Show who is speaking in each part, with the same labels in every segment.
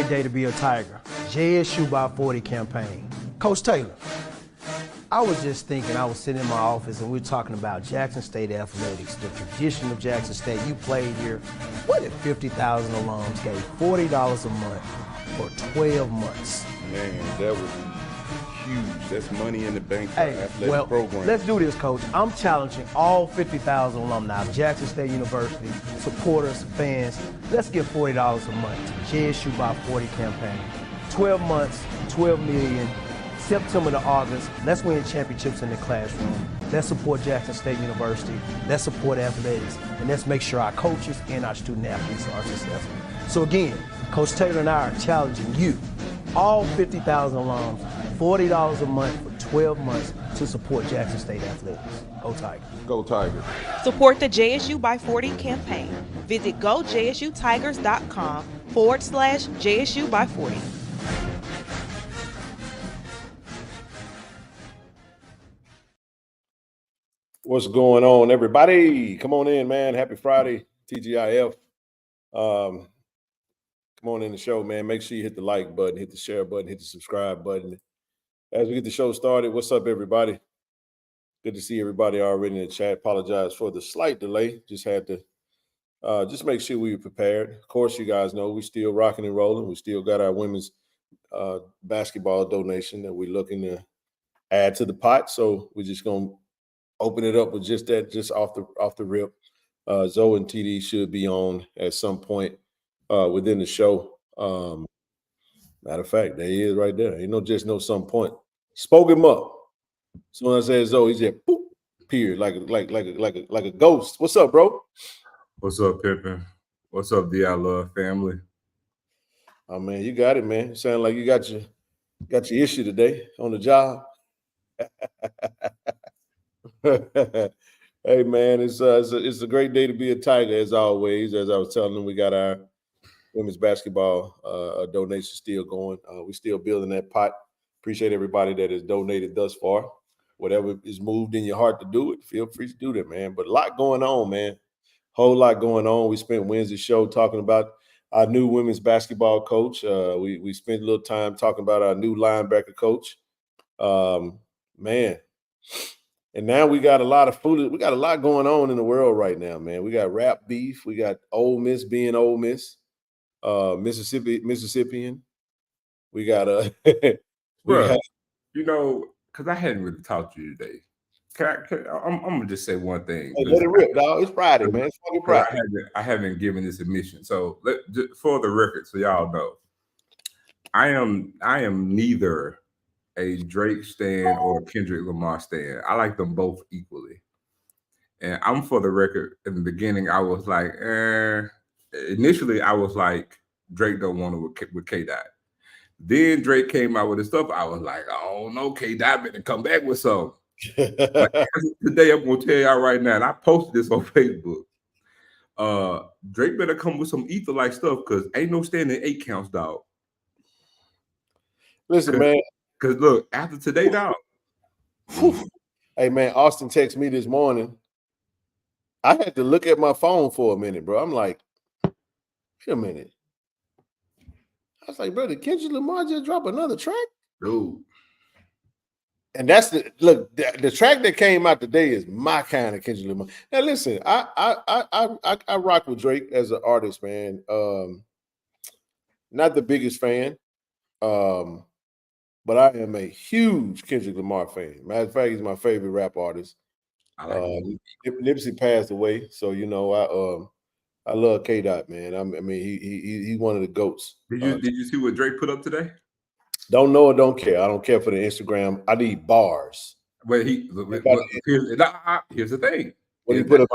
Speaker 1: day to be a Tiger. JSU by 40 campaign. Coach Taylor, I was just thinking, I was sitting in my office and we were talking about Jackson State athletics, the tradition of Jackson State. You played here. What if 50,000 alums gave $40 a month for 12 months?
Speaker 2: Man, that would be huge. That's money in the bank for athletic program.
Speaker 1: Let's do this, Coach. I'm challenging all 50,000 alumni of Jackson State University, supporters, fans. Let's give $40 a month to JSU by 40 campaign. 12 months, 12 million. September to August, let's win championships in the classroom. Let's support Jackson State University. Let's support athletics. And let's make sure our coaches and our student athletes are successful. So again, Coach Taylor and I are challenging you, all 50,000 alums, $40 a month for 12 months to support Jackson State athletics. Go Tigers.
Speaker 2: Go Tigers.
Speaker 3: Support the JSU by 40 campaign. Visit gojsutigers.com/JSU by 40.
Speaker 2: What's going on, everybody? Come on in, man. Happy Friday, TGIF. Come on in the show, man. Make sure you hit the like button, hit the share button, hit the subscribe button. As we get the show started, what's up, everybody? Good to see everybody already in the chat. Apologize for the slight delay. Just had to just make sure we were prepared. Of course, you guys know we still rocking and rolling. We still got our women's basketball donation that we're looking to add to the pot. So we're just going to open it up with just that, just off the rip. Zoe and TD should be on at some point within the show. Matter of fact, there he is right there. Ain't no some point. Spoke him up. So when I said Zoe, he said, "Boop," appeared like a ghost. What's up, bro?
Speaker 4: What's up, Pippin? What's up, D I Love family?
Speaker 2: Oh man, you got it, man. Sound like you got your issue today on the job. Hey man, it's a great day to be a Tiger as always. As I was telling them, we got our women's basketball donation still going. We're still building that pot. Appreciate everybody that has donated thus far. Whatever is moved in your heart to do it, feel free to do that, man. But a lot going on, man. Whole lot going on. We spent Wednesday's show talking about our new women's basketball coach. We spent a little time talking about our new linebacker coach. Man. And now we got a lot of food. We got a lot going on in the world right now, man. We got rap beef. We got Ole Miss being Ole Miss, Mississippian. We got
Speaker 4: because I hadn't really talked to you today. I'm gonna just say one thing.
Speaker 2: Hey, let it rip, dog. It's Friday, man. It's fucking Friday.
Speaker 4: I haven't given this admission, so for the record, so y'all know, I am neither a Drake stan or a Kendrick Lamar stan. I like them both equally. And I'm, for the record, in the beginning, I was like, initially I was like, Drake don't want to with K-Dot. Then Drake came out with his stuff. I was like, oh no, K-Dot better come back with something. Today I'm gonna tell y'all right now, and I posted this on Facebook. Drake better come with some ether-like stuff, because ain't no standing 8 counts, dog.
Speaker 2: Listen, man.
Speaker 4: Because look, after today, dog.
Speaker 2: Hey, man, Austin texted me this morning. I had to look at my phone for a minute, bro. I'm like, wait a minute. I was like, bro, did Kendrick Lamar just drop another track?
Speaker 4: Dude.
Speaker 2: And that's the track that came out today is my kind of Kendrick Lamar. Now, listen, I rock with Drake as an artist, man. Not the biggest fan. But I am a huge Kendrick Lamar fan. Matter of fact, he's my favorite rap artist.
Speaker 4: I like
Speaker 2: Nipsey passed away, so I love K-Dot, man. He's one of the GOATs.
Speaker 4: Did you see what Drake put up today?
Speaker 2: Don't know or don't care. I don't care for the Instagram. I need bars.
Speaker 4: Well, here's the thing.
Speaker 2: What he put up?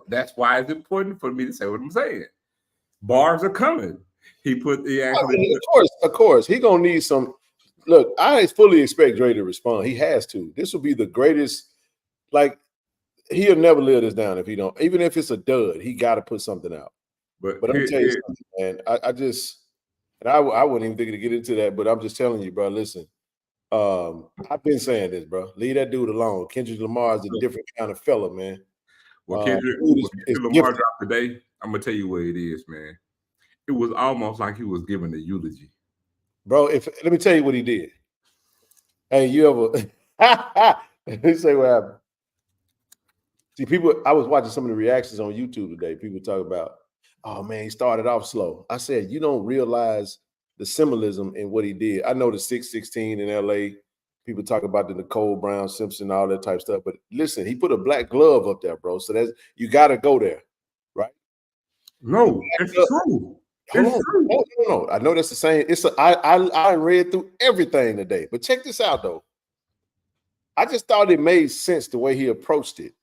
Speaker 4: That's why it's important for me to say what I'm saying. Bars are coming. Of
Speaker 2: course. He gonna need some. Look, I fully expect Dre to respond. He has to. This will be the greatest. Like, he'll never live this down if he don't. Even if it's a dud, he got to put something out. But I'm gonna tell you something, man. I wouldn't even think to get into that. But I'm just telling you, bro. Listen, I've been saying this, bro. Leave that dude alone. Kendrick Lamar is a different kind of fella, man.
Speaker 4: Well, Kendrick Lamar dropped today. I'm gonna tell you what it is, man. It was almost like he was giving a eulogy.
Speaker 2: Bro, let me tell you what he did. Hey, you ever let me say what happened. See, I was watching some of the reactions on YouTube today. People talk about, oh man, he started off slow. I said, you don't realize the symbolism in what he did. I know the 616 in LA. People talk about the Nicole Brown Simpson, all that type stuff. But listen, he put a black glove up there, bro. So you gotta go there, right?
Speaker 4: No, it's true.
Speaker 2: Hold on. No. I know that's the same. I read through everything today, but check this out though. I just thought it made sense the way he approached it.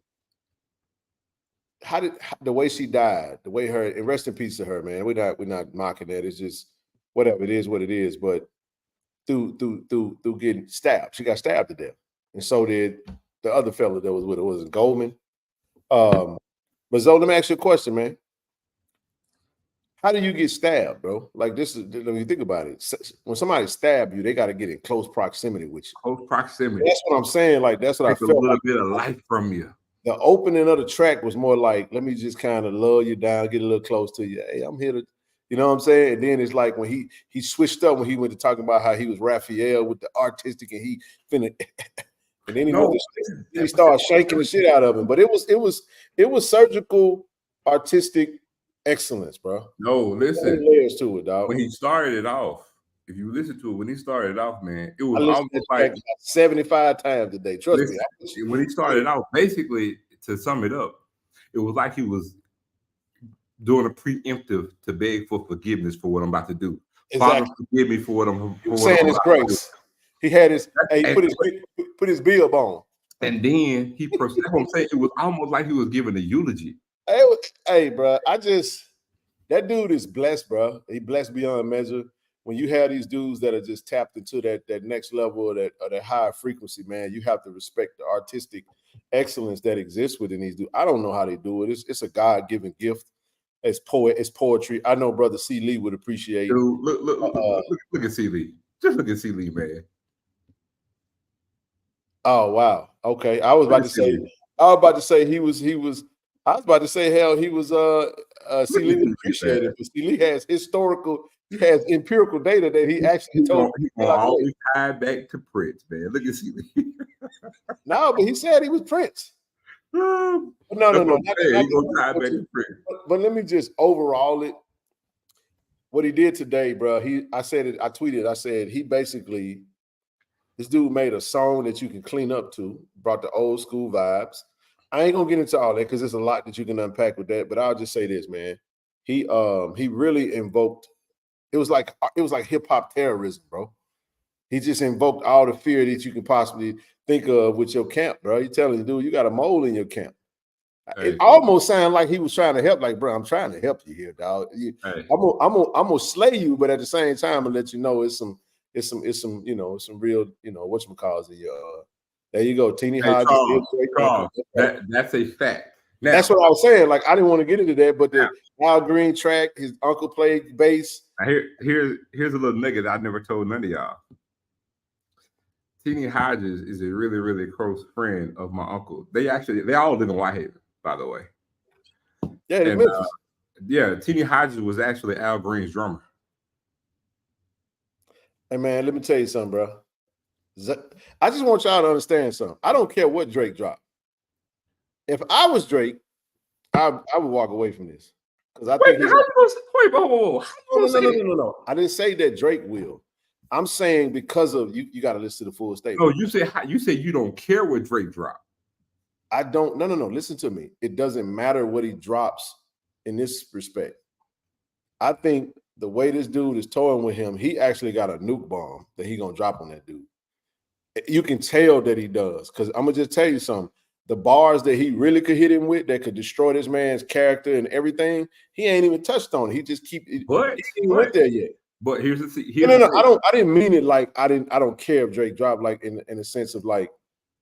Speaker 2: The way she died, the way her, and rest in peace to her, man. We're not mocking that. It's just whatever it is, what it is. But through getting stabbed, she got stabbed to death, and so did the other fella that was with her. Was it Goldman? But Zoe, let me ask you a question, man. How do you get stabbed, bro? Like this is when you think about it. When somebody stab you, they got to get in close proximity with you.
Speaker 4: Close proximity.
Speaker 2: That's what I'm saying. Like that's what
Speaker 4: Take
Speaker 2: I felt.
Speaker 4: A little bit of life from you.
Speaker 2: The opening of the track was more like, let me just kind of lull you down, get a little close to you. Hey, I'm here to, you know what I'm saying? And then it's like when he switched up when he went to talking about how he was Raphael with the artistic and he finna, and then he started shaking the shit out of him. But it was surgical, artistic excellence, bro.
Speaker 4: No, listen.
Speaker 2: Layers to it, dog.
Speaker 4: When he started it off, if you listen to it, when he started off, man, it was almost like
Speaker 2: 75 times a day. Trust me.
Speaker 4: When he started out, basically, to sum it up, it was like he was doing a preemptive to beg for forgiveness for what I'm about to do.
Speaker 2: Exactly.
Speaker 4: Father, forgive me for what I'm
Speaker 2: saying his grace. He had his put his bib on.
Speaker 4: And then that's what I'm saying. It was almost like he was giving a eulogy.
Speaker 2: Hey, bro, that dude is blessed, bro. He blessed beyond measure. When you have these dudes that are just tapped into that next level of that higher frequency, man, you have to respect the artistic excellence that exists within these dudes. I don't know how they do it. It's a God-given gift. It's poetry. I know Brother C. Lee would appreciate.
Speaker 4: Dude, look at C. Lee. Just look at C. Lee, man.
Speaker 2: Oh wow. Okay. I was about to say he was. I was about to say hell he was. C. Lee would appreciate it, but C. Lee has he has empirical data that he actually told.
Speaker 4: He's always tied back to Prince, man. Look at C. Lee.
Speaker 2: No, but he said he was Prince. No. But let me just overall it. What he did today, bro. I tweeted. I said he basically, this dude made a song that you can clean up to. Brought the old school vibes. I ain't gonna get into all that because there's a lot that you can unpack with that. But I'll just say this, man. He really invoked. It was like hip hop terrorism, bro. He just invoked all the fear that you can possibly think of with your camp, bro. He telling you, dude, you got a mole in your camp. It almost sounded like he was trying to help. Like, bro, I'm trying to help you here, dog. I'm gonna slay you, but at the same time, I'll let you know it's some some real, whatchamacallit. There you go, Teeny Hodges.
Speaker 4: That's a fact. Now,
Speaker 2: that's what I was saying. Like, I didn't want to get into that, but the Al Green track, his uncle played bass.
Speaker 4: Here's a little nigga that I never told none of y'all. Teeny Hodges is a really, really close friend of my uncle. They all live in Whitehaven, by the way.
Speaker 2: Yeah,
Speaker 4: Teeny Hodges was actually Al Green's drummer.
Speaker 2: Hey man, let me tell you something, bro. I just want y'all to understand something. I don't care what Drake dropped. If I was Drake, I would walk away from this because I think
Speaker 4: whoa.
Speaker 2: No. I didn't say that Drake will. I'm saying because of you got to listen to the full statement.
Speaker 4: No, you say you don't care what Drake dropped.
Speaker 2: I don't. No. Listen to me. It doesn't matter what he drops in this respect. I think the way this dude is toying with him, he actually got a nuke bomb that he gonna drop on that dude. You can tell that he does, because I'm gonna just tell you something. The bars that he really could hit him with that could destroy this man's character and everything, he ain't even touched on it. He just he ain't went there yet.
Speaker 4: But here's the thing.
Speaker 2: No. I didn't mean it like I don't care if Drake dropped, like in the sense of like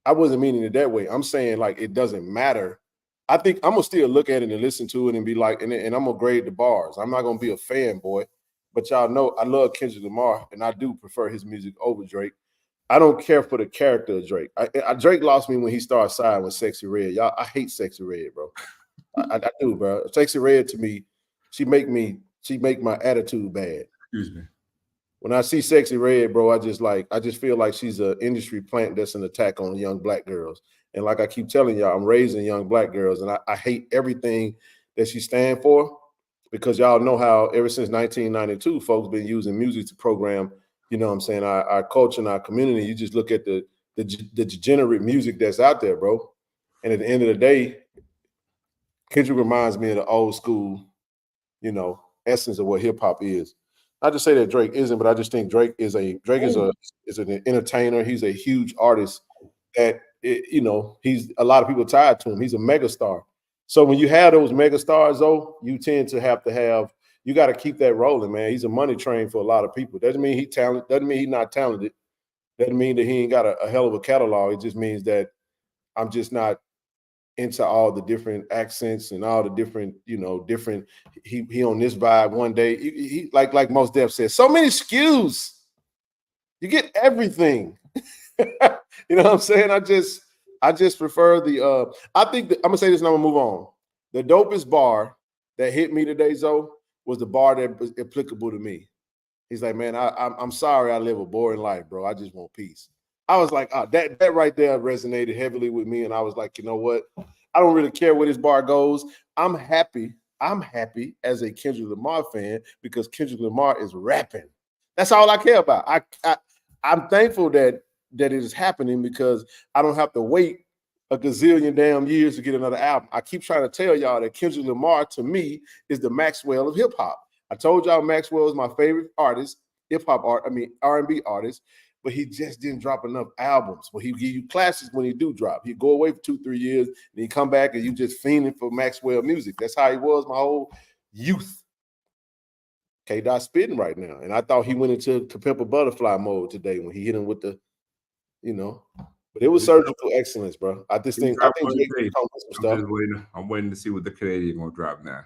Speaker 2: I wasn't meaning it that way. I'm saying like it doesn't matter. I think I'm gonna still look at it and listen to it and be like, and I'm gonna grade the bars. I'm not gonna be a fanboy, but y'all know I love Kendrick Lamar and I do prefer his music over Drake. I don't care for the character of Drake. Drake lost me when he started siding with Sexy Red. Y'all, I hate Sexy Red, bro. I do, bro. Sexy Red to me, she make my attitude bad.
Speaker 4: Excuse me.
Speaker 2: when I see Sexy Red, bro, I just feel like she's an industry plant that's an attack on young black girls. And like I keep telling y'all, I'm raising young black girls, and I hate everything that she stand for, because y'all know how ever since 1992, folks been using music to program, you know what I'm saying, our culture and our community. You just look at the degenerate music that's out there, bro. And at the end of the day, Kendrick reminds me of the old school, you know, essence of what hip hop is. Not to say that Drake isn't, but I just think Drake is an entertainer. He's a huge artist that, you know, he's a lot of people tied to him. He's a megastar. So when you have those megastars, though, you tend to have, you got to keep that rolling, man. He's a money train for a lot of people. Doesn't mean he's talented. Doesn't mean he's not talented. Doesn't mean that he ain't got a hell of a catalog. It just means that I'm just not into all the different accents and all the different, you know, he on this vibe one day. He like Mos Def said, so many SKUs. You get everything. You know what I'm saying? I just prefer the I think I'm gonna say this and I'm gonna move on. The dopest bar that hit me today, Zoe, was the bar that was applicable to me. He's like, man, I'm sorry I live a boring life, bro. I just want peace. I was like, that right there resonated heavily with me. And I was like, you know what? I don't really care where this bar goes. I'm happy as a Kendrick Lamar fan because Kendrick Lamar is rapping. That's all I care about. I'm thankful that it is happening because I don't have to wait a gazillion damn years to get another album. I keep trying to tell y'all that Kendrick Lamar, to me, is the Maxwell of hip hop. I told y'all Maxwell is my favorite artist, R&B artist, but he just didn't drop enough albums. Well, he give you classics when he do drop. He'd go away for 2-3 years, and he come back, and you just fiending for Maxwell music. That's how he was my whole youth. K-Dot spitting right now, and I thought he went into To Pimp a Butterfly mode today when he hit him with the, you know. But it was surgical excellence, bro. I think Drake come with some stuff.
Speaker 4: I'm waiting to see what the Canadian gonna drop now.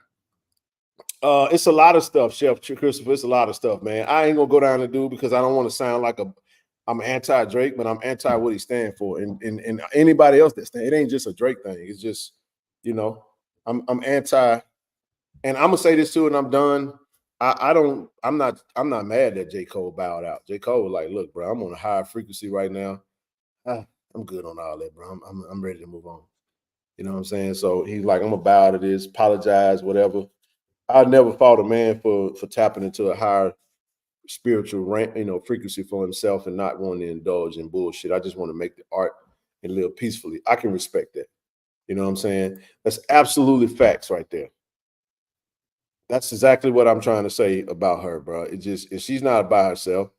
Speaker 2: It's a lot of stuff, Chef Christopher. It's a lot of stuff, man. I ain't gonna go down and do because I don't want to sound like I'm anti-Drake, but I'm anti what he stand for. And anybody else that stand, it ain't just a Drake thing. It's just, you know, I'm anti, and I'm gonna say this too, and I'm done. I'm not mad that J. Cole bowed out. J. Cole was like, look, bro, I'm on a high frequency right now. I'm good on all that, bro. I'm ready to move on. You know what I'm saying? So he's like, I'm gonna bow out of this, apologize, whatever. I never fault a man for tapping into a higher spiritual frequency for himself and not wanting to indulge in bullshit. I just want to make the art and live peacefully. I can respect that. You know what I'm saying? That's absolutely facts right there. That's exactly what I'm trying to say about her, bro. She's not by herself.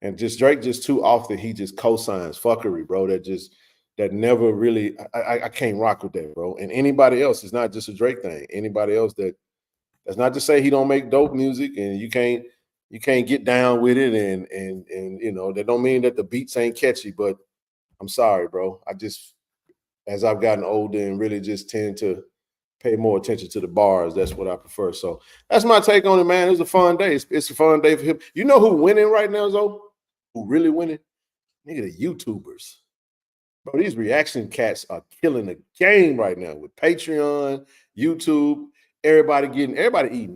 Speaker 2: And Drake just too often he just co-signs fuckery, bro. That never really I can't rock with that, bro. And anybody else, it's not just a Drake thing. Anybody else that's not to say he don't make dope music and you can't get down with it and you know, that don't mean that the beats ain't catchy, but I'm sorry, bro. As I've gotten older and really just tend to pay more attention to the bars, that's what I prefer. So that's my take on it, man. It was a fun day. It's a fun day for him. You know who winning right now, Zoe? Who really winning? Nigga, the YouTubers. Bro, these reaction cats are killing the game right now with Patreon, YouTube, everybody eating.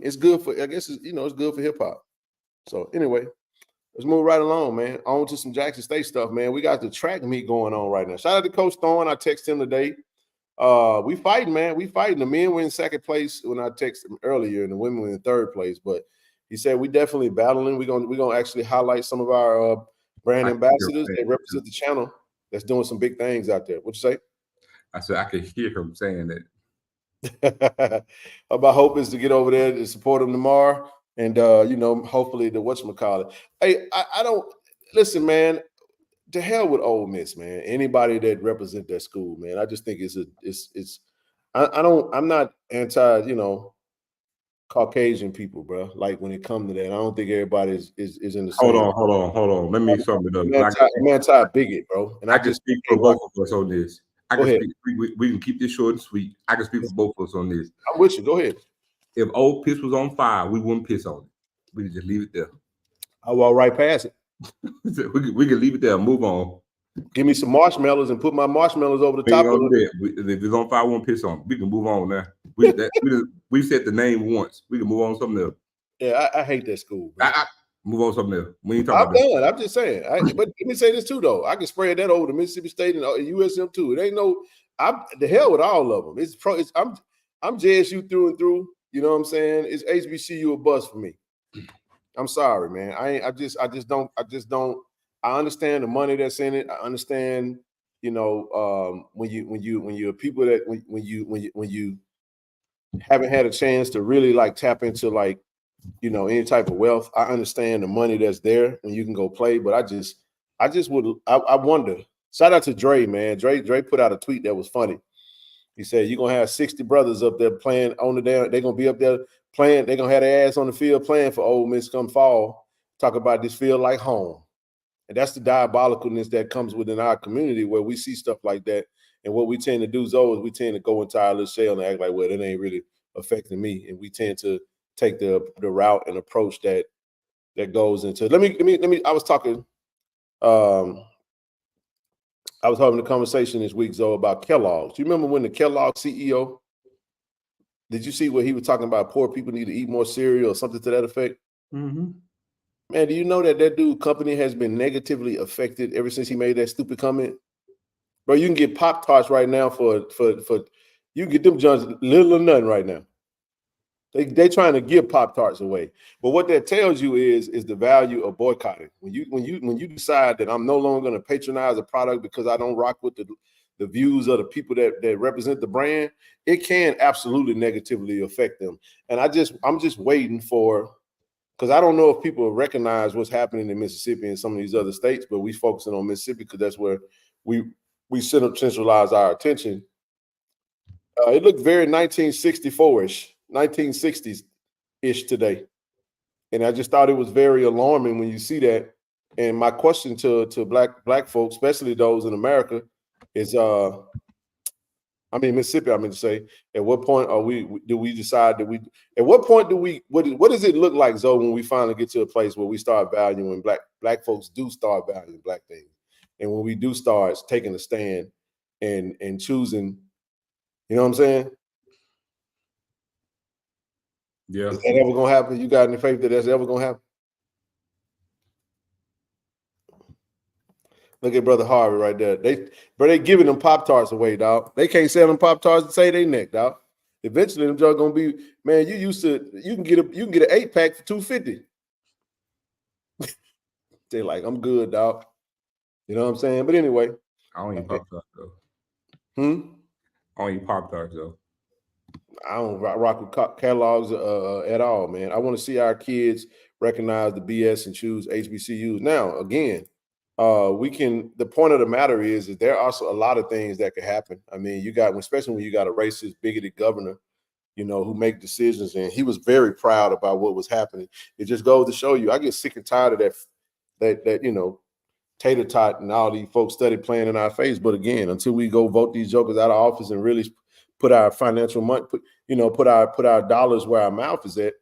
Speaker 2: It's good for, I guess, it's good for hip hop. So anyway, let's move right along, man. On to some Jackson State stuff, man. We got the track meet going on right now. Shout out to Coach Thorne. I texted him today. We fighting, man. We fighting. The men were in second place when I texted him earlier, and the women were in third place. But he said we definitely battling. We're gonna actually highlight some of our brand ambassadors that represent the channel that's doing some big things out there. What you say?
Speaker 4: I said I could hear him saying that.
Speaker 2: My hope is to get over there to support him tomorrow, and hopefully the whatchamacallit. Hey, I don't listen, man. To hell with Ole Miss, man. Anybody that represent that school, man. I just think I'm not anti, Caucasian people, bro. Like when it comes to that, I don't think everybody is in the same.
Speaker 4: Hold on. Let me sum it up.
Speaker 2: I'm anti-bigot, bro. And
Speaker 4: I can speak for both of us on this. We can keep this short and sweet. I can speak for both of us on this.
Speaker 2: I'm with you. Go ahead.
Speaker 4: If Old Piss was on fire, we wouldn't piss on it. We could just leave it there.
Speaker 2: I walk right past it.
Speaker 4: we can leave it there and move on.
Speaker 2: Give me some marshmallows and put my marshmallows over the top of it.
Speaker 4: If it's on fire, we won't piss on it. We can move on now. We said the name once. We can move on to something else.
Speaker 2: Yeah, I hate that school. Bro.
Speaker 4: Move on something else. When you talk
Speaker 2: I'm
Speaker 4: about this,
Speaker 2: done. I'm just saying. But let me say this too, though. I can spread that over to Mississippi State and USM too. It ain't no. I'm the hell with all of them. I'm JSU through and through. You know what I'm saying? It's HBCU a bust for me. I'm sorry, man. I just don't. I understand the money that's in it. I understand. You know, when you're people that when you haven't had a chance to really like tap into like, you know, any type of wealth. I understand the money that's there and you can go play, but I wonder. Shout out to Dre, man. Dre put out a tweet that was funny. He said, you're going to have 60 brothers up there playing on the down. They're going to be up there playing. They're going to have their ass on the field playing for Ole Miss come fall. Talk about this field like home. And that's the diabolicalness that comes within our community where we see stuff like that. And what we tend to do, Zoe, is we tend to go into our little shell and act like, well, it ain't really affecting me. And we tend to take the route and approach that goes into. Let me. I was talking. I was having a conversation this week, Zoe, about Kellogg's. Do you remember when the Kellogg CEO? Did you see what he was talking about? Poor people need to eat more cereal or something to that effect.
Speaker 5: Mm-hmm.
Speaker 2: Man, do you know that dude company has been negatively affected ever since he made that stupid comment? Bro, you can get Pop-Tarts right now for you can get them John's little or nothing right now. They trying to give Pop-Tarts away. But what that tells you is the value of boycotting. When you decide that I'm no longer going to patronize a product because I don't rock with the views of the people that represent the brand, it can absolutely negatively affect them. And I'm just waiting for, because I don't know if people recognize what's happening in Mississippi and some of these other states, but we focusing on Mississippi because that's where we centralize our attention. It looked very 1964-ish, 1960s-ish today. And I just thought it was very alarming when you see that. And my question to black folks, especially those in America, is Mississippi, I mean to say, at what point do we decide that we, at what point do we, what does it look like, Zoe, when we finally get to a place where we start valuing black folks do start valuing black things? And when we do start taking a stand and choosing, you know what I'm saying?
Speaker 4: yeah,
Speaker 2: Is that ever gonna happen? You got any faith that that's ever gonna happen? Look at Brother Harvey right there. They giving them Pop-Tarts away, dog. They can't sell them Pop-Tarts and say they neck, dog. Eventually, them just gonna be, man. You can get an 8-pack for $2.50. They're like, I'm good, dog. You know what I'm saying? But anyway,
Speaker 4: I don't eat Pop-Tarts though. I don't eat Pop-Tarts though.
Speaker 2: I don't rock with Kellogg's at all, man. I want to see our kids recognize the BS and choose HBCUs. Now, again, the point of the matter is that there are also a lot of things that could happen. I mean, especially when you got a racist, bigoted governor, you know, who make decisions, and he was very proud about what was happening. It just goes to show you, I get sick and tired of that you know, tater tot and all these folks study playing in our face. But again, until we go vote these jokers out of office and really put our financial money, put our dollars where our mouth is at,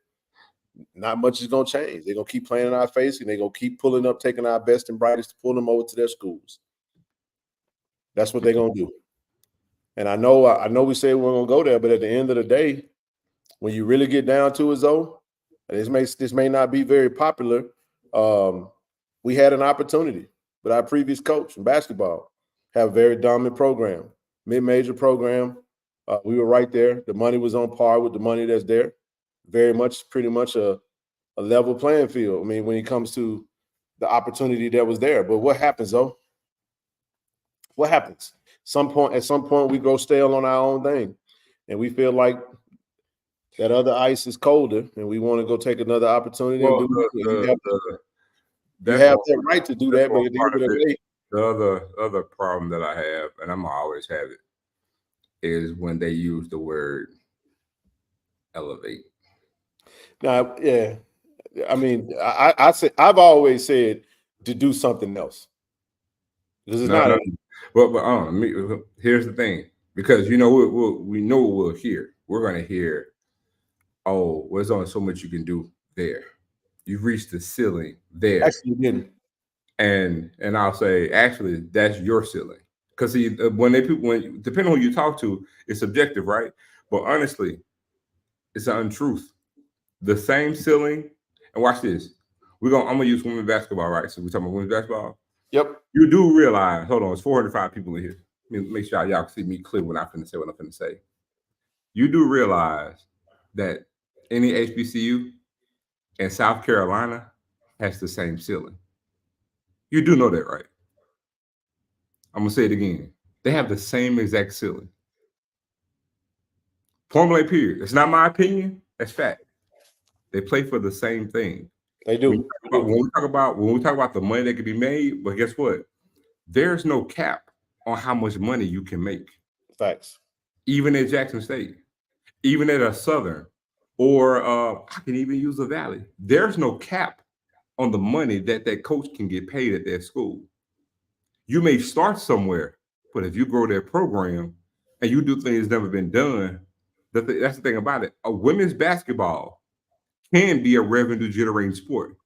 Speaker 2: not much is going to change. They're going to keep playing in our face, and they're going to keep pulling up, taking our best and brightest to pull them over to their schools. That's what they're going to do. And I know we say we're going to go there, but at the end of the day, when you really get down to it, though, this may not be very popular. We had an opportunity with our previous coach in basketball, have a very dominant program, mid-major program. We were right there. The money was on par with the money that's there. Pretty much a level playing field. I mean, when it comes to the opportunity that was there. But what happens, though? What happens? At some point, we grow stale on our own thing, and we feel like that other ice is colder, and we want to go take another opportunity.
Speaker 4: Well,
Speaker 2: and do you have that right to do that, but at the end of the day,
Speaker 4: the other problem that I have, and I'm gonna always have it, is when they use the word elevate.
Speaker 2: Now, yeah, I mean, I've always said to do something else. Because it's not.
Speaker 4: But here's the thing, because we know we'll hear. We're gonna hear, oh, there's only so much you can do there. You've reached the ceiling there.
Speaker 2: Actually, didn't.
Speaker 4: And I'll say, actually, that's your ceiling. Because depending on who you talk to, it's subjective, right? But honestly, it's an untruth. The same ceiling, and watch this. I'm gonna use women's basketball, right? So we're talking about women's basketball.
Speaker 2: Yep.
Speaker 4: You do realize, hold on, it's 405 people in here. Make sure y'all can see me clear when I'm finna say what I'm finna say. You do realize that any HBCU in South Carolina has the same ceiling. You do know that, right? I'm gonna say it again. They have the same exact ceiling. Formulate period. It's not my opinion. That's fact. They play for the same thing.
Speaker 2: They do.
Speaker 4: When we talk about the money that can be made, but guess what? There's no cap on how much money you can make.
Speaker 2: Facts.
Speaker 4: Even at Jackson State, even at a Southern, or I can even use a Valley. There's no cap on the money that coach can get paid at their school. You may start somewhere, but if you grow their program and you do things never been done, that's the thing about it. A women's basketball can be a revenue generating sport.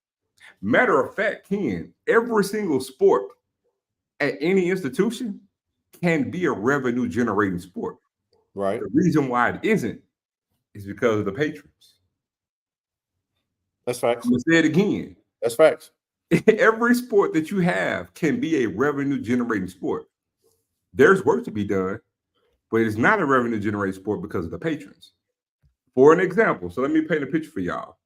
Speaker 4: Matter of fact, every single sport at any institution can be a revenue generating sport.
Speaker 2: Right.
Speaker 4: The reason why it isn't is because of the patrons.
Speaker 2: That's facts.
Speaker 4: I'm gonna say it again.
Speaker 2: That's facts.
Speaker 4: Every sport that you have can be a revenue generating sport. There's work to be done, but it's not a revenue generating sport because of the patrons. For an example, so let me paint a picture for y'all.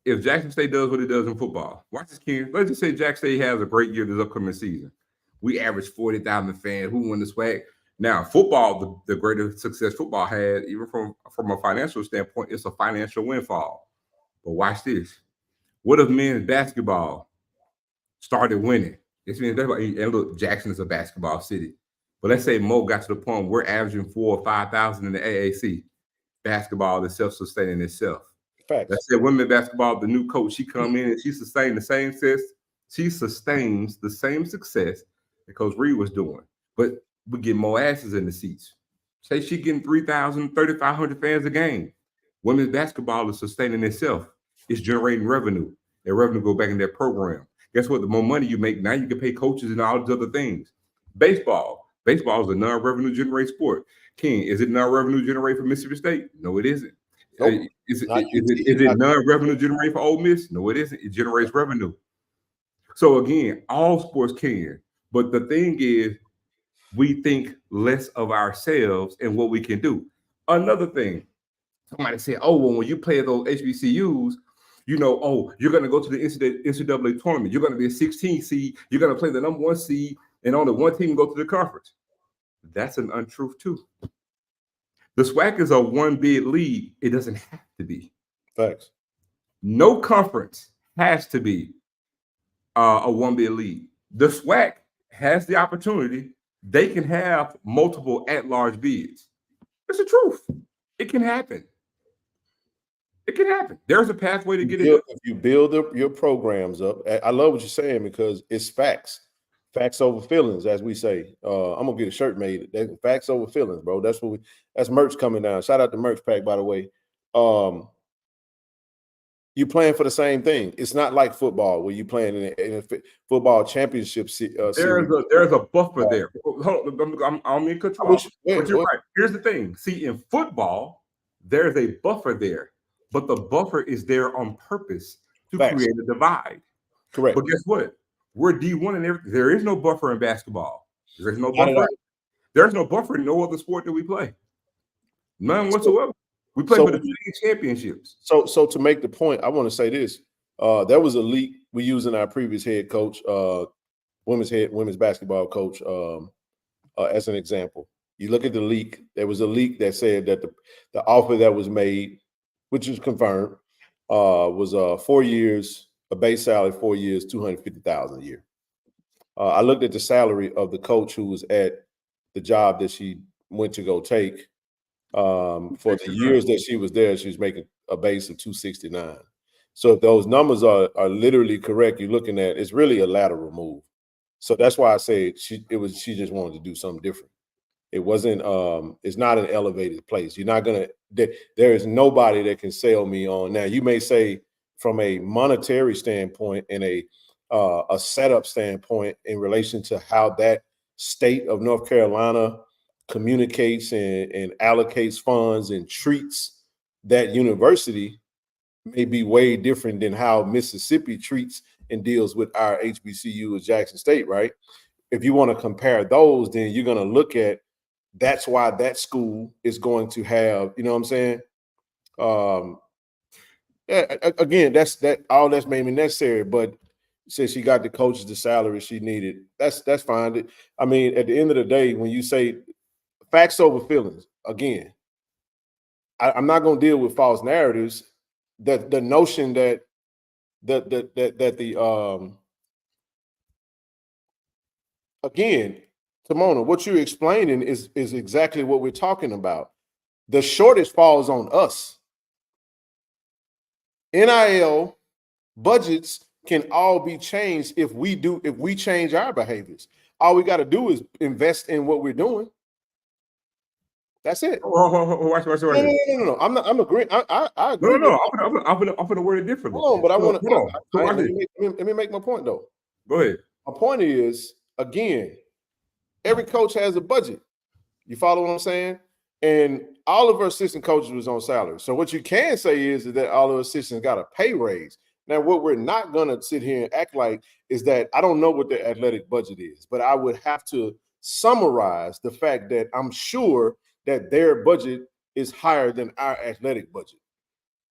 Speaker 4: If Jackson State does what it does in football, watch this, Ken. Let's just say Jackson State has a great year this upcoming season. We average 40,000 fans. Who won the swag? Now, football, the greater success football had, even from a financial standpoint, it's a financial windfall. But watch this. What if men's basketball started winning? This means and look, Jackson is a basketball city. But let's say Mo got to the point where we're averaging 4,000 or 5,000 in the AAC. Basketball is self-sustaining itself.
Speaker 2: Facts.
Speaker 4: Let's say women's basketball, the new coach, she come in and she sustains the same success that Coach Reed was doing. But we get more asses in the seats. Say she getting 3,000, 3,500 fans a game. Women's basketball is sustaining itself. It's generating revenue. That revenue go back in their program. Guess what? The more money you make, now you can pay coaches and all these other things. Baseball is a non-revenue generating sport. King, is it non-revenue generating for Mississippi State? No, it isn't.
Speaker 2: Nope.
Speaker 4: Is it non-revenue generating for Ole Miss? No, it isn't. It generates revenue. So again, all sports can. But the thing is, we think less of ourselves and what we can do. Another thing, somebody said, oh, well, when you play those HBCUs, you're going to go to the NCAA tournament. You're going to be a 16 seed. You're going to play the number 1 seed, and only one team go to the conference. That's an untruth, too. The SWAC is a 1-bid league. It doesn't have to be.
Speaker 2: Facts.
Speaker 4: No conference has to be a 1-bid league. The SWAC has the opportunity. They can have multiple at-large bids. It's the truth. It can happen. It can happen. There's a pathway to get it.
Speaker 2: If you build up your programs up, I love what you're saying because it's facts. Facts over feelings, as we say. I'm gonna get a shirt made. Facts over feelings, bro. That's merch coming down. Shout out to Merch Pack, by the way. You playing for the same thing. It's not like football where you playing in a football championship.
Speaker 4: There's a buffer there. Hold on, I'm in control. But you're right. Here's the thing. See, in football, there's a buffer there, but the buffer is there on purpose to create a divide.
Speaker 2: Correct.
Speaker 4: But guess what? We're D1 and everything. There is no buffer in basketball. There's no buffer. There's no buffer in no other sport that we play. None whatsoever. We play for the championships.
Speaker 2: So to make the point, I want to say this. There was a leak we used in our previous head coach, women's basketball coach, as an example. You look at the leak. There was a leak that said that the offer that was made, which is confirmed, was 4 years. A base salary, 4 years, $250,000 a year. I looked at the salary of the coach who was at the job that she went to go take. For the years that she was there, she was making a base of $269,000. So if those numbers are literally correct, you're looking at it's really a lateral move. So that's why I say she just wanted to do something different. It wasn't. It's not an elevated place. You're not gonna. There is nobody that can sell me on. Now you may say, from a monetary standpoint and a setup standpoint in relation to how that state of North Carolina communicates and allocates funds and treats that university, may be way different than how Mississippi treats and deals with our HBCU at Jackson State, right? If you want to compare those, then you're going to look at that's why that school is going to have, you know what I'm saying? Yeah, again, that's maybe necessary, but since she got the coaches the salary she needed, that's fine. I mean, at the end of the day, when you say facts over feelings, again, I'm not going to deal with false narratives. That the notion that again, Timona, what you're explaining is exactly what we're talking about. The shortage falls on us. NIL budgets can all be changed if we change our behaviors. All we got to do is invest in what we're doing. That's it. No. I'm agreeing. I agree.
Speaker 4: No. I'm gonna word it differently.
Speaker 2: Hold on, but I want to. Let me make my point though.
Speaker 4: Go ahead.
Speaker 2: My point is, again, every coach has a budget. You follow what I'm saying? And all of our assistant coaches was on salary. So what you can say is that all of our assistants got a pay raise. Now, what we're not going to sit here and act like is that I don't know what the athletic budget is, but I would have to summarize the fact that I'm sure that their budget is higher than our athletic budget.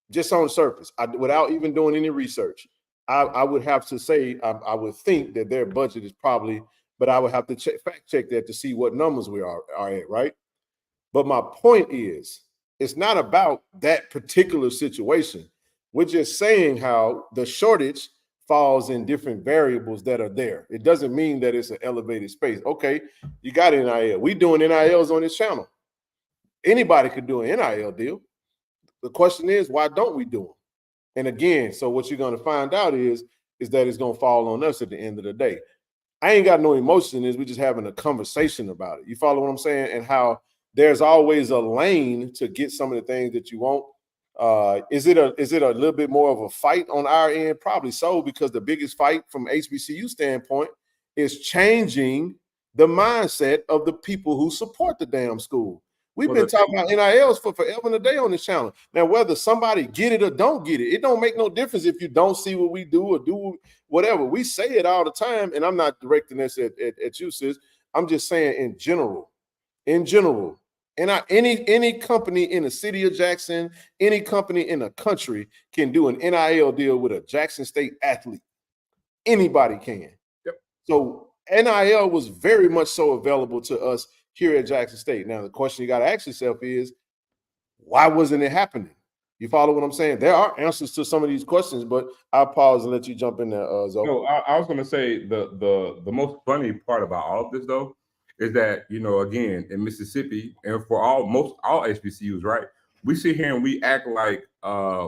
Speaker 2: Just on the surface, without even doing any research, I would have to say I would think that their budget is probably, but I would have to fact check that to see what numbers we are at, right? But my point is, it's not about that particular situation. We're just saying how the shortage falls in different variables that are there. It doesn't mean that it's an elevated space. Okay, you got NIL. We doing NILs on this channel. Anybody could do an NIL deal. The question is, why don't we do them? And again, so what you're going to find out is that it's going to fall on us at the end of the day. I ain't got no emotion in this. We're just having a conversation about it. You follow what I'm saying? And how there's always a lane to get some of the things that you want. Is it a little bit more of a fight on our end? Probably so, because the biggest fight from HBCU standpoint is changing the mindset of the people who support the damn school. We've been talking about NILs for forever and a day on this channel. Now, whether somebody get it or don't get it, it don't make no difference if you don't see what we do or do whatever. We say it all the time, and I'm not directing this at you, sis. I'm just saying in general. In general. And any company in the city of Jackson, any company in the country can do an NIL deal with a Jackson State athlete. Anybody can.
Speaker 4: Yep.
Speaker 2: So NIL was very much so available to us here at Jackson State. Now, the question you got to ask yourself is, why wasn't it happening? You follow what I'm saying? There are answers to some of these questions, but I'll pause and let you jump in there, Zoe.
Speaker 4: No, I was going to say the most funny part about all of this, though, is that, you know, again, in Mississippi and for all HBCUs, right, we sit here and we act like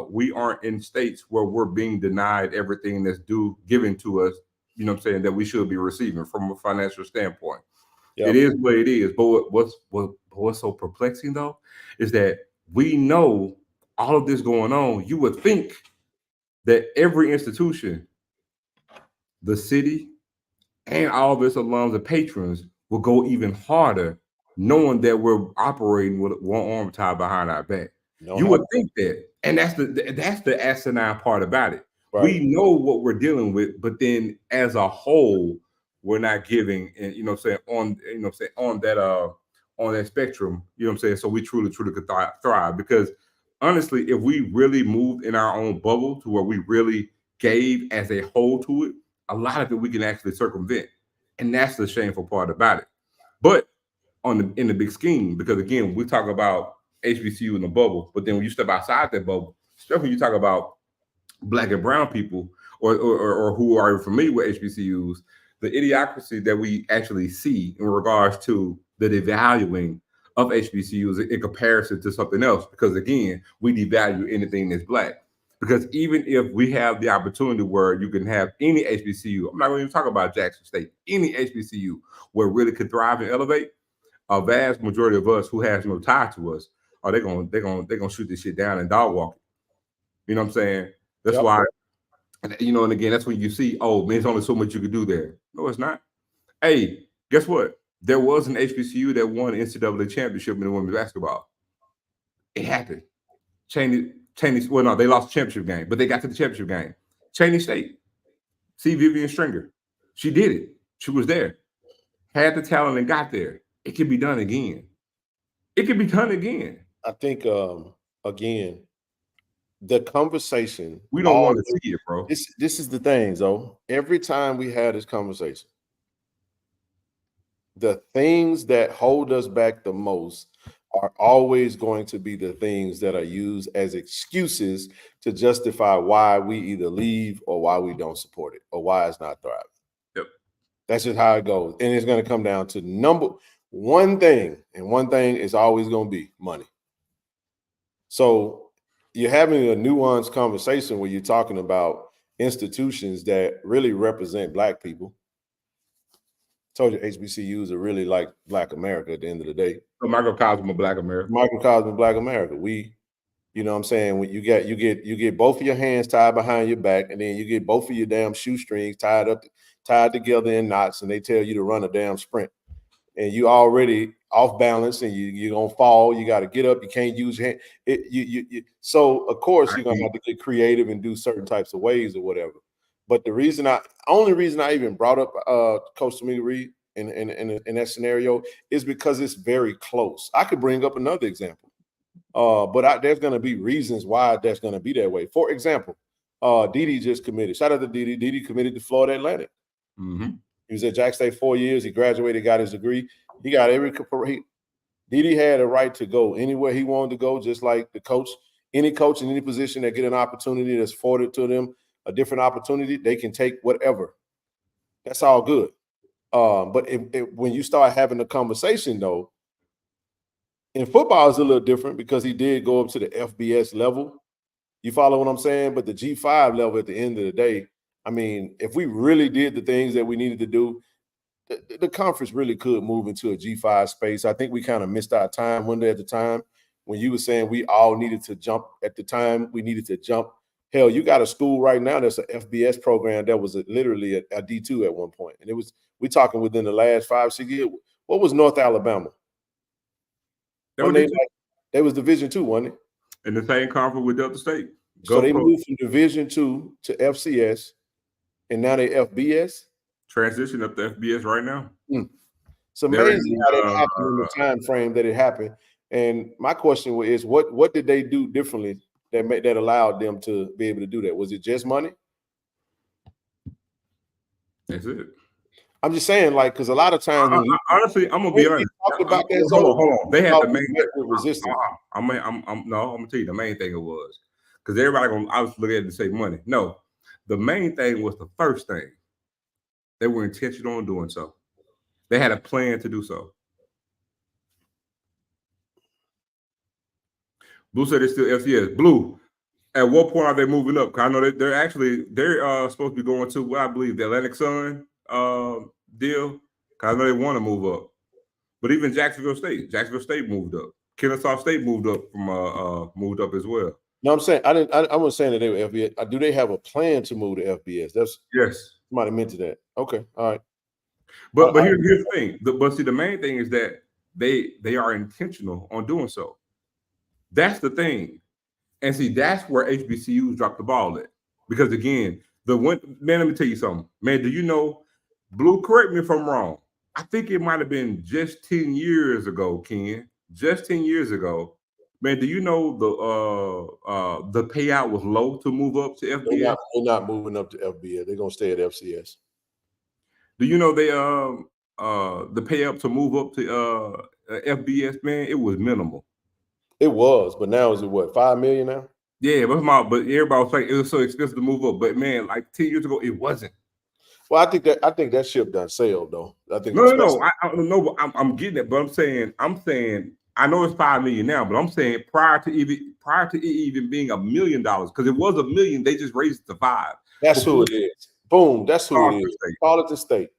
Speaker 4: we aren't in states where we're being denied everything that's given to us, you know what I'm saying, that we should be receiving from a financial standpoint. Yep. It is what it is. But what's so perplexing, though, is that we know all of this going on. You would think that every institution, the city, and all of its alums and patrons will go even harder, knowing that we're operating with one arm tied behind our back. You would think that, and that's the asinine part about it. Right. We know what we're dealing with, but then as a whole, we're not giving, and you know what I'm saying, on that spectrum, you know what I'm saying. So we truly could thrive, because honestly, if we really moved in our own bubble to where we really gave as a whole to it, a lot of it we can actually circumvent. And that's the shameful part about it. But in the big scheme, because again, we talk about HBCU in the bubble, but then when you step outside that bubble, especially when you talk about Black and brown people or who are familiar with HBCUs, the idiocracy that we actually see in regards to the devaluing of HBCUs in comparison to something else, because again, we devalue anything that's Black. Because even if we have the opportunity where you can have any HBCU, I'm not going to even talk about Jackson State, any HBCU where it really could thrive and elevate, a vast majority of us who has no tie to us, they're gonna shoot this shit down and dog walk it. You know what I'm saying? That's why, you know, and again, that's when you see, oh man, there's only so much you could do there. No, it's not. Hey, guess what? There was an HBCU that won the NCAA championship in women's basketball. It happened. Cheney, well, no, they lost the championship game, but they got to the championship game. Cheney State. See Vivian Stringer. She did it. She was there. Had the talent and got there. It can be done again. It can be done again.
Speaker 2: I think, again, the conversation.
Speaker 4: We don't want to see it, bro.
Speaker 2: This is the thing, though. Every time we had this conversation, the things that hold us back the most are always going to be the things that are used as excuses to justify why we either leave or why we don't support it or why it's not thriving.
Speaker 4: Yep.
Speaker 2: That's just how it goes. And it's going to come down to number one thing, and one thing is always going to be money. So you're having a nuanced conversation where you're talking about institutions that really represent Black people. Told you HBCUs are really like Black America at the end of the day.
Speaker 4: So microcosm of Black America.
Speaker 2: Microcosm of Black America. We, you know what I'm saying, when you get both of your hands tied behind your back, and then you get both of your damn shoestrings tied together in knots, and they tell you to run a damn sprint. And you already off balance, and you're gonna fall. You got to get up. You can't use your hand. So of course you're gonna have to get creative and do certain types of ways or whatever. But the only reason I even brought up Coach Tamika Reed in that scenario is because it's very close. I could bring up another example, but there's going to be reasons why that's going to be that way. For example, Didi just committed. Shout out to Didi. Didi committed to Florida Atlantic.
Speaker 4: Mm-hmm.
Speaker 2: He was at Jack State 4 years. He graduated, got his degree. He got Didi had a right to go anywhere he wanted to go, just like the coach. Any coach in any position that get an opportunity that's afforded to them, a different opportunity, they can take whatever. That's all good. But when you start having a conversation, though, in football it's a little different because he did go up to the FBS level. You follow what I'm saying? But the G5 level at the end of the day, I mean, if we really did the things that we needed to do, the conference really could move into a G5 space. I think we kind of missed our time one day at the time when you were saying we all needed to jump at the time. We needed to jump. Hell, you got a school right now that's an FBS program that was literally a D2 at one point. And we're talking within the last 5-6 years. What was North Alabama? They was Division II, wasn't it?
Speaker 4: In the same conference with Delta State.
Speaker 2: So they moved from Division II to FCS, and now they FBS.
Speaker 4: Transition up to FBS right now.
Speaker 2: It's amazing how that happened in the time frame that it happened. And my question is, what did they do differently that allowed them to be able to do that? Was it just money?
Speaker 4: That's it.
Speaker 2: I'm just saying, like, because a lot of times,
Speaker 4: honestly, I'm gonna be honest.
Speaker 2: About that,
Speaker 4: hold on. They had the main
Speaker 2: resistance.
Speaker 4: I'm gonna tell you the main thing it was because everybody I was looking at it and say money. No, the main thing was the first thing. They were intentional on doing so. They had a plan to do so. Blue said it's still FCS. Blue, at what point are they moving up? Because I know they're supposed to be going to what I believe the Atlantic Sun deal. Because I know they want to move up. But even Jacksonville State moved up. Kennesaw State moved up as well.
Speaker 2: No, I'm saying I wasn't saying that they were FBS. Do they have a plan to move to FBS?
Speaker 4: Yes.
Speaker 2: Somebody mentioned that. Okay, all right.
Speaker 4: But here's the thing. The main thing is that they are intentional on doing so. That's the thing. And see, that's where HBCUs drop the ball at. Because again, man, let me tell you something. Man, do you know, Blue, correct me if I'm wrong. I think it might have been just 10 years ago, Ken. Just 10 years ago. Man, do you know the payout was low to move up to FBS?
Speaker 2: They're not moving up to FBS. They're gonna stay at FCS.
Speaker 4: Do you know the payout to move up to FBS, man? It was minimal.
Speaker 2: It was, but now is it what, $5 million now?
Speaker 4: Yeah, but everybody was like it was so expensive to move up. But man, like 10 years ago, it wasn't.
Speaker 2: Well, I think that ship done sailed though. I think
Speaker 4: no. I don't know. I'm getting it, but I'm saying I know it's $5 million now, but I'm saying prior to it even being $1 million, because it was $1 million, they just raised it to $5 million.
Speaker 2: That's who it is. Boom. That's who it is. Call it the state.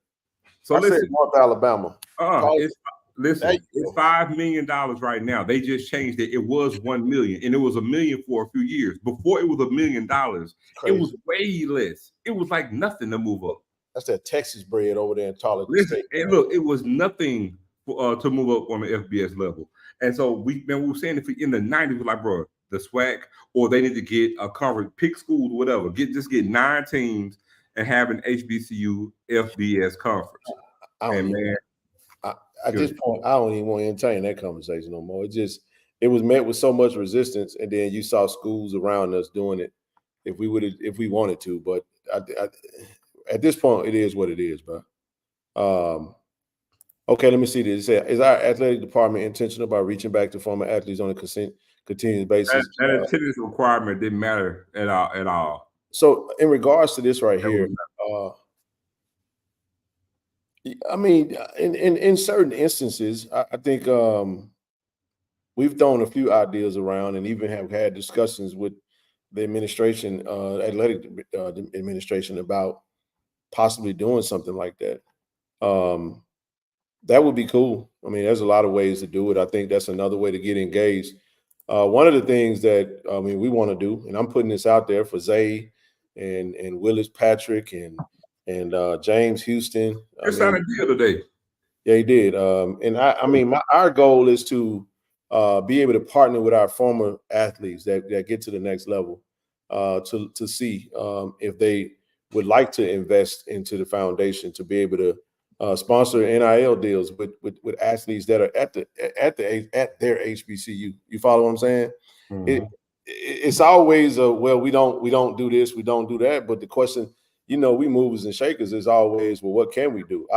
Speaker 2: So I said North Alabama.
Speaker 4: It's $5 million right now. They just changed it. It was $1 million, and it was $1 million for a few years. Before it was $1 million, it was way less. It was like nothing to move up.
Speaker 2: That's that Texas bread over there in Tarleton State.
Speaker 4: And look, it was nothing to move up on the FBS level. And so we were saying if in the 90s, we're like, bro, the SWAC, or they need to get a conference, pick schools, whatever. Just get 9 teams and have an HBCU FBS conference.
Speaker 2: At this point, I don't even want to entertain that conversation no more. It was met with so much resistance, and then you saw schools around us doing it. If we wanted to, but at this point, it is what it is, bro. Okay, let me see this. Is our athletic department intentional about reaching back to former athletes on a continuous basis?
Speaker 4: That attendance requirement didn't matter at all.
Speaker 2: So, in regards to this right here, I mean, in certain instances, I think we've thrown a few ideas around and even have had discussions with the administration, athletic administration, about possibly doing something like that. That would be cool. I mean, there's a lot of ways to do it. I think that's another way to get engaged. One of the things that we want to do, and I'm putting this out there for Zay and Willis Patrick and James Houston.
Speaker 4: Just signed a deal today.
Speaker 2: Yeah, he did. And our goal is to be able to partner with our former athletes that get to the next level to see if they would like to invest into the foundation to be able to sponsor NIL deals with athletes that are at their HBCU. You follow what I'm saying? Mm-hmm. It's always we don't do this, we don't do that. But the question, we movers and shakers is always, well, what can we do?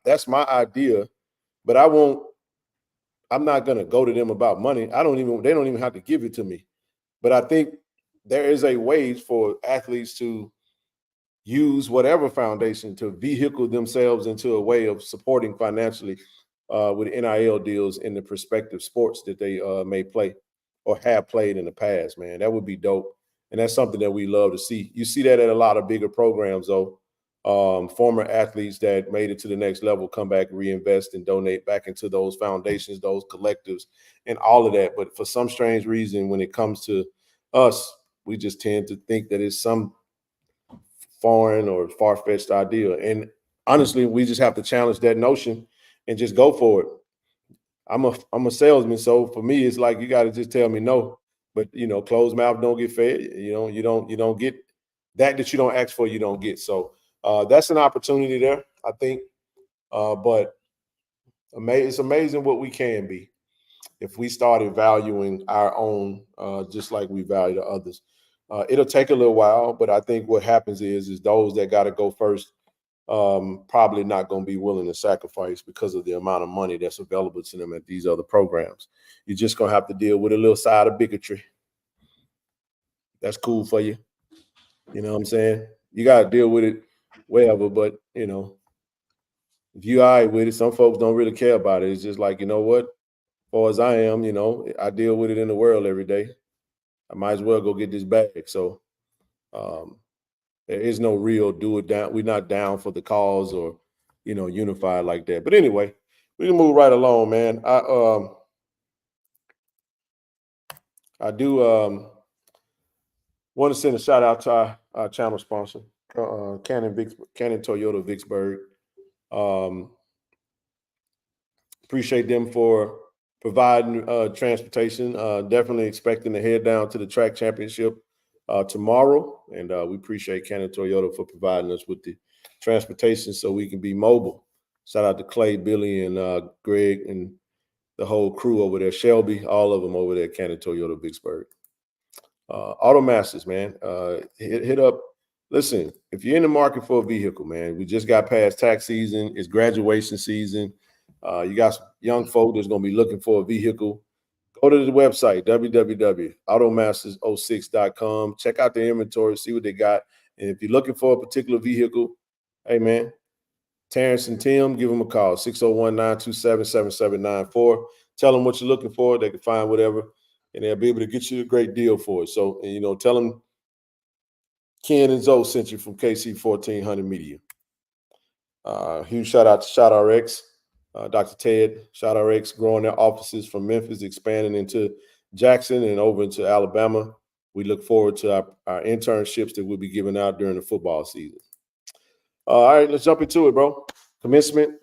Speaker 2: That's my idea, but I'm not gonna go to them about money. They don't even have to give it to me. But I think there is a way for athletes to use whatever foundation to vehicle themselves into a way of supporting financially with NIL deals in the prospective sports that they may play or have played in the past, man. That would be dope. And that's something that we love to see. You see that at a lot of bigger programs, though. Former athletes that made it to the next level come back, reinvest, and donate back into those foundations, those collectives, and all of that. But for some strange reason, when it comes to us, we just tend to think that it's some foreign or far-fetched idea. And honestly, we just have to challenge that notion and just go for it. I'm a salesman, so for me, it's like you got to just tell me no. But closed mouth don't get fed. You don't get that you don't ask for, you don't get. So that's an opportunity there, I think. But it's amazing what we can be if we started valuing our own just like we value others. It'll take a little while, but I think what happens is those that got to go first probably not going to be willing to sacrifice because of the amount of money that's available to them at these other programs. You're just going to have to deal with a little side of bigotry. That's cool for you. You know what I'm saying? You got to deal with it wherever, but, if you all right with it, some folks don't really care about it. It's just like, what? As far as I am, I deal with it in the world every day. I might as well go get this bag. So there is no real do it down. We're not down for the cause or, unified like that. But anyway, we can move right along, man. I do want to send a shout out to our channel sponsor, Cannon Toyota Vicksburg. Appreciate them for providing transportation. Definitely expecting to head down to the track championship tomorrow. And we appreciate Cannon Toyota for providing us with the transportation so we can be mobile. Shout out to Clay, Billy, and Greg, and the whole crew over there, Shelby, all of them over there at Cannon Toyota Vicksburg. Auto Masters, man. Hit up. Listen, if you're in the market for a vehicle, man, we just got past tax season. It's graduation season. You got some young folk that's going to be looking for a vehicle. Go to the website, www.automasters06.com. Check out the inventory, see what they got. And if you're looking for a particular vehicle, hey, man, Terrence and Tim, give them a call, 601-927-7794. Tell them what you're looking for. They can find whatever, and they'll be able to get you a great deal for it. So, tell them Ken and Zoe sent you from KC-1400 Media. Huge shout out to ShoutRx. Dr. Ted, ShoutRx, growing their offices from Memphis, expanding into Jackson and over into Alabama. We look forward to our internships that we'll be giving out during the football season. All right, let's jump into it, bro. Commencement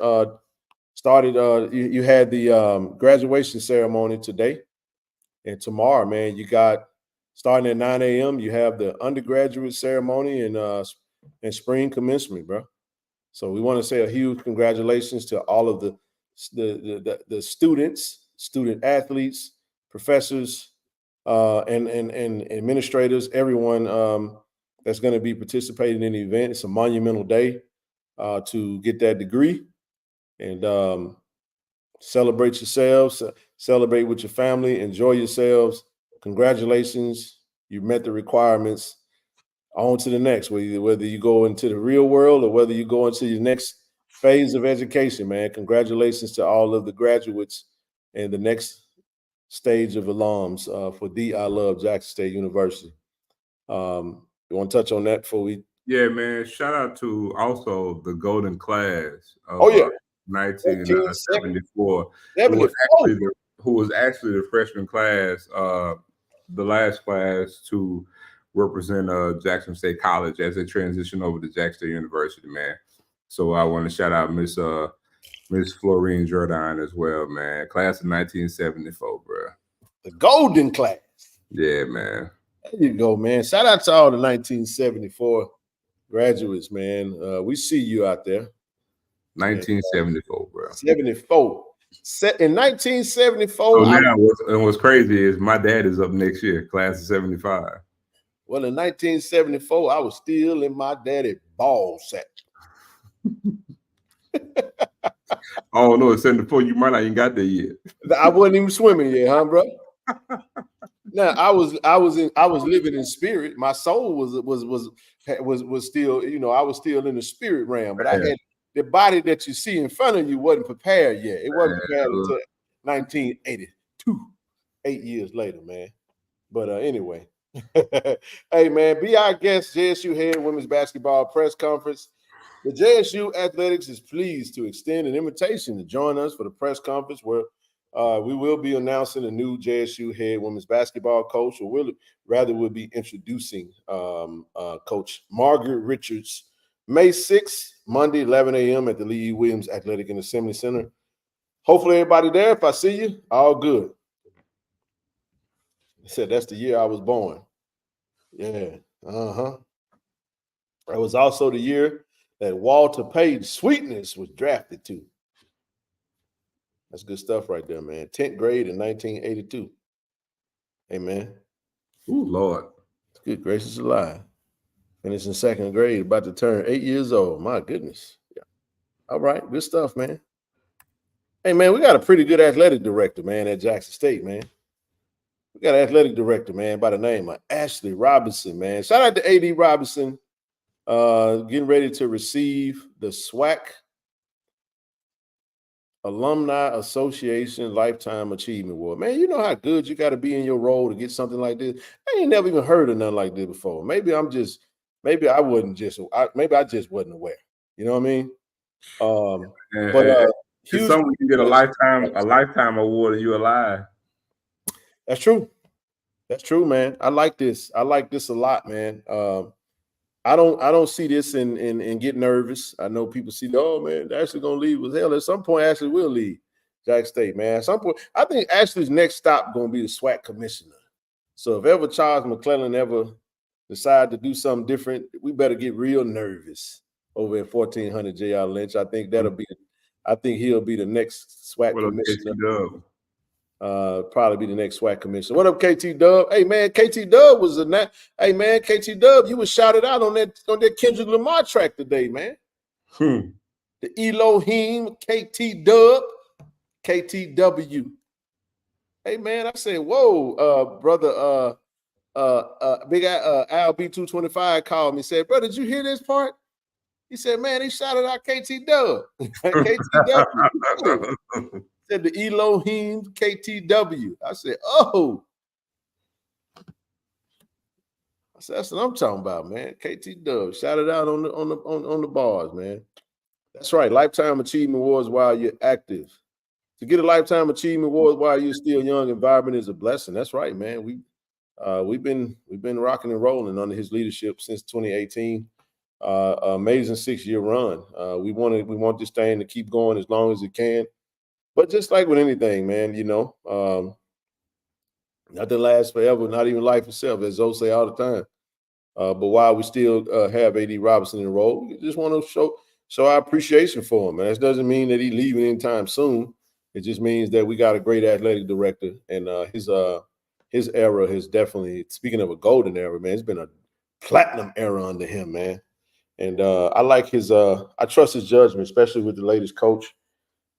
Speaker 2: started. You had the graduation ceremony today, and tomorrow, man, you got Starting at 9 a.m., you have the undergraduate ceremony and spring commencement, bro. So we want to say a huge congratulations to all of the students, student athletes, professors, and administrators, everyone that's going to be participating in the event. It's a monumental day to get that degree and celebrate yourselves, celebrate with your family, enjoy yourselves. Congratulations, you met the requirements. On to the next, whether you go into the real world or whether you go into your next phase of education, man. Congratulations to all of the graduates and the next stage of alums for I Love Jackson State University. You want to touch on that before we?
Speaker 4: Yeah, man. Shout out to also the golden class of 1974, who was actually the freshman class, the last class to represent Jackson State College as they transition over to Jackson State University, man. So I want to shout out Miss Florine Jordan as well, man. Class of 1974, bro.
Speaker 2: The golden class.
Speaker 4: Yeah, man.
Speaker 2: There you go, man. Shout out to all the 1974 graduates, man. We see you out there.
Speaker 4: 1974, bro.
Speaker 2: 74. In 1974.
Speaker 4: So now what's crazy is my dad is up next year, class of 75.
Speaker 2: Well, in 1974, I was still in my daddy ball sack.
Speaker 4: Oh no, it's 74. You might not even got there yet.
Speaker 2: I wasn't even swimming yet, huh, bro? Now I was living in spirit. My soul was still, you know, I was still in the spirit realm, but I had the body that you see in front of you wasn't prepared yet. It wasn't prepared until 1982, 8 years later, man. But anyway, hey man, be our guest, JSU head women's basketball press conference. The JSU Athletics is pleased to extend an invitation to join us for the press conference where we will be announcing a new JSU head women's basketball coach, or we'll be introducing Coach Margaret Richards, May 6th, Monday, 11 a.m. at the Lee E. Williams Athletic and Assembly Center. Hopefully everybody there. If I see you, all good. He said that's the year I was born. Yeah. That was also the year that Walter Page Sweetness was drafted to. That's good stuff right there, man. 10th grade in 1982. Hey, man.
Speaker 4: Ooh, Lord.
Speaker 2: Good gracious alive. Finished in 2nd grade, about to turn 8 years old. My goodness. Yeah. All right. Good stuff, man. Hey, man, we got a pretty good athletic director, man, at Jackson State, man. We got an athletic director, man, by the name of Ashley Robinson, man. Shout out to A.D. Robinson, getting ready to receive the SWAC Alumni Association Lifetime Achievement Award. Man, you know how good you got to be in your role to get something like this. I ain't never even heard of nothing like this before. Maybe I just wasn't aware. You know what I mean?
Speaker 4: It's something you get a lifetime award and you're alive.
Speaker 2: That's true. That's true, man. I like this. I like this a lot, man. I don't see this and get nervous. I know people see, oh man, Ashley gonna leave. Well, hell, at some point, Ashley will leave Jackson State, man. At some point, I think Ashley's next stop gonna be the SWAC commissioner. So if ever Charles McClellan ever decide to do something different, we better get real nervous over at 1400 J.R. Lynch. I think he'll be the next SWAC commissioner. Probably be the next SWAC commissioner. What up, KT Dub? Hey man, KT Dub was KT Dub, you was shouted out on that Kendrick Lamar track today, man. The Elohim, KT Dub, KTW. Hey man, I said, whoa, brother. Big Al B225 called me, said, bro, did you hear this part? He said, man, he shouted out KT Dub. KTW. Said the Elohim KTW. I said, oh. I said, that's what I'm talking about, man. KT Dub. Shout it out on the bars, man. That's right. Lifetime Achievement Awards while you're active. To get a Lifetime Achievement Award while you're still young and vibrant is a blessing. That's right, man. We've been rocking and rolling under his leadership since 2018. Amazing 6-year run. We want this thing to keep going as long as it can. But just like with anything, man, Nothing lasts forever, not even life itself, as Zoe say all the time. But while we still have A.D. Robinson in the role, we just want to show our appreciation for him. Man, that doesn't mean that he's leaving anytime soon. It just means that we got a great athletic director, and his era has definitely, speaking of a golden era, man, it's been a platinum era under him, man. And I like his I trust his judgment, especially with the latest coach.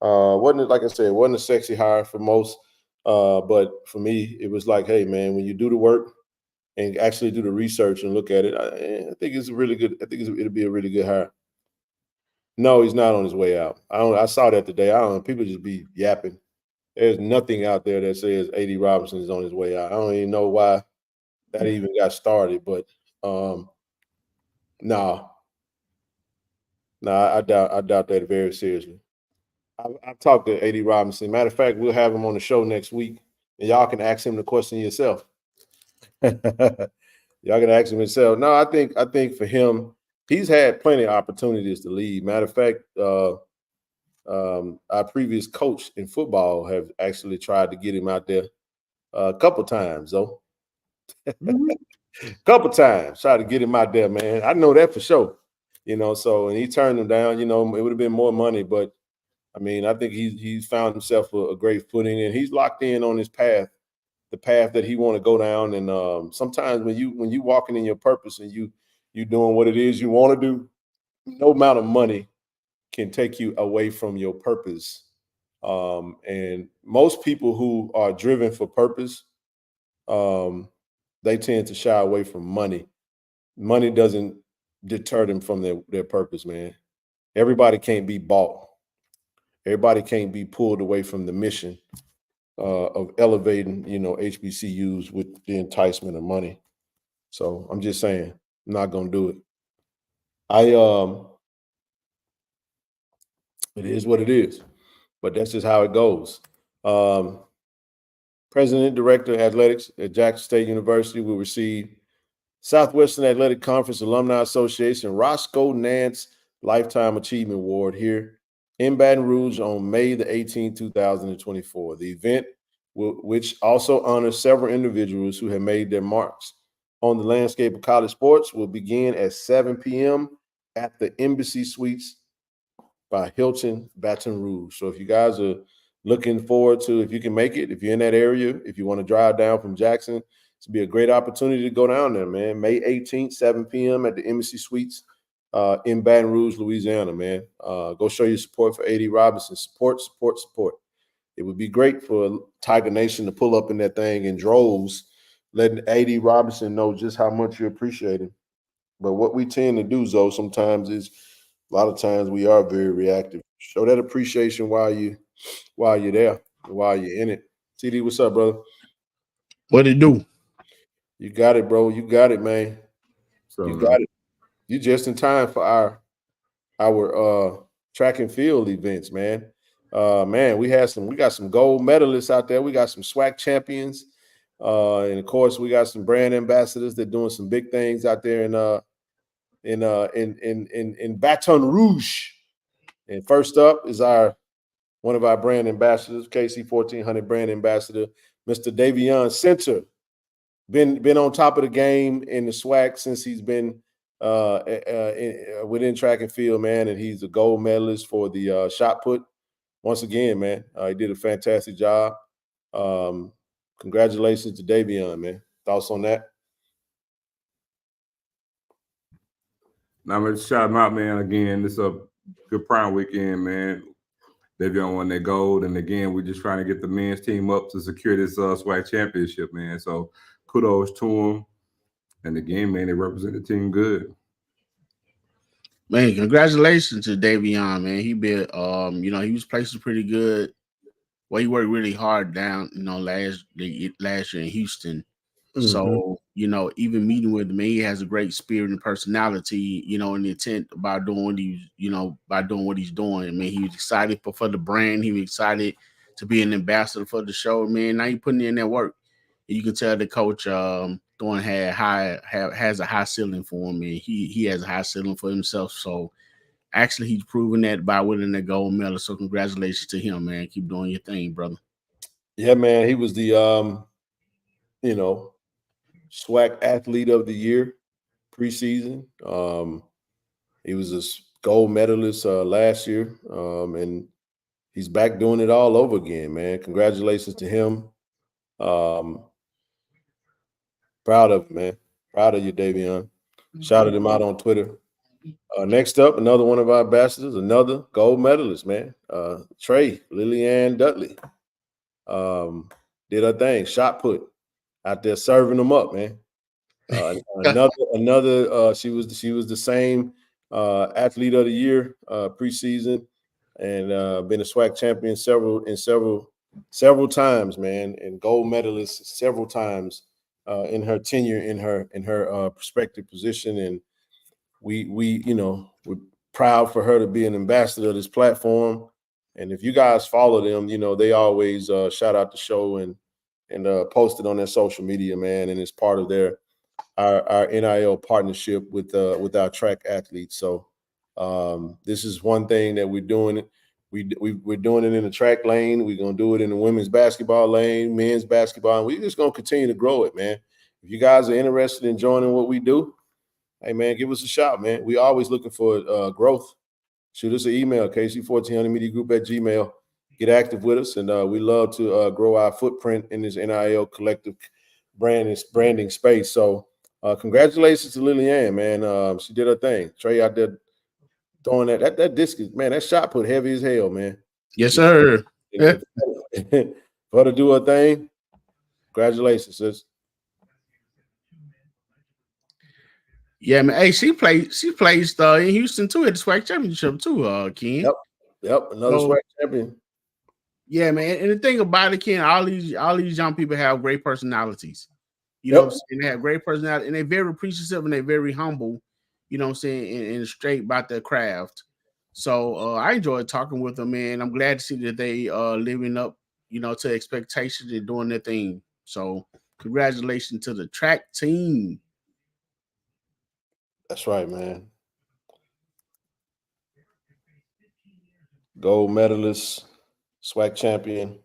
Speaker 2: Wasn't it, like I said, wasn't a sexy hire for most, but for me, it was like, hey, man, when you do the work and actually do the research and look at it, I think it's a really good. I think it'll be a really good hire. No, he's not on his way out. I saw that today. I don't know. People just be yapping. There's nothing out there that says A.D. Robinson is on his way out. I don't even know why that even got started, but no, I doubt that very seriously. I've talked to A.D. Robinson. Matter of fact, we'll have him on the show next week, and y'all can ask him the question yourself. Y'all can ask him yourself. No, I think for him, he's had plenty of opportunities to leave. Matter of fact, our previous coach in football have actually tried to get him out there a couple times, though. Couple times, tried to get him out there, man. I know that for sure. So, and he turned him down. It would have been more money, but I mean, I think he's found himself a great footing, and he's locked in on his path, the path that he want to go down. And sometimes when you walking in your purpose and you doing what it is you want to do, no amount of money can take you away from your purpose. And most people who are driven for purpose, they tend to shy away from money. Money doesn't deter them from their purpose, man. Everybody can't be bought. Everybody can't be pulled away from the mission of elevating, HBCUs with the enticement of money. So I'm just saying, I'm not gonna do it. It is what it is, but that's just how it goes. President Director Athletics at Jackson State University will receive Southwestern Athletic Conference Alumni Association Roscoe Nance Lifetime Achievement Award here in Baton Rouge on May the 18th, 2024. The event, which also honors several individuals who have made their marks on the landscape of college sports, will begin at 7 p.m. at the Embassy Suites by Hilton, Baton Rouge. So if you guys are looking forward to, if you can make it, if you're in that area, if you want to drive down from Jackson, it's be a great opportunity to go down there, man. May 18th, 7 p.m. at the Embassy Suites in Baton Rouge, Louisiana, man. Go show your support for A.D. Robinson. Support. It would be great for Tiger Nation to pull up in that thing in droves, letting A.D. Robinson know just how much you appreciate him. But what we tend to do, Zoe, sometimes is a lot of times we are very reactive. Show that appreciation while you're there, while you're in it. TD, what's up, brother?
Speaker 5: What it do?
Speaker 2: You got it, bro. You got it, man.
Speaker 4: So,
Speaker 2: you got it. You just in time for our track and field events, man. Man, we got some gold medalists out there. We got some SWAC champions, and of course, we got some brand ambassadors that doing some big things out there in Baton Rouge. And first up is one of our brand ambassadors, KC-1400 brand ambassador, Mr. Davion Center. Been on top of the game in the SWAC since he's been within track and field, man, and he's a gold medalist for the shot put. Once again, man, he did a fantastic job. Congratulations to Davion, man. Thoughts on that?
Speaker 4: Now I'm gonna shout him out, man. Again, this is a good prime weekend, man. Davion won that gold, and again, we're just trying to get the men's team up to secure this SWAC championship, man. So kudos to him. And again, man, they represent the team good.
Speaker 5: Man, congratulations to Davion, man. He been he was placing pretty good. Well, he worked really hard down, last year in Houston. Mm-hmm. So, even meeting with him, he has a great spirit and personality, and intent about doing what he's doing. I mean, he was excited for the brand. He was excited to be an ambassador for the show, man. Now he putting in that work. You can tell the coach Thorne has a high ceiling for him, and he has a high ceiling for himself. So actually he's proven that by winning the gold medal. So congratulations to him, man. Keep doing your thing, brother.
Speaker 2: Yeah, man. He was the SWAC Athlete of the Year preseason. He was a gold medalist last year, and he's back doing it all over again, man. Congratulations to him. Proud of him, man. Proud of you, Davion. Shouted him out on Twitter. Next up, another one of our ambassadors, another gold medalist, man. Trey, Lillian Dudley. Did her thing, shot put out there serving them up, man. Another she was the same athlete of the year preseason, and been a SWAC champion several times, man, and gold medalist several times in her tenure in her prospective position. And we're proud for her to be an ambassador of this platform. And if you guys follow them, they always shout out the show and post it on their social media, man. And it's part of our NIL partnership with our track athletes. So this is one thing that we're doing. We're doing it in the track lane. We're gonna do it in the women's basketball lane, men's basketball, and we're just gonna continue to grow it, man. If you guys are interested in joining what we do, hey man, give us a shout, man. We always looking for growth. Shoot us an email, KC-1400mediagroup@gmail.com. Get active with us, and we love to grow our footprint in this NIL collective branding space. So congratulations to Lillian, man. She did her thing. Trey out there throwing that disc, man, that shot put heavy as hell, man.
Speaker 5: Yes, sir.
Speaker 2: For her to do her thing, congratulations, sis.
Speaker 5: Yeah, man. Hey, she plays in Houston too at the SWAC championship too, Ken.
Speaker 2: Yep, another SWAC champion.
Speaker 5: Yeah, man. And the thing about it, Ken, all these young people have great personalities. You know what I'm saying? They have great personality, and they're very appreciative and they're very humble, you know what I'm saying, and straight about their craft. So I enjoyed talking with them, man. I'm glad to see that they living up, to expectations and doing their thing. So congratulations to the track team.
Speaker 2: That's right, man. Gold medalist, SWAC champion.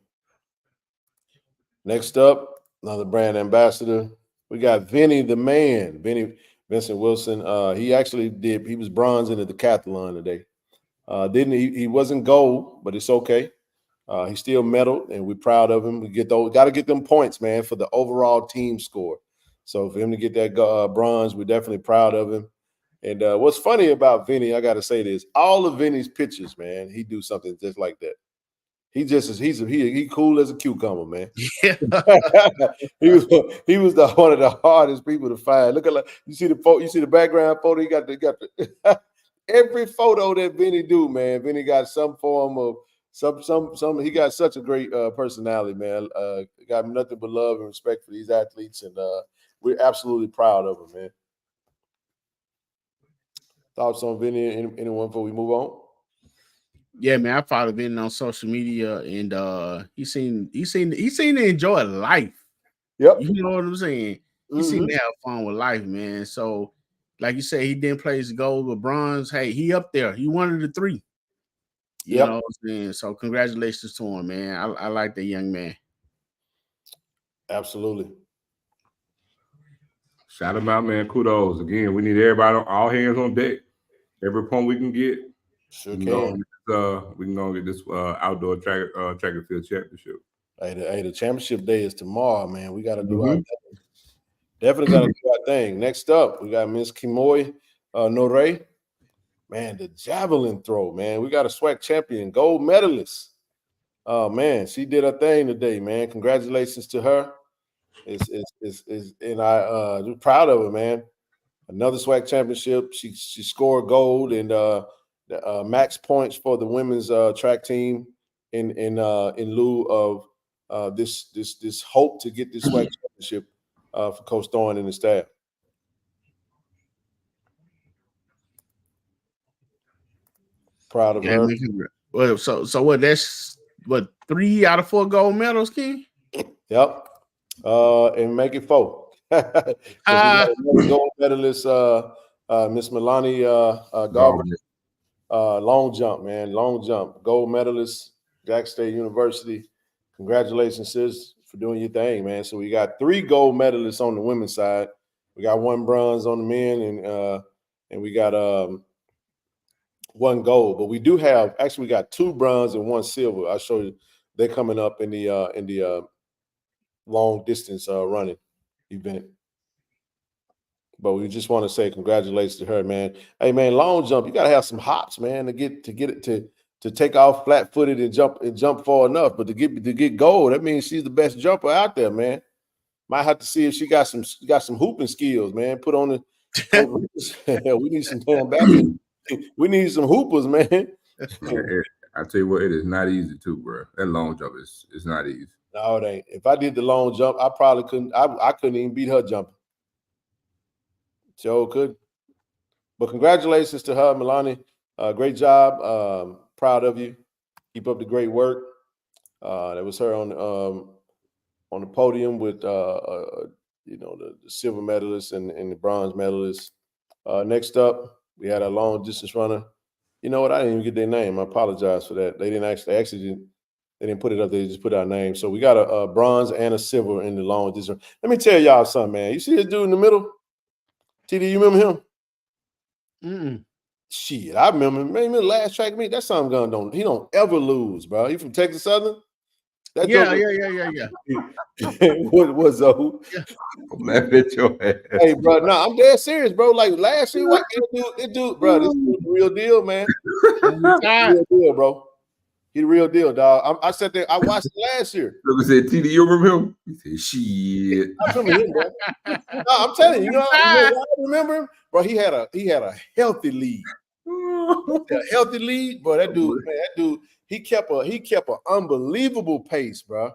Speaker 2: Next up, another brand ambassador. We got Vinny the man, Vincent Wilson. He was bronze in the decathlon today. He wasn't gold, but it's okay. He still medaled, and we're proud of him. Got to get them points, man, for the overall team score. So for him to get that bronze, we're definitely proud of him. And what's funny about Vinny, I got to say this: all of Vinny's pictures, man, he do something just like that. He cool as a cucumber, man.
Speaker 5: Yeah.
Speaker 2: he was one of the hardest people to find. Look at you see the photo, you see the background photo. He got the every photo that Vinny do, man. Vinny got some form of some. He got such a great personality, man. Got nothing but love and respect for these athletes, and we're absolutely proud of him, man. Thoughts on Vinny? Anyone before we move on?
Speaker 5: Yeah, man, I follow Vinny on social media, and he seemed to enjoy life.
Speaker 2: Yep.
Speaker 5: You know what I'm saying? He seemed to have fun with life, man. So, like you say, he didn't play his gold or bronze. Hey, he up there. He one of the three. You know what I'm saying? So congratulations to him, man. I like that young man.
Speaker 2: Absolutely.
Speaker 4: Shout him out, man. Kudos. Again, we need everybody, all hands on deck. Every point we can get.
Speaker 2: Sure
Speaker 4: we
Speaker 2: can.
Speaker 4: We can go get this outdoor track and field championship.
Speaker 2: Hey, the championship day is tomorrow, man. We got to do our thing. Definitely got to do our thing. Next up, we got Miss Kimoy Nore. Man, the javelin throw, man. We got a SWAC champion, gold medalist. Oh man, she did her thing today, man. Congratulations to her. And I'm proud of her, man. Another SWAC championship. She scored gold and max points for the women's track team in lieu of this hope to get this SWAC championship for Coach Thorne and the staff. Proud of her.
Speaker 5: Well, so what? That's what, 3 out of 4 gold medals, King?
Speaker 2: Yep. And make it 4. We got another gold medalist, Miss Melanie Garber. Long jump, man. Long jump. Gold medalist, Jack State University. Congratulations, sis. for doing your thing, man. So we got 3 gold medalists on the women's side. We got 1 bronze on the men, and we got 1 gold. But we do have we got 2 bronze and 1 silver. I'll show you. They're coming up in the long distance running event. But we just want to say congratulations to her, man. Hey, man, long jump, you gotta have some hops, man, to get it to take off flat-footed and jump far enough. But to get gold, that means she's the best jumper out there, man. Might have to see if she got some hooping skills, man. Put on the we need some damn basket. We need some hoopers, man.
Speaker 4: I tell you what, it is not easy too, bro. That long jump is not easy.
Speaker 2: No, it ain't. If I did the long jump, I probably couldn't. I couldn't even beat her jumping. Joe could. But congratulations to her, Milani. Great job. Proud of you. Keep up the great work. That was her on the podium with the silver medalist and the bronze medalist. Next up, we had a long distance runner. You know what? I didn't even get their name. I apologize for that. They didn't put it up. They just put our name. So we got a bronze and a silver in the long distance. Let me tell y'all something, man. You see this dude in the middle? TD, you remember him? Shit, I remember him. Maybe the last track meet. That son gun he don't ever lose, bro. He from Texas Southern.
Speaker 5: Yeah.
Speaker 2: What's Zoe?
Speaker 4: Yeah. I'm laughing at your ass.
Speaker 2: Hey, bro, no, I'm dead serious, bro. Like last year, this dude, bro, this dude the real deal, man. Real deal, bro. He the real deal, dog. I sat there. I watched it last year.
Speaker 4: Look, I said, TD, you remember him? He said, shit.
Speaker 2: I remember him, bro. No, I'm telling you, I remember him, bro. He had a healthy lead. A healthy lead, bro. That dude, he kept an unbelievable pace, bro.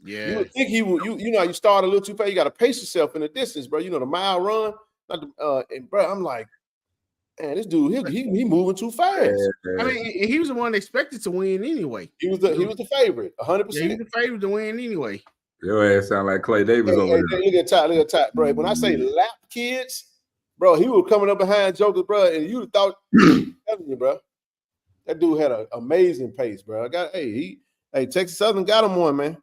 Speaker 5: Yeah.
Speaker 2: You would think he would. You start a little too fast. You got to pace yourself in the distance, bro. You know the mile run. And bro, I'm like, man, this dude, he moving too fast.
Speaker 5: I mean, he was the one expected to win anyway.
Speaker 2: He was the favorite, 100%.
Speaker 5: Yeah, he was the favorite to win anyway.
Speaker 4: Your ass sound like Clay Davis over there.
Speaker 2: Look at Ty, bro. When I say lap kids, bro, he was coming up behind Joker, bro, and you'd have thought, bro, that dude had an amazing pace, bro. Texas Southern got him one, man.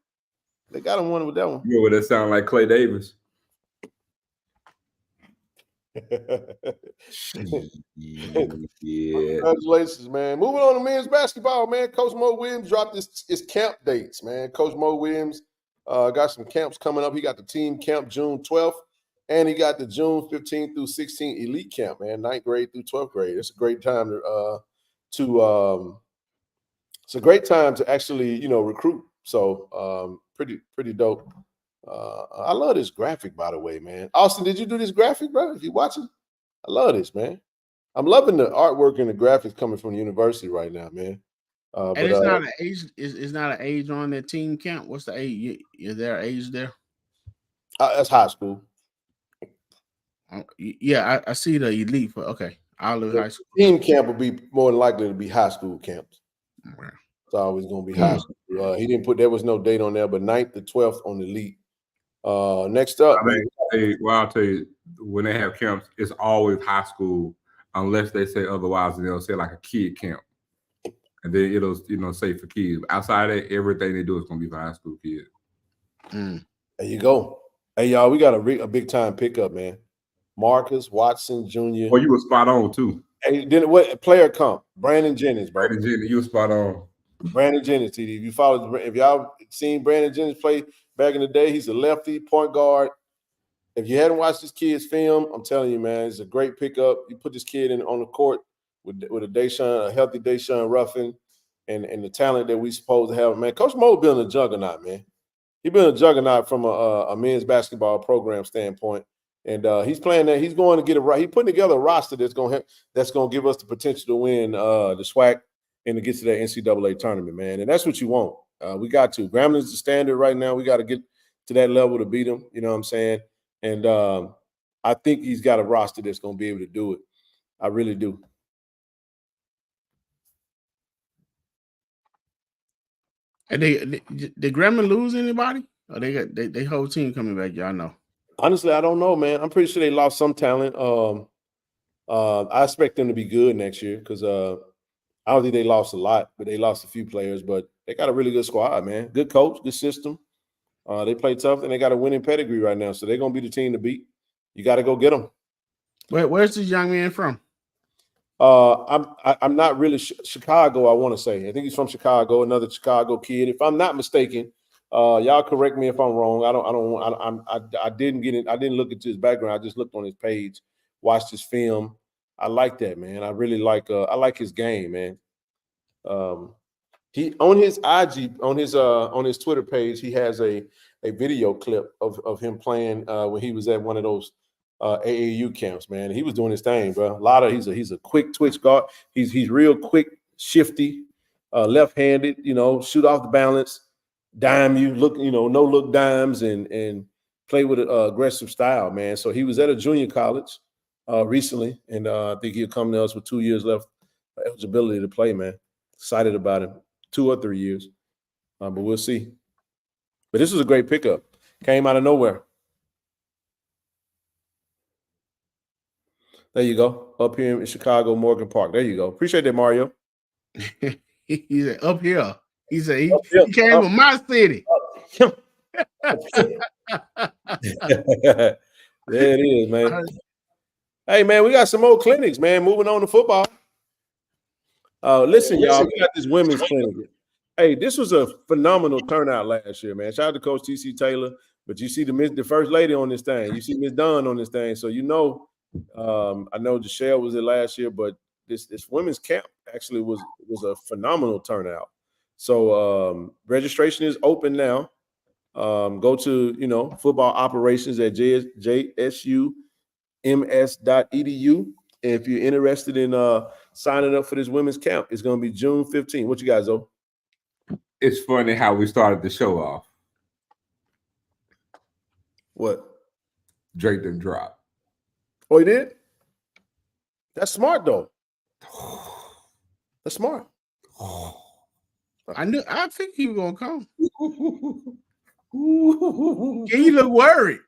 Speaker 2: They got him one with that one.
Speaker 4: You know what that sound like Clay Davis?
Speaker 2: Yeah. Congratulations, man. Moving on to men's basketball, man. Coach Mo Williams dropped his camp dates, man. Coach Mo Williams got some camps coming up. He got the team camp June 12th, and he got the June 15th through 16th elite camp, man. 9th grade through 12th grade. It's a great time to actually, recruit. So pretty dope. I love this graphic, by the way, man. Austin, did you do this graphic, bro? If you're watching, I love this, man. I'm loving the artwork and the graphics coming from the university right now, man.
Speaker 5: And it's not an age. It's not an age on that team camp. What's the age? Is there an age there?
Speaker 2: That's high school.
Speaker 5: Yeah, I see the elite. Okay, I'll live high school.
Speaker 2: Team camp will be more than likely to be high school camps.
Speaker 5: Wow.
Speaker 2: It's always going to be high school. He didn't put. There was no date on there, but 9th to 12th on the elite. Next up,
Speaker 4: I'll tell you, when they have camps, it's always high school, unless they say otherwise, and they'll say like a kid camp, and then it'll say for kids. Outside of that, everything they do is going to be for high school kids.
Speaker 2: There you go. Hey, y'all, we got a big time pickup, man. Marcus Watson Jr.
Speaker 4: Oh, you were spot on too.
Speaker 2: Hey, then what player comp? Brandon Jennings, bro.
Speaker 4: Brandon Jennings, you were spot on.
Speaker 2: Brandon Jennings, TD. If y'all seen Brandon Jennings play back in the day, he's a lefty point guard. If you hadn't watched this kid's film, I'm telling you, man, it's a great pickup. You put this kid on the court with a healthy Deshaun Ruffin, and the talent that we supposed to have, man. Coach Mo building a juggernaut, man. He built a juggernaut from a men's basketball program standpoint, and he's playing that. He's going to get he's putting together a roster that's going to give us the potential to win the SWAC and to get to that NCAA tournament, man. And that's what you want. We got to. Grambling is the standard right now. We got to get to that level to beat them. You know what I'm saying? And I think he's got a roster that's going to be able to do it. I really do.
Speaker 5: And did Grambling lose anybody? Or they got they whole team coming back? Y'all know.
Speaker 2: Honestly, I don't know, man. I'm pretty sure they lost some talent. I expect them to be good next year because I don't think they lost a lot, but they lost a few players. But they got a really good squad, man. Good coach, good system. They play tough, and they got a winning pedigree right now, so they're gonna be the team to beat. You got to go get them.
Speaker 5: Where's this young man from?
Speaker 2: I'm not really Chicago. I want to say I think he's from Chicago, another Chicago kid. If I'm not mistaken, y'all correct me if I'm wrong. I didn't get it. I didn't look into his background. I just looked on his page, watched his film. I like that, man. I really like. I like his game, man. He on his IG on his Twitter page, he has a video clip of him playing when he was at one of those AAU camps, man. He was doing his thing, bro. He's a quick twitch guard. He's real quick, shifty, left-handed, shoot off the balance, dime you, no look dimes and play with an aggressive style, man. So he was at a junior college recently, and I think he'll come to us with 2 years left eligibility to play, man. Excited about him. 2 or 3 years. But we'll see. But this was a great pickup. Came out of nowhere. There you go. Up here in Chicago, Morgan Park. There you go. Appreciate that, Mario.
Speaker 5: He said, up here. He said, he came from my city.
Speaker 2: There it is, man. Hey, man, we got some more clinics, man. Moving on to football. Listen, y'all, we got this women's clinic. Hey, this was a phenomenal turnout last year, man. Shout out to Coach T.C. Taylor. But you see the first lady on this thing. You see Miss Dunn on this thing. So I know Michelle was there last year, but this women's camp actually was a phenomenal turnout. So registration is open now. Go to football operations at JSU ms.edu. And if you're interested in signing up for this women's camp, it's going to be June 15th. What you guys owe?
Speaker 4: It's funny how we started the show off.
Speaker 2: What?
Speaker 4: Drake didn't drop.
Speaker 2: Oh, he did? That's smart, though. That's smart.
Speaker 5: I think he was gonna come. Can you look worried?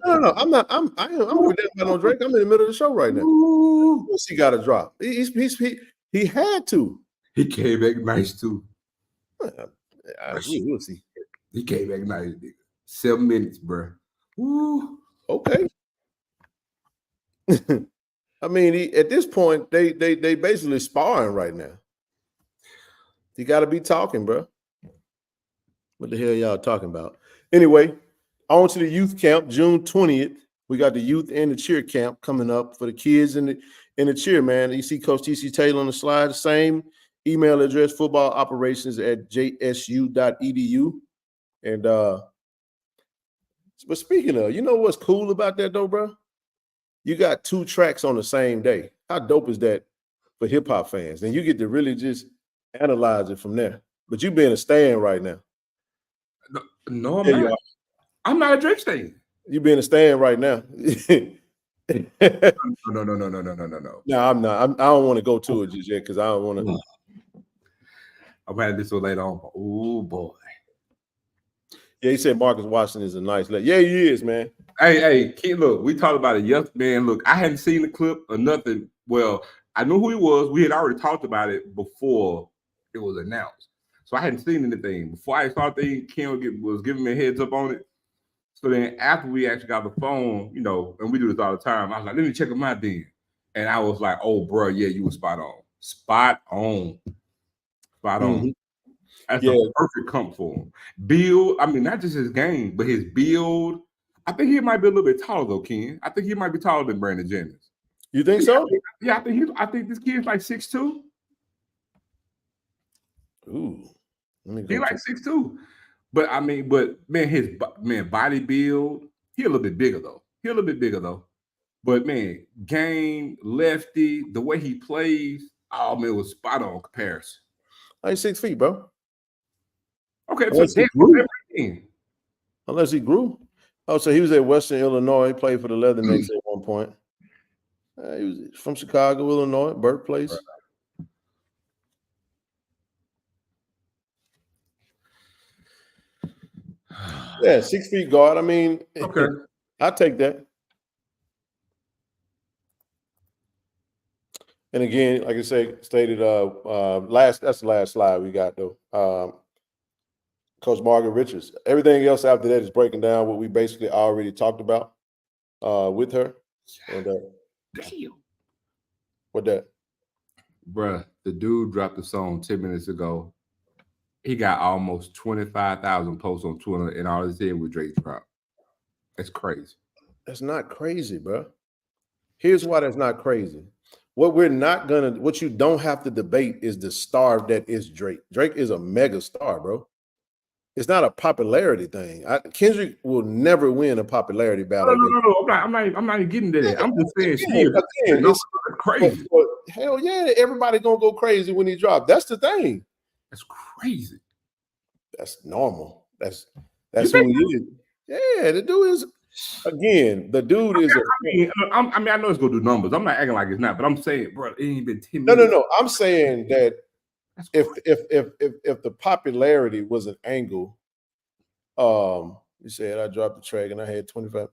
Speaker 2: No. I'm not. I'm with that about no Drake. I'm in the middle of the show right now. Of course he got to drop. He had to.
Speaker 4: He came back nice too.
Speaker 2: We'll see.
Speaker 4: He came back nice. 7 minutes, bro.
Speaker 2: Woo. Okay. I mean, at this point, they basically sparring right now. You got to be talking, bro. What the hell y'all talking about? Anyway, on to the youth camp, June 20th. We got the youth and the cheer camp coming up for the kids in the cheer, man. You see Coach T.C. Taylor on the slide. Same email address, football operations at jsu.edu. And but speaking of, you know what's cool about that though, bro? You got 2 tracks on the same day. How dope is that for hip hop fans? And you get to really just analyze it from there. But you being a stan right now.
Speaker 4: No, I'm not. I'm not a Drake stan.
Speaker 2: You being a stan right now.
Speaker 4: No.
Speaker 2: No, I'm not. I don't want to go to it just yet because I don't want to.
Speaker 4: I'm having this one later on. Oh boy.
Speaker 2: Yeah, he said Marcus Washington is a nice lad. Yeah, he is, man.
Speaker 4: Hey, kid, look, we talked about it yesterday, man. Look, I hadn't seen the clip or nothing. Well, I knew who he was. We had already talked about it before it was announced. So I hadn't seen anything. Before I saw things, Ken was giving me a heads up on it. So then after we actually got the phone, and we do this all the time, I was like, let me check him out then. And I was like, oh, bro, yeah, you were spot on. Spot on.
Speaker 2: Mm-hmm.
Speaker 4: That's a perfect comp for him. Build, I mean, not just his game, but his build. I think he might be a little bit taller, though, Ken. I think he might be taller than Brandon Jennings.
Speaker 2: You think so?
Speaker 4: Yeah, I think this kid's like 6'2".
Speaker 2: Ooh.
Speaker 4: He's like 6'2". But I mean, man, his body build, he a little bit bigger though. But man, game, lefty, the way he plays, oh man, it was spot on comparison.
Speaker 2: He's 6 feet, bro.
Speaker 4: Okay,
Speaker 2: unless he grew. Oh, so he was at Western Illinois. He played for the Leathernecks at one point. He was from Chicago, Illinois, birthplace. Right. Yeah, 6 feet guard. I mean,
Speaker 4: okay,
Speaker 2: I'll take that. And again, like I stated, that's the last slide we got though. Coach Margaret Richards. Everything else after that is breaking down what we basically already talked about with her. And
Speaker 5: Damn.
Speaker 2: what that?
Speaker 4: Bruh, the dude dropped the song 10 minutes ago. He got almost 25,000 posts on Twitter, and all he said was Drake drop. That's crazy.
Speaker 2: That's not crazy, bro. Here's why that's not crazy. What you don't have to debate is the star that is Drake. Drake is a mega star, bro. It's not a popularity thing. Kendrick will never win a popularity battle.
Speaker 4: No. I'm not even getting to that. I'm just saying, it's crazy.
Speaker 2: Hell yeah, everybody gonna go crazy when he dropped. That's the thing.
Speaker 4: That's crazy.
Speaker 2: That's normal. That's who he is. Yeah, the dude is. Again, the dude is.
Speaker 4: I know it's gonna do numbers. I'm not acting like it's not, but I'm saying, bro, it ain't been 10 minutes.
Speaker 2: No. I'm saying that if the popularity was an angle, you said I dropped the track and I had 25.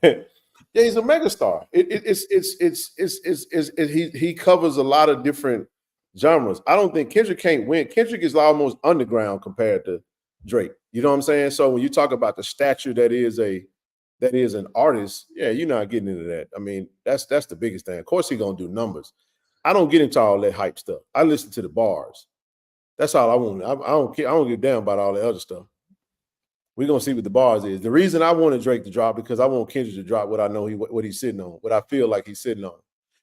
Speaker 2: Yeah, he's a megastar. He covers a lot of different genres. I don't think Kendrick can't win. Kendrick is almost underground compared to Drake. You know what I'm saying? So when you talk about the stature that is an artist, yeah, you're not getting into that. I mean, that's the biggest thing. Of course, he's gonna do numbers. I don't get into all that hype stuff. I listen to the bars. That's all I want. I don't care. I don't give a damn about all the other stuff. We're gonna see what the bars is. The reason I wanted Drake to drop because I want Kendrick to drop what I know what he's sitting on, what I feel like he's sitting on.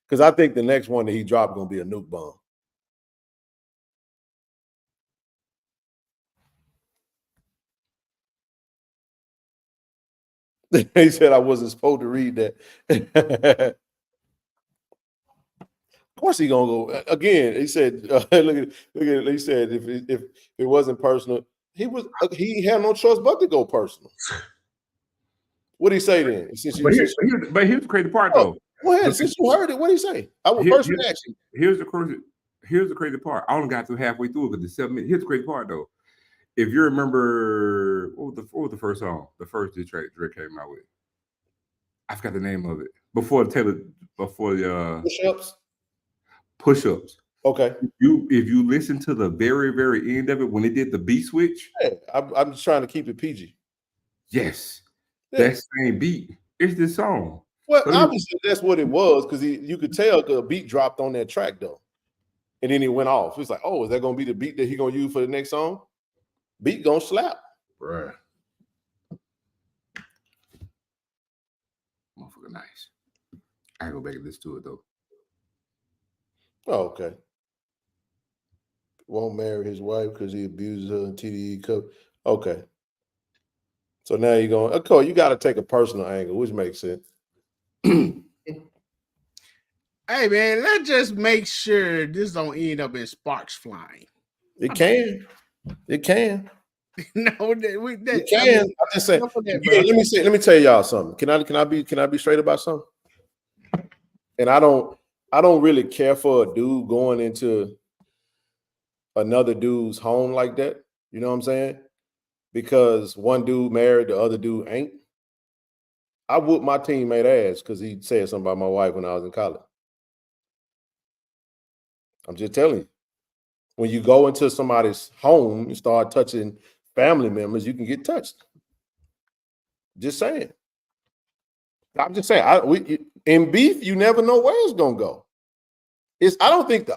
Speaker 2: Because I think the next one that he dropped gonna be a nuke bomb. He said I wasn't supposed to read that. Of course he gonna go again. He said, "Look at." He said, "If it wasn't personal, he had no choice but to go personal." What did he say then?
Speaker 4: But here's the crazy part, though.
Speaker 2: Go ahead. Since you heard it, what did he say? I was first reaction.
Speaker 4: Here's the crazy part. I only got through halfway through because the 7 minutes. Here's the crazy part, though. If you remember, what was the first song? The first Drake came out with. I forgot the name of it. Before the push-ups. Okay. If you listen to the very, very end of it when they did the beat switch.
Speaker 2: Yeah, I'm just trying to keep it PG.
Speaker 4: Yes. Yeah. That same beat. It's this song.
Speaker 2: Well, obviously that's what it was because you could tell the beat dropped on that track though. And then it went off. It's like, oh, is that gonna be the beat that he gonna use for the next song? Beat gonna slap.
Speaker 4: Right. Motherfucker nice. I go back and listen to it though.
Speaker 2: Oh, okay. Won't marry his wife because he abuses her in TDE Cup. Okay. So now you're going, okay, you got to take a personal angle, which makes sense.
Speaker 5: Hey, man, let's just make sure this don't end up in sparks flying.
Speaker 2: It can. It can.
Speaker 5: No,
Speaker 2: it can. I just say, let me tell y'all something. Can I be straight about something? And I don't really care for a dude going into another dude's home like that. You know what I'm saying? Because one dude married, the other dude ain't. I whooped my teammate ass because he said something about my wife when I was in college. I'm just telling you. When you go into somebody's home and start touching family members, you can get touched. Just saying. I'm just saying. In beef, you never know where it's gonna go. I don't think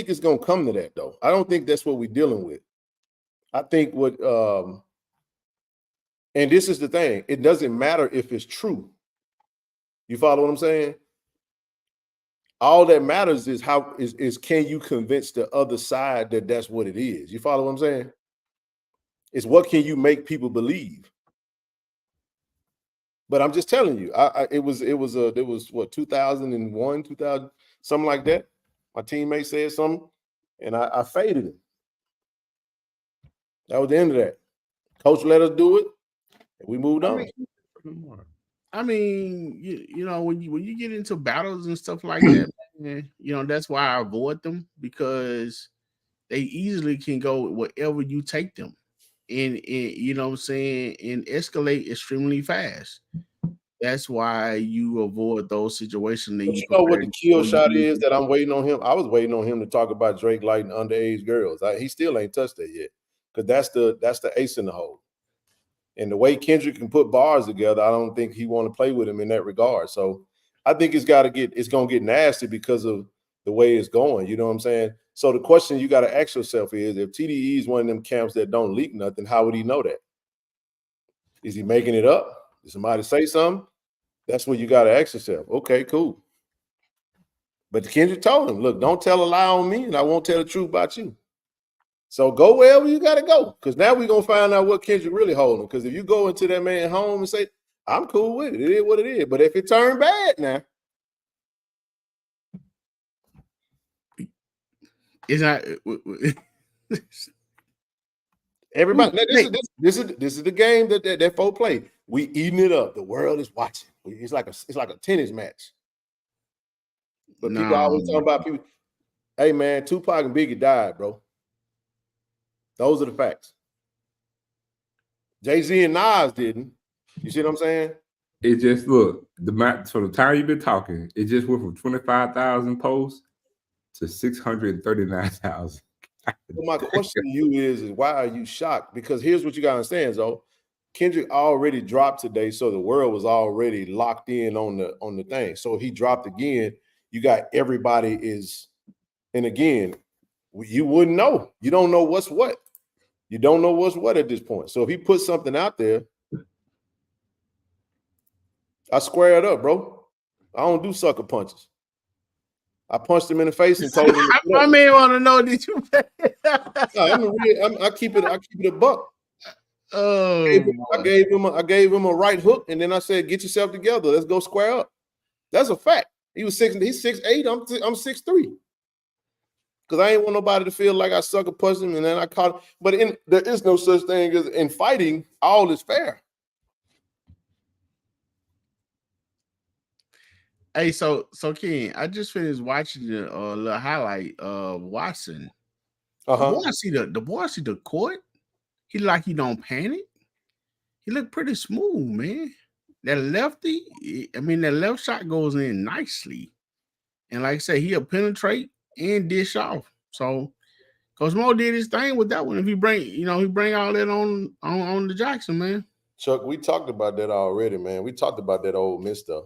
Speaker 2: it's gonna come to that though. I don't think that's what we're dealing with. I think and this is the thing, it doesn't matter if it's true. You follow what I'm saying? All that matters is can you convince the other side that that's what it is? You follow what I'm saying? It's what can you make people believe? But I'm just telling you, it was what 2001, 2000, something like that. My teammate said something, and I faded it. That was the end of that. Coach let us do it, and we moved on.
Speaker 5: I mean, you know, when you get into battles and stuff like that, man, you know, that's why I avoid them because they easily can go wherever you take them, and you know what I'm saying, and escalate extremely fast. That's why you avoid those situations. That
Speaker 2: you know what the kill shot is that I'm waiting on him? I was waiting on him to talk about Drake lighting underage girls. He still ain't touched that yet. because that's the ace in the hole. And the way Kendrick can put bars together, I don't think he want to play with him in that regard. So I think it's gonna get nasty because of the way it's going. You know what I'm saying? So the question you got to ask yourself is, if TDE is one of them camps that don't leak nothing, how would he know that? Is he making it up? Did somebody say something? That's what you got to ask yourself. Okay, cool. But Kendrick told him, look, don't tell a lie on me, and I won't tell the truth about you. So go wherever you got to go, because now we're going to find out what Kendrick really holding. Because if you go into that man's home and say, I'm cool with it, it is what it is. But if it turned bad now,
Speaker 5: it's not.
Speaker 2: everybody, this is the game that folk play. We eating it up. The world is watching. It's like a tennis match. But people always talking about people. Hey man, Tupac and Biggie died, bro. Those are the facts. Jay-Z and Nas didn't. You see what I'm saying?
Speaker 4: It just look for the time you've been talking, it just went from 25,000 posts to 639,000.
Speaker 2: Well, my question to you is why are you shocked? Because here's what you gotta understand, Zoe. Kendrick already dropped today, so the world was already locked in on the thing. So if he dropped again, you got everybody is, and again, you wouldn't know. You don't know what's what. You don't know what's what at this point. So if he puts something out there, I square it up, bro. I don't do sucker punches. I punched him in the face and told him.
Speaker 5: I may want to know, did you?
Speaker 2: I keep it a buck.
Speaker 5: Oh,
Speaker 2: I gave him a right hook, and then I said, "Get yourself together. Let's go square up." That's a fact. He's 6'8". I'm 6'3". Because I ain't want nobody to feel like I sucker punched him and then I caught him. But there is no such thing as in fighting, all is fair.
Speaker 5: Hey, so Ken, I just finished watching the little highlight of Watson. The boy see the court. He like he don't panic. He look pretty smooth, man. That lefty, that left shot goes in nicely. And like I said, he'll penetrate and dish off. So Coach Mo did his thing with that one. If he bring all that on the Jackson, man.
Speaker 2: Chuck, we talked about that already, man. We talked about that Ole Miss stuff.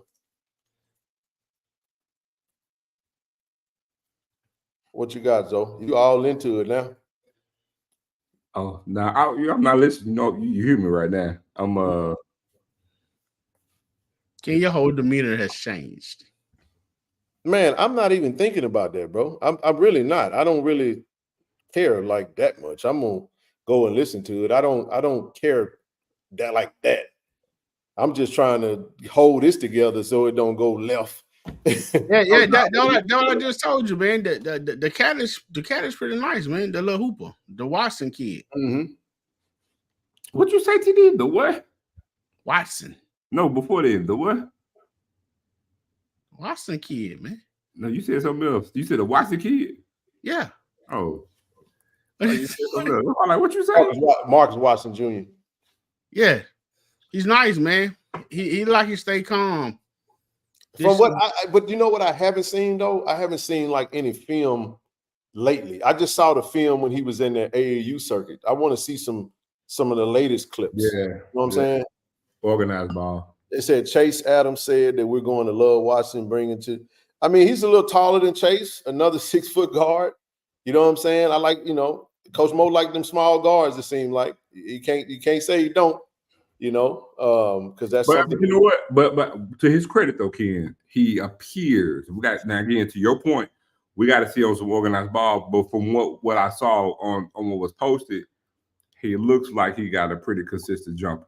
Speaker 2: What you got, Zoe? You all into it now?
Speaker 4: Oh, no, I'm not listening. No, you hear me right now.
Speaker 5: Ken, your whole demeanor has changed.
Speaker 2: Man, I'm not even thinking about that, bro. I'm really not. I don't really care like that much. I'm gonna go and listen to it. I don't care that like that. I'm just trying to hold this together so it don't go left.
Speaker 5: Yeah. That's what I just told you, man. The cat is pretty nice, man. The little hooper, the Watson kid.
Speaker 2: Mm-hmm.
Speaker 4: What you say, TD? The what?
Speaker 5: Watson.
Speaker 4: No, before then, the what?
Speaker 5: Watson kid, man.
Speaker 4: No, you said something else. You said a Watson kid?
Speaker 5: Yeah.
Speaker 4: Oh. You said something else. I'm like, what you say?
Speaker 2: Marcus Watson Jr.
Speaker 5: Yeah. He's nice, man. He like he stay calm.
Speaker 2: But you know what I haven't seen though? I haven't seen like any film lately. I just saw the film when he was in the AAU circuit. I want to see some of the latest clips.
Speaker 4: Yeah.
Speaker 2: You know what I'm saying?
Speaker 4: Organized ball.
Speaker 2: They said Chase Adams said that we're going to love watching, bringing to. I mean, he's a little taller than Chase, another 6-foot guard. You know what I'm saying? I like, Coach Mo like them small guards. It seems like you can't say you don't. Because that's something.
Speaker 4: You know what? But to his credit, though, Ken, he appears. We got now again to your point. We got to see on some organized ball. But from what I saw on what was posted, he looks like he got a pretty consistent jumper.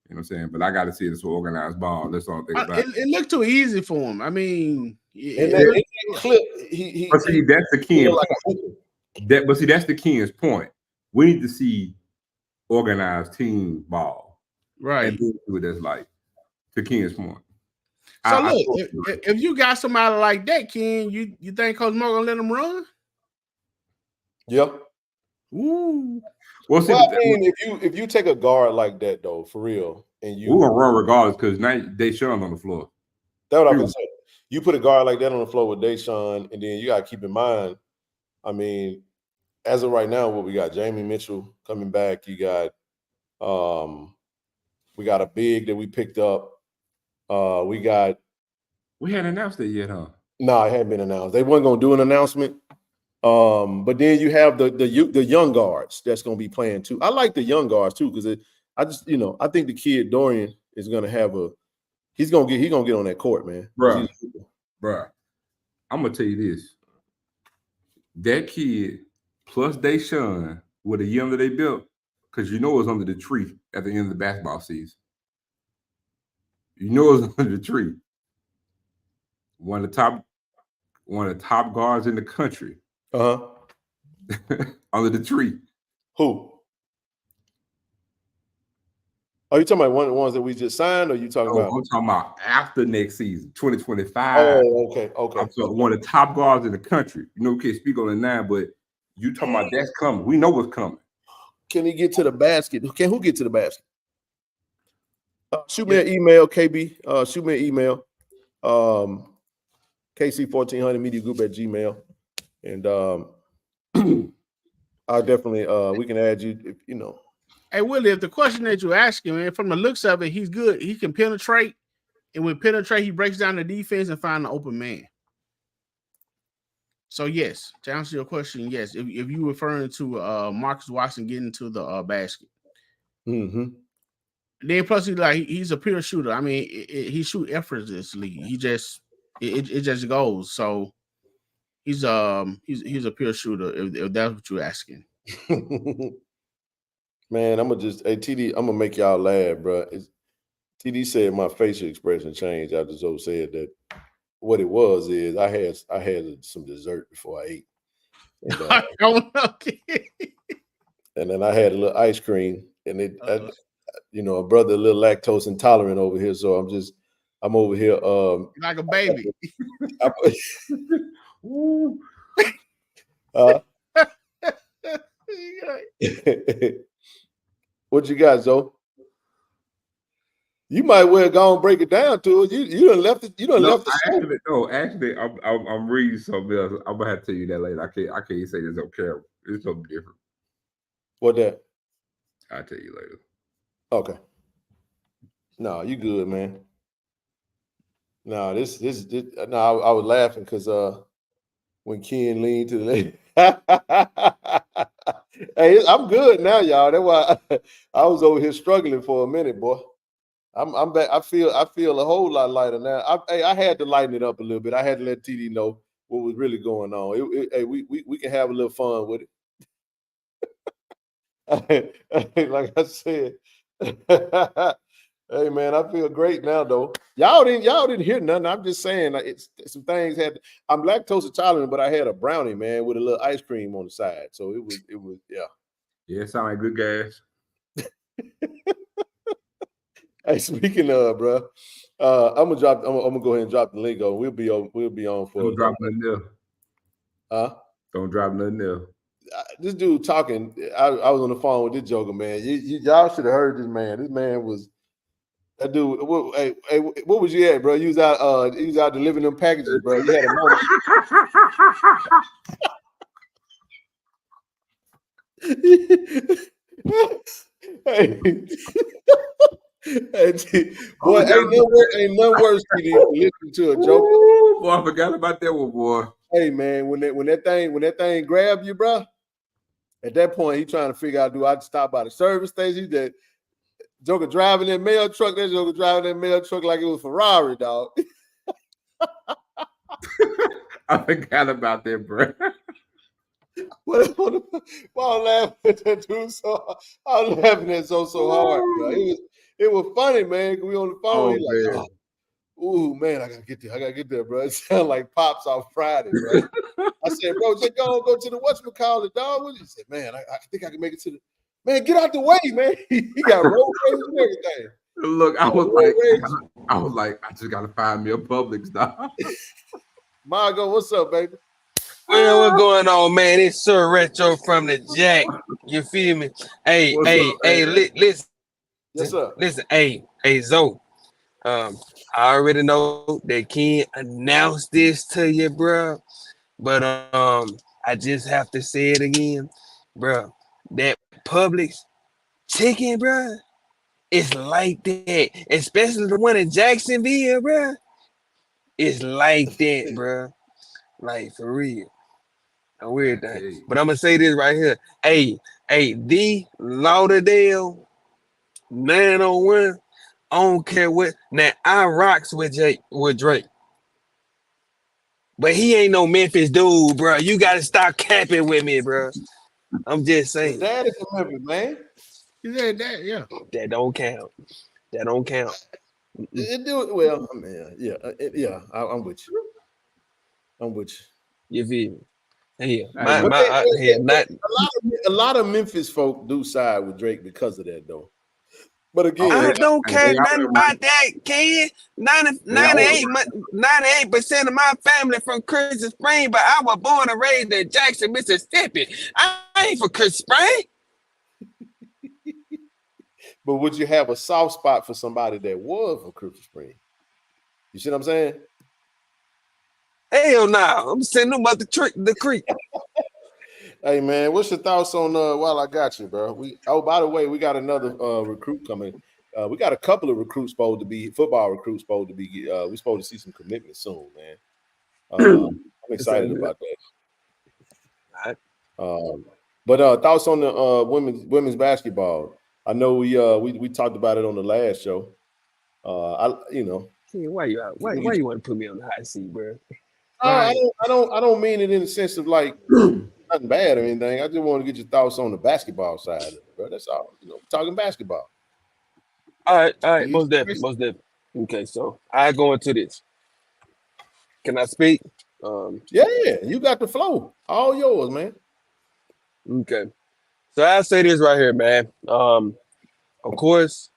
Speaker 4: You know what I'm saying? But I got to see this organized ball. That's all I'm thinking about.
Speaker 5: It looked too easy for him. I mean,
Speaker 2: that clip,
Speaker 4: but see, that's the Ken's point. But see, that's the Ken's point. We need to see organized team ball.
Speaker 5: Right.
Speaker 4: And see what that's like. To Ken's point.
Speaker 5: So look, if you got somebody like that, Ken, you think Coach Mo gonna let him run?
Speaker 2: Yeah.
Speaker 5: Ooh.
Speaker 2: Well, I mean, if you take a guard like that though, for real, and
Speaker 4: we're gonna run regardless because now Deshaun on the floor.
Speaker 2: That's what I'm saying. You put a guard like that on the floor with Deshaun, and then you gotta keep in mind, I mean, as of right now, what we got? Jamie Mitchell coming back. You got we got a big that we picked up. We
Speaker 4: hadn't announced it yet, huh?
Speaker 2: No, it hadn't been announced. They weren't gonna do an announcement. But then you have the young guards that's gonna be playing too. I like the young guards too, because I think the kid Dorian is gonna have he's gonna get on that court, man.
Speaker 4: Bruh. I'm gonna tell you this. That kid plus Deshaun with a young that they built, because you know it's under the tree at the end of the basketball season. You know it's under the tree. One of the top guards in the country. Under the tree.
Speaker 2: Who? Are you talking about one of the ones that we just signed, or you talking about?
Speaker 4: I'm talking about after next season, 2025.
Speaker 2: Oh, okay.
Speaker 4: I'm talking one of the top guards in the country. You know, we can't speak on it now, but you talking about that's coming. We know what's coming.
Speaker 2: Can he get to the basket? Who get to the basket? Shoot me an email, KB. Shoot me an email. KC-1400 Media Group at Gmail. And I'll definitely we can add you if you know.
Speaker 5: Hey Willie, if the question that you're asking, man, from the looks of it, he's good. He can penetrate, and when penetrate, he breaks down the defense and find an open man. So yes, to answer your question, yes. If you referring to Marcus Watson getting to the basket,
Speaker 2: then
Speaker 5: plus he's a pure shooter. I mean, he shoot effortlessly. He just it just goes. So he's a pure shooter. If that's what you're asking.
Speaker 2: Man, I'm gonna TD. I'm gonna make y'all laugh, bro. TD said my facial expression changed after Zoe said that. What it was is I had some dessert before I ate, and, and then I had a little ice cream, and a brother a little lactose intolerant over here, so I'm over here
Speaker 5: like a baby.
Speaker 2: What you got, Zoe? You might well go and break it down to it. You done left it. You done left it.
Speaker 4: Actually, I'm reading something else. I'm gonna have to tell you that later. I can't say this on camera. It's something different.
Speaker 2: What that?
Speaker 4: I'll tell you later.
Speaker 2: Okay. No, you good, man. No, I was laughing because when Ken leaned to the left. Hey, I'm good now, y'all. That's why I was over here struggling for a minute, boy. I'm back. I feel a whole lot lighter now. I had to lighten it up a little bit. I had to let TD know what was really going on. We can have a little fun with it. Like I said, hey man, I feel great now though. Y'all didn't hear nothing. I'm just saying it's some things had. I'm lactose intolerant, but I had a brownie, man, with a little ice cream on the side. So it was yeah.
Speaker 4: Yeah, it sound like good gas.
Speaker 2: Hey, speaking of, bro, I'm gonna go ahead and drop the link on. We'll be on for.
Speaker 4: Don't drop nothing there. Don't drop nothing there.
Speaker 2: This dude talking. I was on the phone with this joker, man. Y'all should have heard this man. This man was that dude. Hey, what was you at, bro? You was out delivering them packages, bro. You had a moment. Hey. Boy, ain't no worse than listen to a joker.
Speaker 4: Boy, I forgot about that one, boy.
Speaker 2: Hey man, when that thing grab you, bro, at that point he trying to figure out, do I stop by the service station? That joker driving that mail truck, like it was Ferrari, dog.
Speaker 4: I forgot about that, bro.
Speaker 2: Why I'm laughing at that dude so I was laughing at so hard, bro. It was funny, man. We on the phone. He's like, ooh, man, I gotta get there, bro. It sounded like Pops on Friday, bro. I said, bro, just go to the whatchamacallit, dog. What you say, man? I think I can make it to the man. Get out the way, man. He got road rage and everything.
Speaker 4: Look, I was like, I just gotta find me a Publix, dog.
Speaker 2: Margo, what's up, baby?
Speaker 6: Well, what's going on, man? It's Sir Retro from the Jack. You feel me? Hey, listen.
Speaker 2: Yes, sir.
Speaker 6: Listen, hey, Zoe. I already know they can't announce this to you, bro. But I just have to say it again, bro. That Publix chicken, bro, it's like that. Especially the one in Jacksonville, bro. It's like that, bro. Like for real. A weird thing. But I'm gonna say this right here. Hey, the Lauderdale 901. I don't care what. Now I rocks with Drake. But he ain't no Memphis dude, bro. You gotta stop capping with me, bro. I'm just saying.
Speaker 2: His dad is from Memphis, man.
Speaker 5: He said that, yeah.
Speaker 6: That don't count. That don't count.
Speaker 2: It do well. I mean, yeah. I'm with you. I'm with you.
Speaker 6: You feel me? Yeah,
Speaker 2: a lot of Memphis folk do side with Drake because of that, though. But again,
Speaker 6: I don't care nothing about that, kid. 98% of my family from Crystal Spring, but I was born and raised in Jackson, Mississippi. I ain't from Crystal Spring.
Speaker 2: But would you have a soft spot for somebody that was from Crystal Spring? You see what I'm saying?
Speaker 6: Hell no, I'm sending them up the creek.
Speaker 2: Hey man, what's your thoughts on while I got you, bro? By the way, we got another recruit coming. We got a couple of recruits football recruits supposed to be we're supposed to see some commitment soon, man. I'm excited about that.
Speaker 6: All right.
Speaker 2: But thoughts on the women's basketball. I know we talked about it on the last show. Why you want to put me on the hot seat, bro?
Speaker 6: Right.
Speaker 2: I don't mean it in the sense of like nothing bad or anything. I just want to get your thoughts on the basketball side of it, bro. That's all. Talking basketball.
Speaker 6: All right, most definitely. Okay, so I go into this. Can I speak?
Speaker 2: Yeah, you got the flow. All yours, man.
Speaker 6: Okay. So I'll say this right here, man. Of course,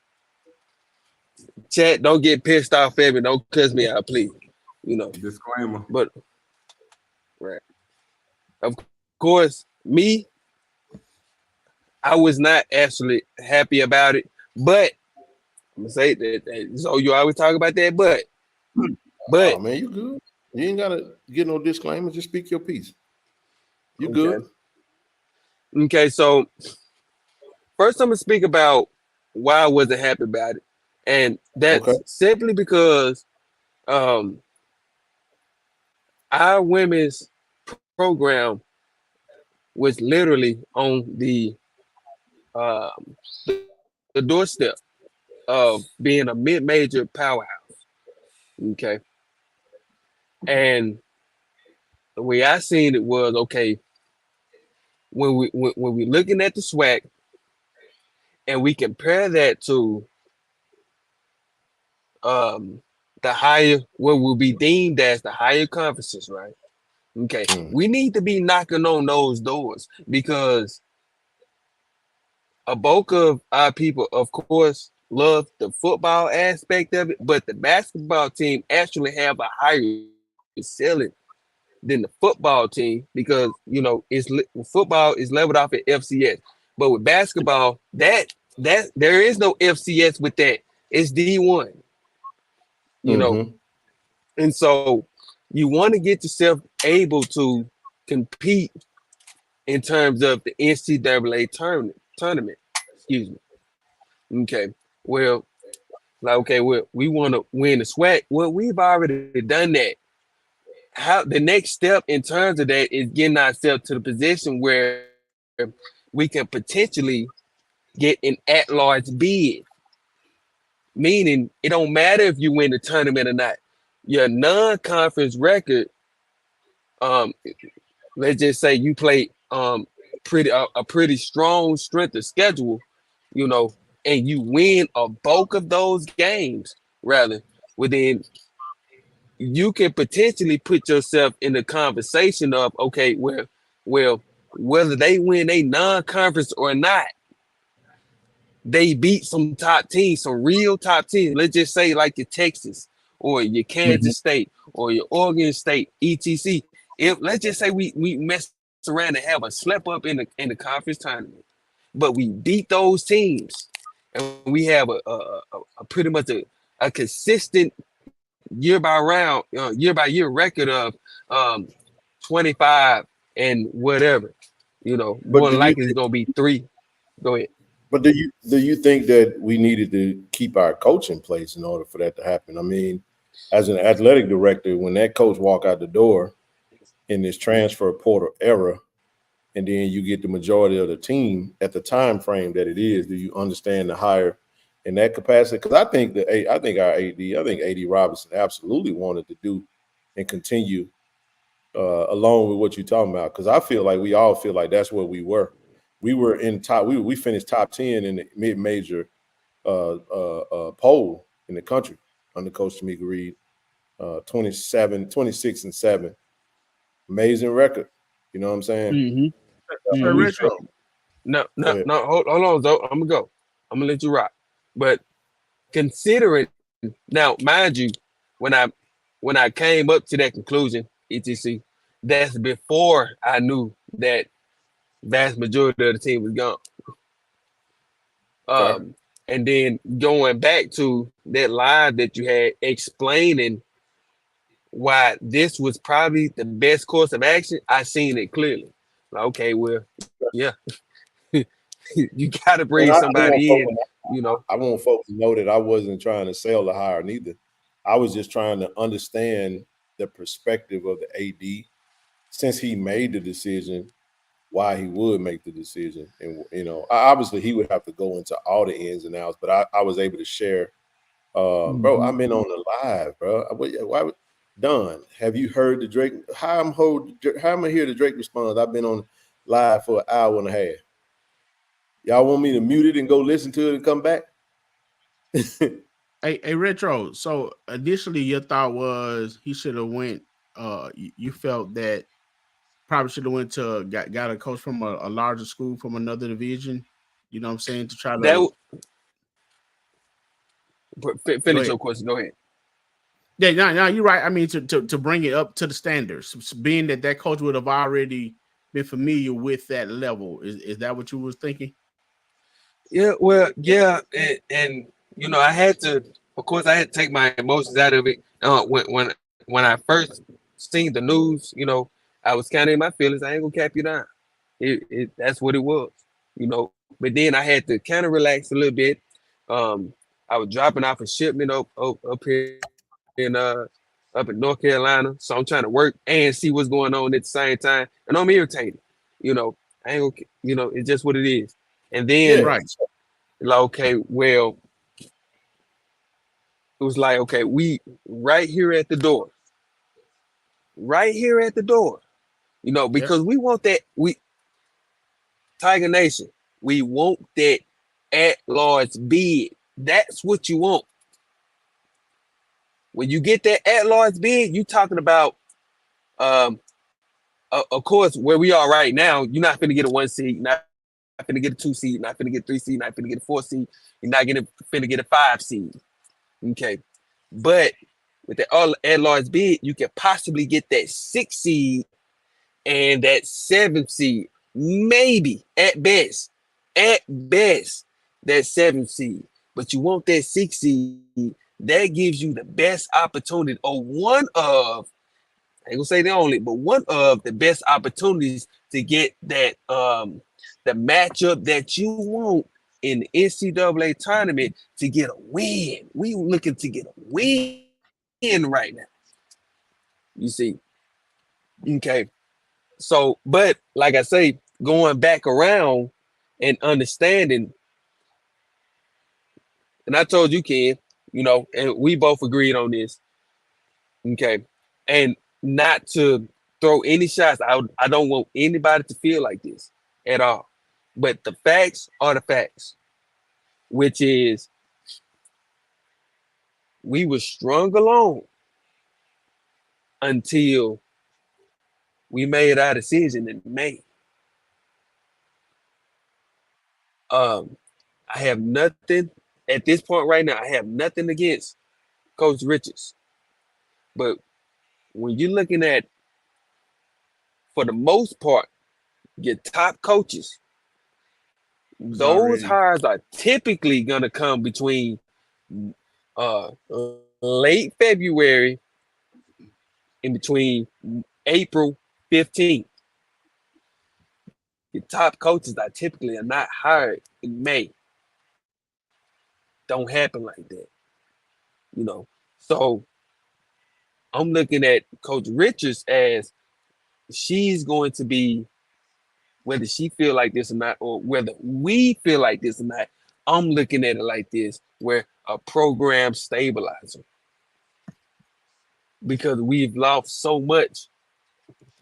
Speaker 6: chat, don't get pissed off at me. Don't cuss me out, please.
Speaker 4: Disclaimer.
Speaker 6: But right. Of course, I was not actually happy about it, but I'm gonna say that. So you always talk about that, but
Speaker 2: oh, man, you good. You ain't gotta get no disclaimer. Just speak your piece. You good.
Speaker 6: Okay, so first I'm gonna speak about why I wasn't happy about it, and that's simply because our women's program was literally on the doorstep of being a mid-major powerhouse. Okay. And the way I seen it was, okay, when we looking at the SWAC and we compare that to the higher, what will be deemed as the higher conferences, right? Okay. We need to be knocking on those doors because a bulk of our people, of course, love the football aspect of it, but the basketball team actually have a higher ceiling than the football team because football is leveled off at FCS, but with basketball, that there is no FCS with that. It's D1, and so you want to get yourself able to compete in terms of the NCAA tournament. Excuse me. Okay. Well, we want to win the SWAC. Well, we've already done that. How the next step in terms of that is getting ourselves to the position where we can potentially get an at-large bid. Meaning, it don't matter if you win the tournament or not. Your non-conference record, let's just say you play a pretty strong strength of schedule, and you win a bulk of those games, within you can potentially put yourself in the conversation of, okay, well, whether they win a non-conference or not, they beat some top teams, some real top teams. Let's just say like your Texas or your Kansas State or your Oregon State, etc. If let's just say we mess around and have a slip up in the conference tournament, but we beat those teams and we have a pretty much a consistent year by year record of 25, and whatever. More
Speaker 2: But
Speaker 6: than likely it's gonna be 3. Go ahead.
Speaker 2: But do you think that we needed to keep our coach in place in order for that to happen? I mean, as an athletic director, when that coach walk out the door in this transfer portal era, and then you get the majority of the team at the time frame that it is, do you understand the hire in that capacity? Because I think AD Robinson absolutely wanted to do and continue along with what you're talking about. Because I feel like we all feel like that's where we were. We were in top. We finished top 10 in the mid-major poll in the country under Coach Tamika Reed. 26 and 7. Amazing record. You know what I'm saying?
Speaker 6: Mm-hmm.
Speaker 5: Retro.
Speaker 6: No. Hold on, Zoe. I'm gonna go. I'm gonna let you rock. But considering now, mind you, when I came up to that conclusion, etc., that's before I knew that vast majority of the team was gone.
Speaker 2: Okay.
Speaker 6: And then going back to that live that you had explaining why this was probably the best course of action, I seen it clearly. Like, okay, well, yeah, you got to bring somebody in,
Speaker 2: I want folks to know that I wasn't trying to sell the hire neither. I was just trying to understand the perspective of the AD since he made the decision, why he would make the decision. And, obviously he would have to go into all the ins and outs, but I was able to share. Bro, I've been on the live, bro. Why Don, have you heard the Drake? How am I hear the Drake response? I've been on live for an hour and a half. Y'all want me to mute it and go listen to it and come back?
Speaker 5: Hey, Retro. So initially your thought was he should have went. You felt that probably should have went to got a coach from a larger school from another division. You know what I'm saying? To try to
Speaker 6: finish your question. Go ahead.
Speaker 5: Yeah, no, you're right. I mean, to bring it up to the standards, being that coach would have already been familiar with that level. Is that what you was thinking?
Speaker 6: Yeah, well, yeah, and I had to, of course, I had to take my emotions out of it. When I first seen the news, I was kind of in my feelings. I ain't gonna cap you down. That's what it was, But then I had to kind of relax a little bit. I was dropping off a shipment up here up in North Carolina, so I'm trying to work and see what's going on at the same time, and I'm irritated. I ain't gonna, it's just what it is. And then,
Speaker 5: right,
Speaker 6: like, okay, well, it was like, okay, we right here at the door, because we want that. Tiger Nation, we want that at-large bid. That's what you want. When you get that at-large bid, you talking about, of course, where we are right now, you're not going to get a 1 seed, not going to get a 2 seed, not going to get a 3 seed, not going to get a 4 seed, you're not going to get a 5 seed. Okay. But with the at-large bid, you can possibly get that 6 seed and that 7 seed. Maybe at best, that 7 seed. But you want that 6 seed. That gives you the best opportunity, or one of, I ain't gonna say the only, but one of the best opportunities to get that the matchup that you want in the NCAA tournament to get a win. We looking to get a win right now. You see, okay. So, but like I say, going back around and understanding, and I told you, Ken, and we both agreed on this. Okay, and not to throw any shots. I don't want anybody to feel like this at all. But the facts are the facts, which is we were strung along until we made our decision in May. I have nothing at this point right now. I have nothing against Coach Richards, but when you're looking at, for the most part, your top coaches, those hires are typically gonna come between late February in between April 15th. Your top coaches that typically are not hired in May. Don't happen like that, you know. So I'm looking at Coach Richards as she's going to be, whether she feel like this or not, or whether we feel like this or not, I'm looking at it like this, where a program stabilizer. Because we've lost so much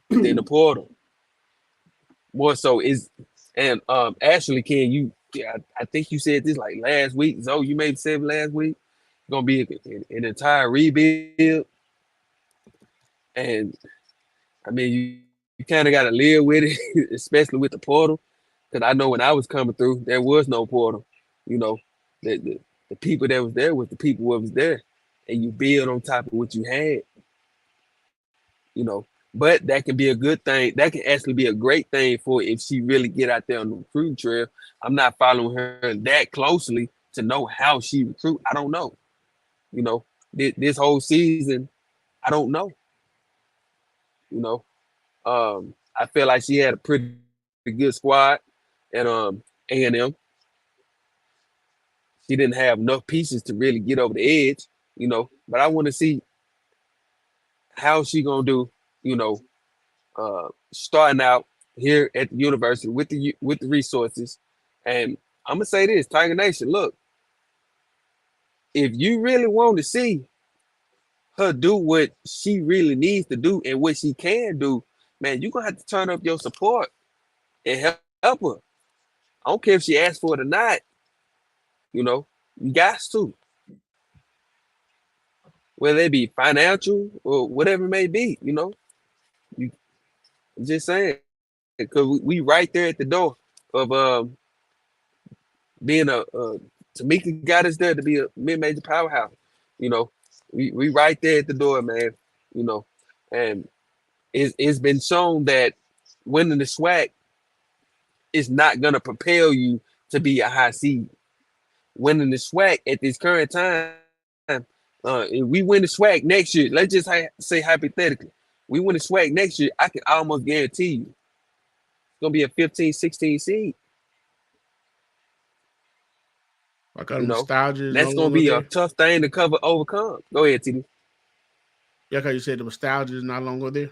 Speaker 6: within the portal. More so is, and Ashley, I think you said this like last week. Zoe, you maybe said last week. It's gonna be an entire rebuild. And I mean, you kind of got to live with it, especially with the portal. Because I know when I was coming through, there was no portal. You know, the people that was there was the people that was there. And you build on top of what you had. You know, but that can be a good thing. That can actually be a great thing for if she really get out there on the recruiting trail. I'm not following her that closely to know how she recruit. I don't know. You know, this whole season, I don't know. You know, I feel like she had a pretty good squad at A&M. She didn't have enough pieces to really get over the edge, you know. But I want to see how she gonna do, you know, starting out here at the university with the resources. And I'm gonna say this, Tiger Nation, look, if you really want to see her do what she really needs to do and what she can do, man, you're gonna have to turn up your support and help her. I don't care if she asks for it or not, you know, you got to. Whether it be financial or whatever it may be, you know. I'm just saying, because we right there at the door of being Tamika got us there to be a mid-major powerhouse. You know, we right there at the door, man. You know, and it's been shown that winning the SWAC is not gonna propel you to be a high seed. Winning the SWAC at this current time, if we win the SWAC next year, let's just say hypothetically, we win the SWAC next year, I can almost guarantee you it's gonna be a 15, 16 seed.
Speaker 5: Like our
Speaker 6: You know,
Speaker 5: nostalgia is
Speaker 6: that's
Speaker 5: no
Speaker 6: gonna be
Speaker 5: longer
Speaker 6: a tough thing to overcome. Go ahead, TD.
Speaker 5: Yeah, because you said the nostalgia is no longer there.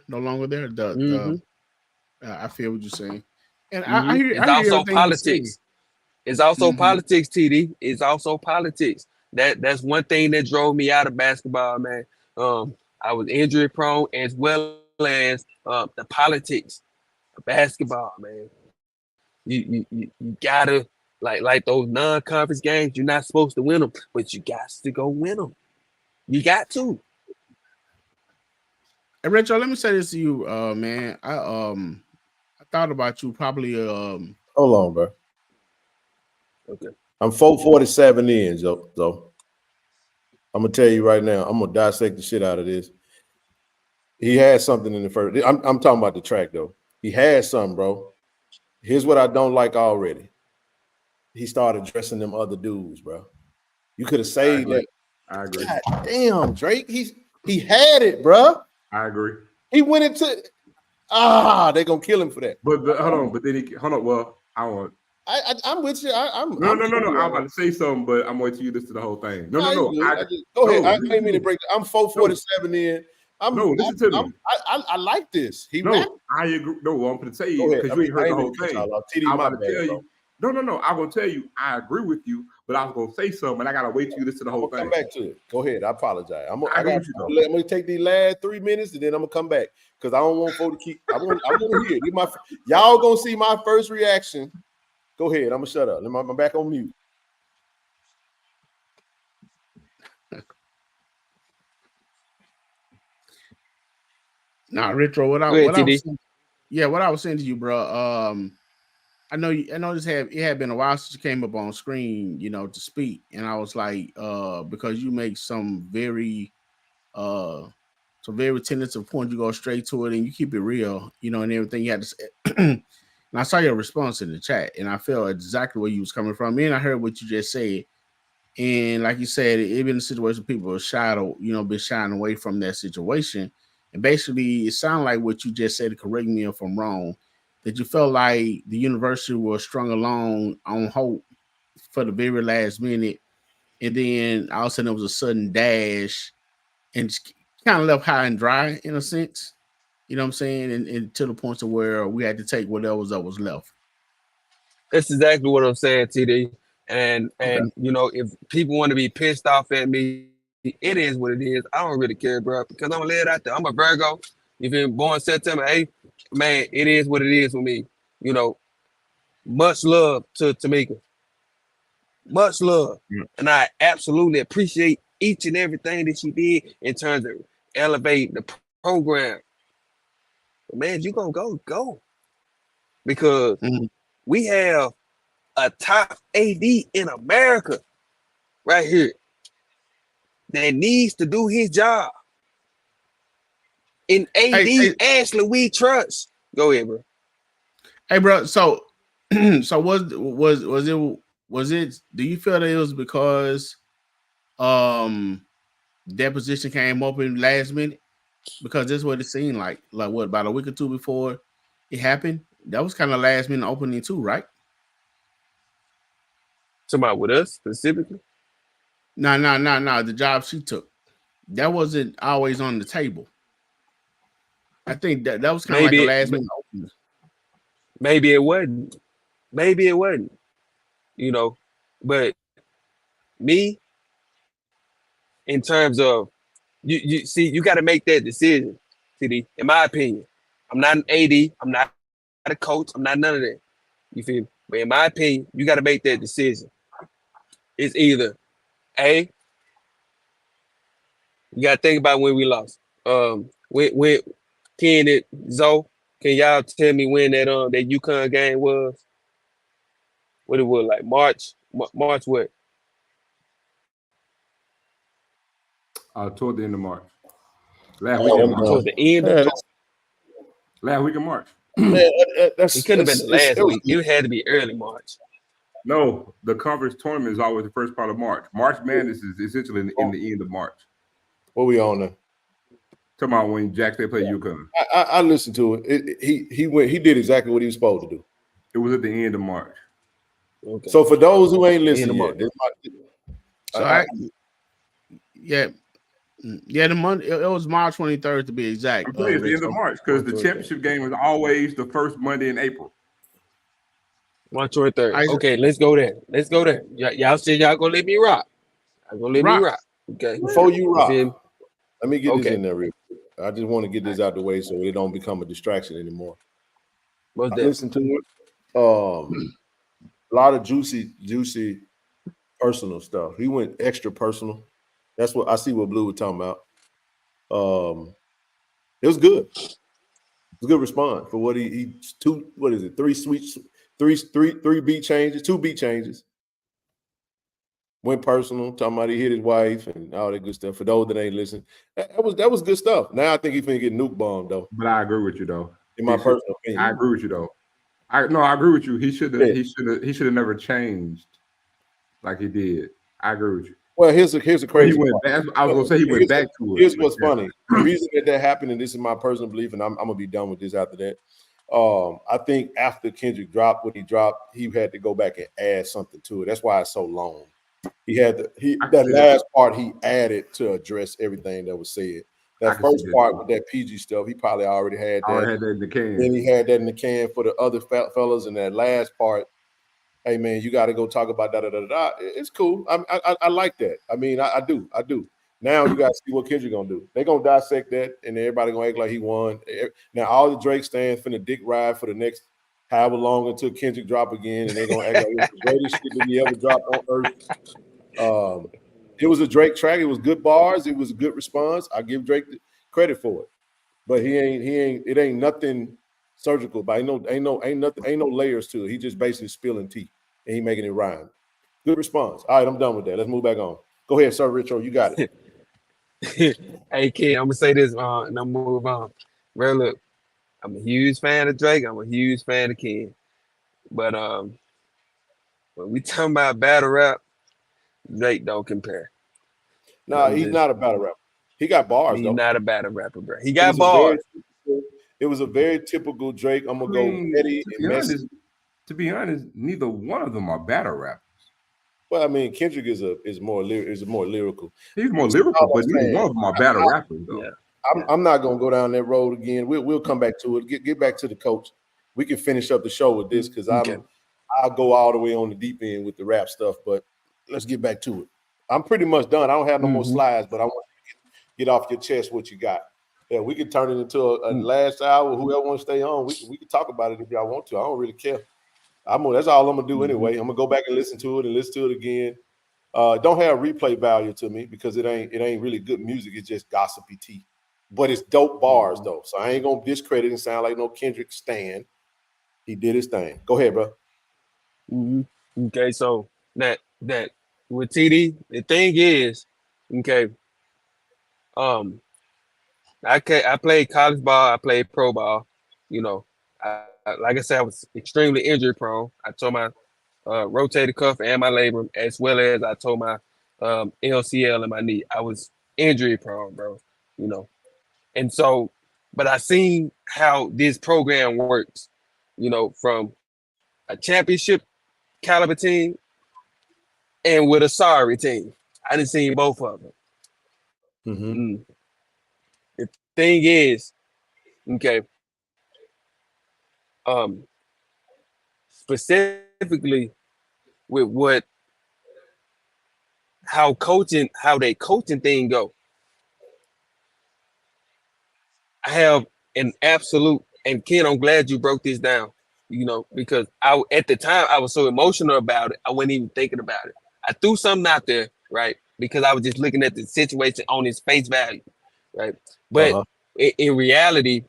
Speaker 5: I feel what you're saying, and I hear
Speaker 6: It's
Speaker 5: I hear
Speaker 6: also
Speaker 5: everything you're saying.
Speaker 6: politics. It's also politics, TD. It's also politics. That's one thing that drove me out of basketball, man. I was injury prone as well as the politics of basketball, man. You gotta like those non-conference games. You're not supposed to win them, but you got to go win them. You got to.
Speaker 5: Hey, Retro, let me say this to you, man. I thought about you probably.
Speaker 2: Hold on, bro.
Speaker 6: Okay.
Speaker 2: I'm 447 in, so I'm gonna tell you right now. I'm gonna dissect the shit out of this. He had something in the first. I'm talking about the track though. He had something, bro. Here's what I don't like already. He started dressing them other dudes, bro. You could have saved that.
Speaker 4: I agree.
Speaker 2: God damn, Drake. He had it, bro.
Speaker 4: I agree.
Speaker 2: He went into they're gonna kill him for that.
Speaker 4: But hold on. But then hold on. Well, I want.
Speaker 2: I'm with you. I'm
Speaker 4: No. I'm about to say something, but I'm waiting till you listen to the whole thing. No.
Speaker 2: Go ahead. I didn't mean to break. I'm 447 in.
Speaker 4: Listen to me.
Speaker 2: I like this.
Speaker 4: I agree. No, I'm going to tell you because you heard the whole thing. I'm about to tell you. No. I'm going to tell you. I agree with you, but I was going to say something, and I got to wait till you listen to the whole thing.
Speaker 2: Come back to it. Go ahead. I apologize. I'm going to take these last 3 minutes, and then I'm going to come back because I don't want folks to keep. I want to hear it. Y'all going to see my first reaction. Go ahead. I'm going to shut up. I'm back on mute.
Speaker 5: Nah, Retro, what I was saying to you, bro. I know this it had been a while since you came up on screen, you know, to speak, and I was like, because you make some very tentative points, you go straight to it and you keep it real, you know, and everything you had to say. And I saw your response in the chat, and I felt exactly where you was coming from. And I heard what you just said, and like you said, it been a situation people are been shying away from that situation. And basically, it sounded like what you just said. Correct me if I'm wrong. that you felt like the university was strung along on hope for the very last minute, and then all of a sudden it was a sudden dash and kind of left high and dry in a sense? You know what I'm saying? And to the point to where we had to take whatever was left.
Speaker 6: That's exactly what I'm saying, TD. And
Speaker 5: Okay.
Speaker 6: you know, if people want to be pissed off at me, it is what it is. I don't really care, bro, because I'm gonna lay it out there. I'm a Virgo. If you're born September 8th, man, it is what it is with me. You know, much love to Tamika. Much love. And I absolutely appreciate each and everything that she did in terms of elevating the program. But man, if you gonna go. Because we have a top AD in America right here that needs to do his job. In AD, Ashley, we trust. Go ahead, bro.
Speaker 5: Hey, bro. So, so was it? Do you feel that it was because that position came up in last minute? Because that's what it seemed like. Like what, about a week or two before it happened? That was kind of last minute opening too, right?
Speaker 6: Somebody with us specifically?
Speaker 5: No. The job she took, that wasn't always on the table. I think that was kind of like a last minute opening.
Speaker 6: Maybe it wasn't. Maybe it wasn't. You know, but me, in terms of you see, you got to make that decision, TD. In my opinion, I'm not an AD. I'm not a coach. I'm not none of that. You feel me? But in my opinion, you got to make that decision. It's either A, you got to think about when we lost. When Ken and Zoe, can y'all tell me when that UConn game was? What it was like March what?
Speaker 4: Toward the end of March. Last week of March.
Speaker 6: Toward the end of
Speaker 4: last week of March.
Speaker 2: Man,
Speaker 6: it couldn't have been the last week. It had to be early March.
Speaker 4: No, the conference tournament is always the first part of March. March Madness is essentially in the end of March.
Speaker 2: What we on there?
Speaker 4: Talking about when Jack State played UConn.
Speaker 2: I listened to it. He did exactly what he was supposed to do.
Speaker 4: It was at the end of March.
Speaker 2: Okay. So for those who ain't listening yet,
Speaker 5: the month it was March 23rd to be exact.
Speaker 4: I'm saying it's the end of March because the championship game is always the first Monday in April.
Speaker 6: March 23rd. Okay, let's go there. Y'all said y'all gonna let me rock. I'm gonna let me rock. Okay.
Speaker 2: Before you rock, let me get this in there real quick. I just want to get this out the way so it don't become a distraction anymore. I listened to it. A lot of juicy personal stuff. He went extra personal. That's what I see what Blue was talking about. It was good. It was a good response for what he three beat changes, 2 beat changes. Went personal, talking about he hit his wife and all that good stuff. For those that ain't listening, that was good stuff. Now I think he's finna get nuke bombed though.
Speaker 4: But I agree with you though.
Speaker 2: In my personal opinion,
Speaker 4: I agree with you though. I agree with you. He should have never changed like he did. I agree with you.
Speaker 2: Well, here's a crazy.
Speaker 4: I was gonna say he went back to it.
Speaker 2: Here's what's funny. The reason that happened, and this is my personal belief, and I'm gonna be done with this after that. I think after Kendrick dropped what he dropped, he had to go back and add something to it. That's why it's so long. He had that last part he added to address everything that was said. That first part with that PG stuff, he probably already had that.
Speaker 4: Had that in the can.
Speaker 2: Then he had that in the can for the other fellas. And that last part, hey man, you got to go talk about da. It's cool. I like that. I mean, I do. Now you got to see what Kendrick gonna do. They're gonna dissect that, and everybody gonna act like he won. Now all the Drake stands finna dick ride for the next however long until Kendrick drop again, and they're gonna act like it's the greatest shit that he ever dropped on earth. It was a Drake track. It was good bars. It was a good response. I give Drake credit for it, but it ain't nothing surgical. But ain't no layers to it. He just basically spilling tea and he making it rhyme. Good response. All right, I'm done with that. Let's move back on. Go ahead, Sir Richo. You got it.
Speaker 6: Hey kid, I'm gonna say this and I'm gonna move on. Bro, look, I'm a huge fan of Drake. I'm a huge fan of Ken. But when we talking about battle rap, Drake don't compare.
Speaker 2: Nah, he's not a battle rapper. He got bars.
Speaker 6: He's
Speaker 2: though.
Speaker 6: Not a battle rapper, bro. He got bars.
Speaker 2: It It was a very typical Drake. I'm gonna go petty and messy.
Speaker 4: To be honest, neither one of them are battle rappers.
Speaker 2: Well, I mean, Kendrick is more lyrical.
Speaker 4: He's more lyrical, but neither one of them are battle rappers, though.
Speaker 2: Yeah. I'm not gonna go down that road again. We'll come back to it. Get back to the coach. We can finish up the show with this because I'll go all the way on the deep end with the rap stuff, but let's get back to it. I'm pretty much done. I don't have no more slides, but I want you to get off your chest what you got. Yeah, we can turn it into a last hour. Whoever wants to stay on, we can talk about it if y'all want to. I don't really care. That's all I'm gonna do anyway. I'm gonna go back and listen to it again. Don't have replay value to me because it ain't really good music. It's just gossipy tea, but it's dope bars though. So I ain't gonna discredit and sound like no Kendrick stan. He did his thing. Go ahead, bro.
Speaker 6: Okay, so that with TD, the thing is, okay, I played college ball, I played pro ball. You know, like I said, I was extremely injury prone. I tore my rotator cuff and my labrum, as well as I tore my LCL in my knee. I was injury prone, bro. You know, and so, but I seen how this program works. You know, from a championship caliber team and with a sorry team. I done seen both of them. The thing is, okay, specifically with how they coaching thing go. I have an absolute, and Ken, I'm glad you broke this down, you know, because at the time I was so emotional about it, I wasn't even thinking about it. I threw something out there, right? Because I was just looking at the situation on its face value, right? But in reality,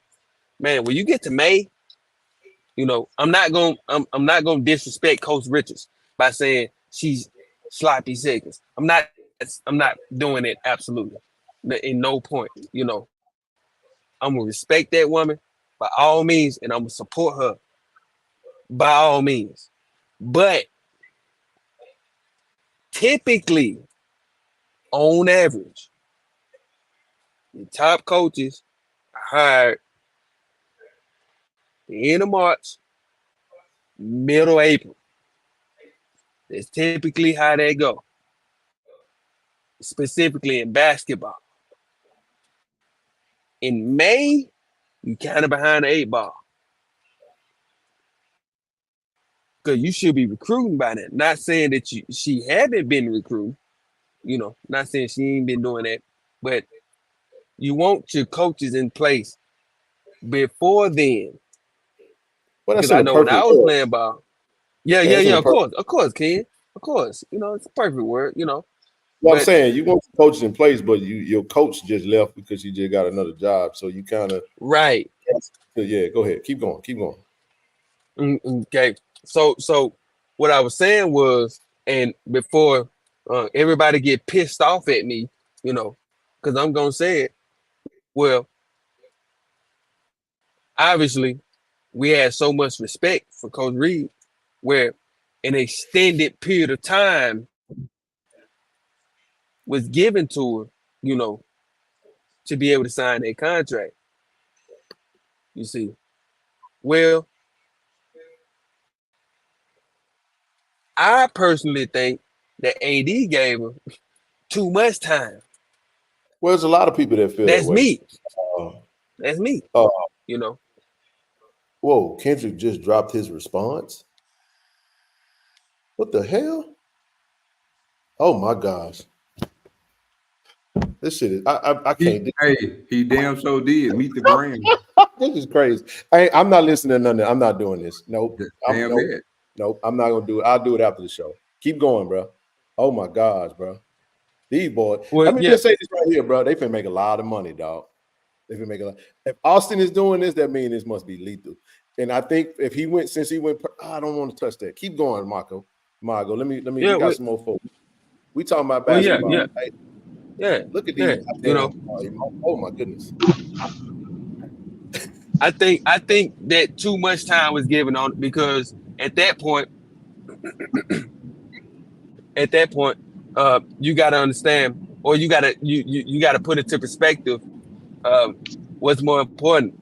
Speaker 6: man, when you get to May, you know, I'm not gonna disrespect Coach Richards by saying she's sloppy seconds. I'm not doing it, absolutely, in no point. You know, I'm gonna respect that woman by all means, and I'm gonna support her by all means. But typically, on average, the top coaches are hired the end of March, middle April. That's typically how they go, specifically in basketball. In May, you kind of behind the 8 ball. Because you should be recruiting by then. Not saying that she haven't been recruiting, you know, not saying she ain't been doing that, but you want your coaches in place before then.
Speaker 2: Well, that's
Speaker 6: because I know when I was playing ball. Yeah, of course, Ken. Of course. You know, it's a perfect word, you know.
Speaker 2: Well, I'm saying you want the coaches in place, but your coach just left because he just got another job. So you kind of
Speaker 6: right.
Speaker 2: Yeah, go ahead. Keep going.
Speaker 6: Okay. So what I was saying was, and before everybody get pissed off at me, you know, because I'm gonna say it. Well, obviously, we had so much respect for Coach Reed, where an extended period of time was given to her, you know, to be able to sign that contract. You see, well, I personally think that AD gave her too much time.
Speaker 2: Well, there's a lot of people that feel
Speaker 6: that's
Speaker 2: that way.
Speaker 6: me. That's me. You know.
Speaker 2: Whoa, Kendrick just dropped his response. What the hell? Oh my gosh. This shit is I can't.
Speaker 4: He damn so did. Meet the gram.
Speaker 2: This is crazy. I'm not listening to none of that. I'm not doing this. Nope. Nope. I'm not gonna do it. I'll do it after the show. Keep going, bro. Oh my gosh, bro. These boys.
Speaker 6: Well,
Speaker 2: let me just say this right here, bro. They finna make a lot of money, dog. They finna make a lot. If Austin is doing this, that means this must be lethal. And I think if he went, I don't want to touch that. Keep going, Marco. Let me. We got some more folks. We talking about basketball.
Speaker 6: Yeah.
Speaker 2: Right?
Speaker 6: Yeah.
Speaker 2: Look at these.
Speaker 6: You know.
Speaker 2: Oh my goodness.
Speaker 6: I think that too much time was given on it because at that point, you got to understand, or you got to put it to perspective. What's more important,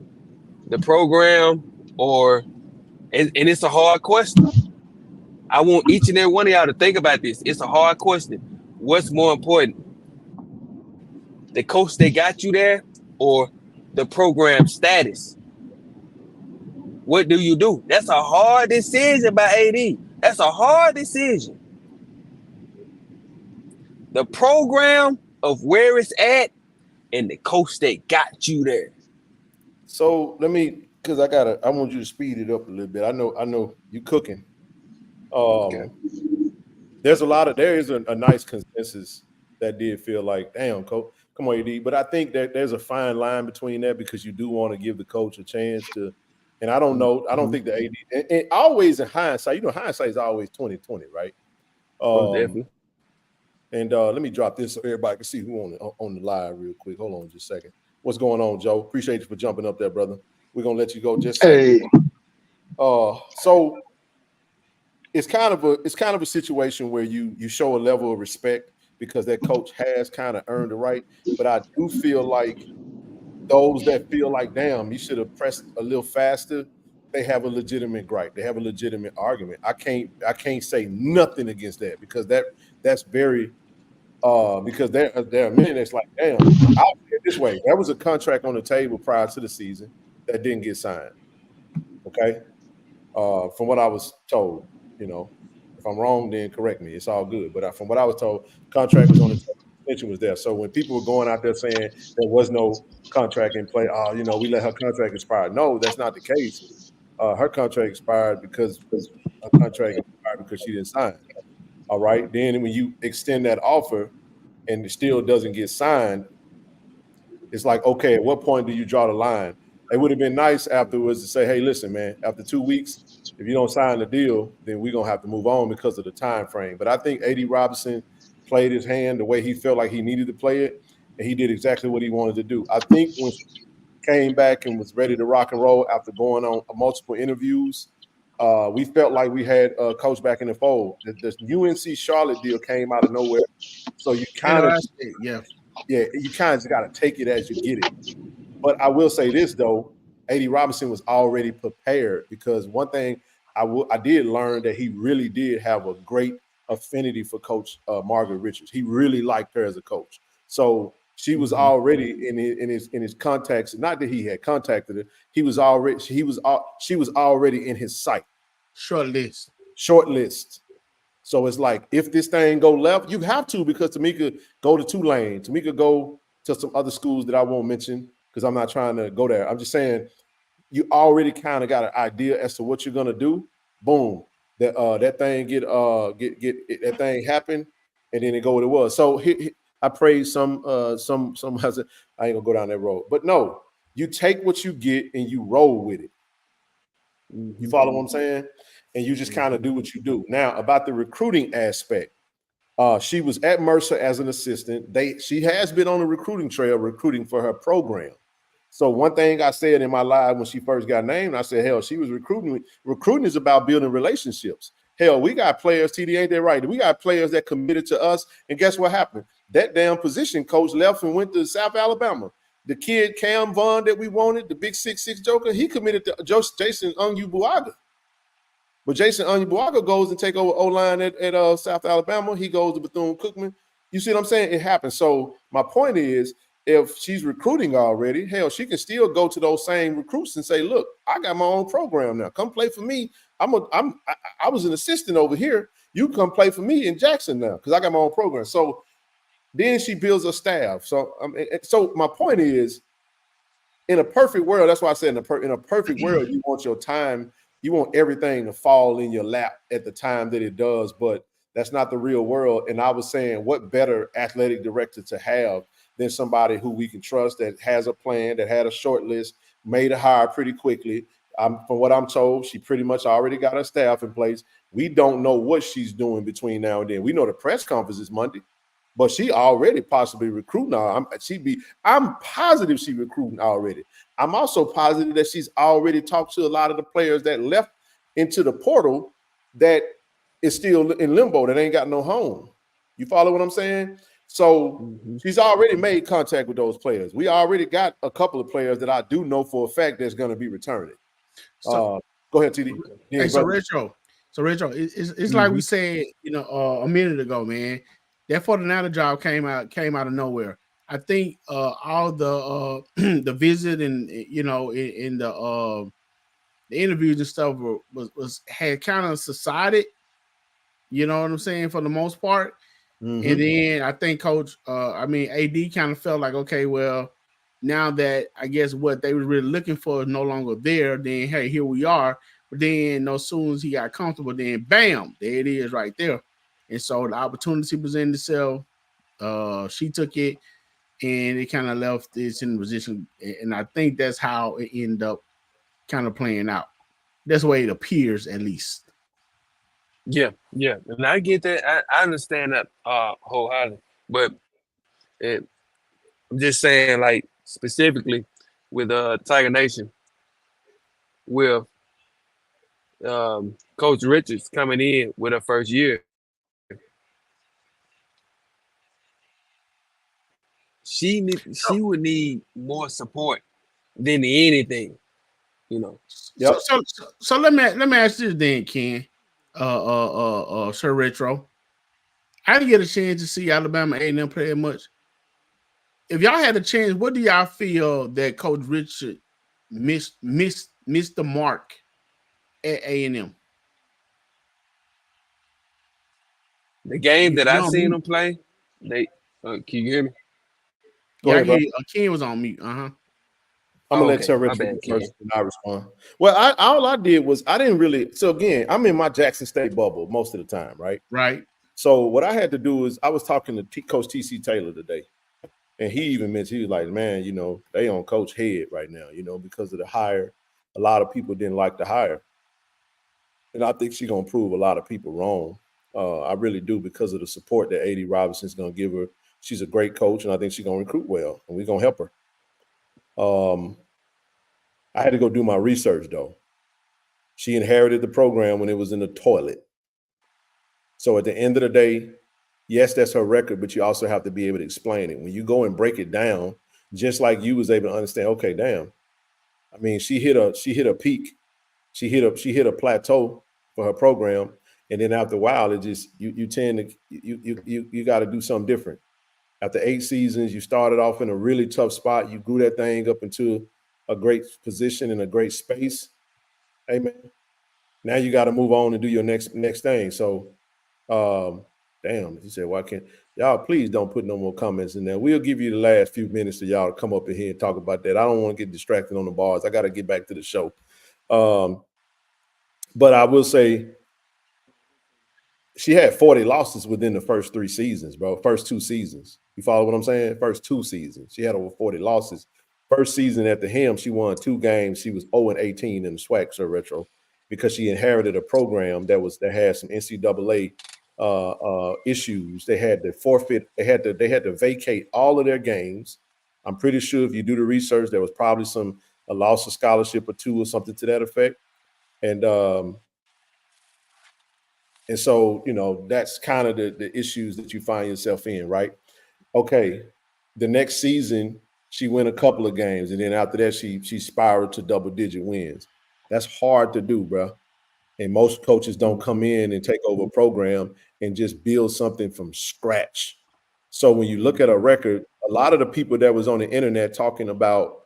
Speaker 6: the program, or and it's a hard question. I want each and every one of y'all to think about this. It's a hard question. What's more important? The coach that got you there or the program status? What do you do? That's a hard decision by AD. That's a hard decision. The program of where it's at and the coach that got you there.
Speaker 2: So let me, because I want you to speed it up a little bit. I know you cooking.
Speaker 6: Okay.
Speaker 2: There is a nice consensus that did feel like, damn, coach, come on, AD. But I think that there's a fine line between that because you do want to give the coach a chance to. And I don't know. I don't think the AD and always in hindsight, hindsight is always 20/20, right?
Speaker 6: Definitely.
Speaker 2: And let me drop this so everybody can see who on the live real quick. Hold on just a second. What's going on, Joe? Appreciate you for jumping up there, brother. We're gonna let you go just a second. So it's kind of a situation where you show a level of respect because that coach has kind of earned the right. But I do feel like those that feel like, damn, you should have pressed a little faster, they have a legitimate gripe. They have a legitimate argument. I can't say nothing against that because that's very because there are many that's like, damn, I'll say it this way. There was a contract on the table prior to the season that didn't get signed. Okay. From what I was told, if I'm wrong, then correct me. It's all good. But from what I was told, contract was on the table. Extension was there. So when people were going out there saying there was no contract in play, we let her contract expire. No, that's not the case. Her contract expired because she didn't sign. All right. Then when you extend that offer and it still doesn't get signed, it's like, okay, at what point do you draw the line? It would have been nice afterwards to say, hey, listen, man, after 2 weeks, if you don't sign the deal, then we're going to have to move on because of the time frame. But I think A.D. Robinson played his hand the way he felt like he needed to play it, and he did exactly what he wanted to do. I think when she came back and was ready to rock and roll after going on multiple interviews, we felt like we had a coach back in the fold. The UNC Charlotte deal came out of nowhere, so you kind of just got to take it as you get it. But I will say this though, A.D. Robinson was already prepared because one thing I did learn that he really did have a great affinity for Coach Margaret Richards. He really liked her as a coach, so she was already in his contacts. Not that he had contacted her, she was already in his sight. Short list. So it's like if this thing go left, you have to because Tamika go to Tulane. Tamika go to some other schools that I won't mention because I'm not trying to go there. I'm just saying you already kind of got an idea as to what you're gonna do. Boom, that thing get that thing happen, and then it go what it was. So I praise some I ain't gonna go down that road, but no, you take what you get and you roll with it. You follow what I'm saying? And you just kind of do what you do. Now about the recruiting aspect, she was at Mercer as an assistant. She has been on the recruiting trail recruiting for her program. So one thing I said in my live when she first got named, I said, hell, she was recruiting. Recruiting is about building relationships. Hell, we got players, TD, ain't that right? We got players that committed to us. And guess what happened? That damn position coach left and went to South Alabama. The kid, Cam Vaughn, that we wanted, the big 6'6" joker, he committed to Jason Onyebuaga. But Jason Onyebuaga goes and take over O-line at South Alabama. He goes to Bethune-Cookman. You see what I'm saying? It happens. So my point is, if she's recruiting already, hell, she can still go to those same recruits and say, look, I got my own program now. Come play for me. I was an assistant over here. You come play for me in Jackson now because I got my own program. So then she builds a staff. So so my point is, in a perfect world, that's why I said in a perfect world, you want your time, you want everything to fall in your lap at the time that it does, but that's not the real world. And I was saying, what better athletic director to have than somebody who we can trust, that has a plan, that had a short list, made a hire pretty quickly. From what I'm told, she pretty much already got her staff in place. We don't know what she's doing between now and then. We know the press conference is Monday, but she already possibly recruiting. I'm positive she's recruiting already. I'm also positive that she's already talked to a lot of the players that left into the portal that is still in limbo, that ain't got no home. You follow what I'm saying? So she's already made contact with those players. We already got a couple of players that I do know for a fact that's going to be returning. Go ahead, TD.
Speaker 5: Hey, so Retro, it's like we said, a minute ago, man. That 49er job came out of nowhere. I think all the the visit and in the interviews and stuff had kind of subsided. You know what I'm saying, for the most part. And then I think Coach, AD kind of felt like, okay, well, now that I guess what they were really looking for is no longer there, then hey, here we are. But then as soon as he got comfortable, then bam, there it is right there. And so the opportunity presented itself. She took it, and it kind of left this in the position. And I think that's how it ended up kind of playing out. That's the way it appears, at least.
Speaker 6: Yeah. And I get that. I understand that wholeheartedly. But I'm just saying, like, specifically with Tiger Nation, with Coach Richards coming in with her first year, she would need more support than anything,
Speaker 2: Yep.
Speaker 5: So let me ask this then, Ken. Sir Retro. I didn't get a chance to see Alabama A&M play that much. If y'all had a chance, what do y'all feel that Coach Richard missed the mark at A&M?
Speaker 6: The game that I seen them play, can you hear me?
Speaker 2: Go ahead, bro.
Speaker 5: Ken was on mute.
Speaker 2: I'm gonna let Sir Richard first and I respond. Well, all I did was I didn't really. So again, I'm in my Jackson State bubble most of the time, right?
Speaker 5: Right.
Speaker 2: So what I had to do is I was talking to Coach T.C. Taylor today, and he even mentioned, he was like, man, they on Coach head right now, because of the hire. A lot of people didn't like the hire, and I think she's gonna prove a lot of people wrong. I really do, because of the support that A.D. Robinson's gonna give her. She's a great coach, and I think she's gonna recruit well, and we're gonna help her. I had to go do my research, though. She inherited the program when it was in the toilet. So at the end of the day, yes, that's her record, but you also have to be able to explain it. When you go and break it down, just like you was able to understand, okay, damn. I mean, she hit a peak. She hit a plateau for her program. And then after a while, it just you tend to you got to do something different. After 8 seasons, you started off in a really tough spot. You grew that thing up into a great position in a great space. Hey, man, now you got to move on and do your next thing. So, damn, he said, why can't y'all please don't put no more comments in there. We'll give you the last few minutes to y'all to come up in here and talk about that. I don't want to get distracted on the bars. I got to get back to the show. But I will say she had 40 losses within the first 3 seasons, bro. First 2 seasons. You follow what I'm saying? First 2 seasons. She had over 40 losses. First season at the helm, she won 2 games. She was 0-18 in the SWAC, Sir Retro, because she inherited a program that had some NCAA issues. They had to forfeit. They had to vacate all of their games. I'm pretty sure if you do the research, there was probably a loss of scholarship or 2 or something to that effect. And so, that's kind of the issues that you find yourself in, right? Okay, the next season, she won a couple of games, and then after that, she spiraled to double-digit wins. That's hard to do, bro. And most coaches don't come in and take over a program and just build something from scratch. So when you look at a record, a lot of the people that was on the internet talking about,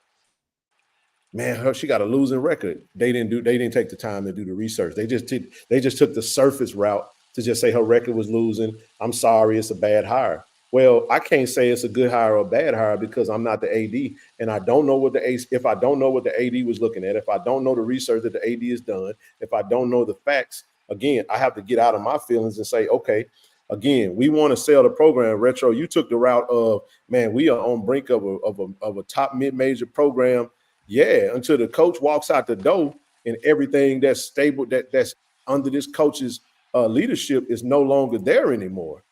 Speaker 2: man, she got a losing record. They didn't take the time to do the research. They just took the surface route to just say her record was losing. I'm sorry, it's a bad hire. Well, I can't say it's a good hire or a bad hire because I'm not the AD, and I don't know if I don't know what the AD was looking at, if I don't know the research that the AD has done, if I don't know the facts, again, I have to get out of my feelings and say, okay, again, we want to sell the program. Retro, you took the route of, man, we are on brink of a top mid-major program. Yeah, until the coach walks out the door and everything that's stable, that's under this coach's leadership is no longer there anymore.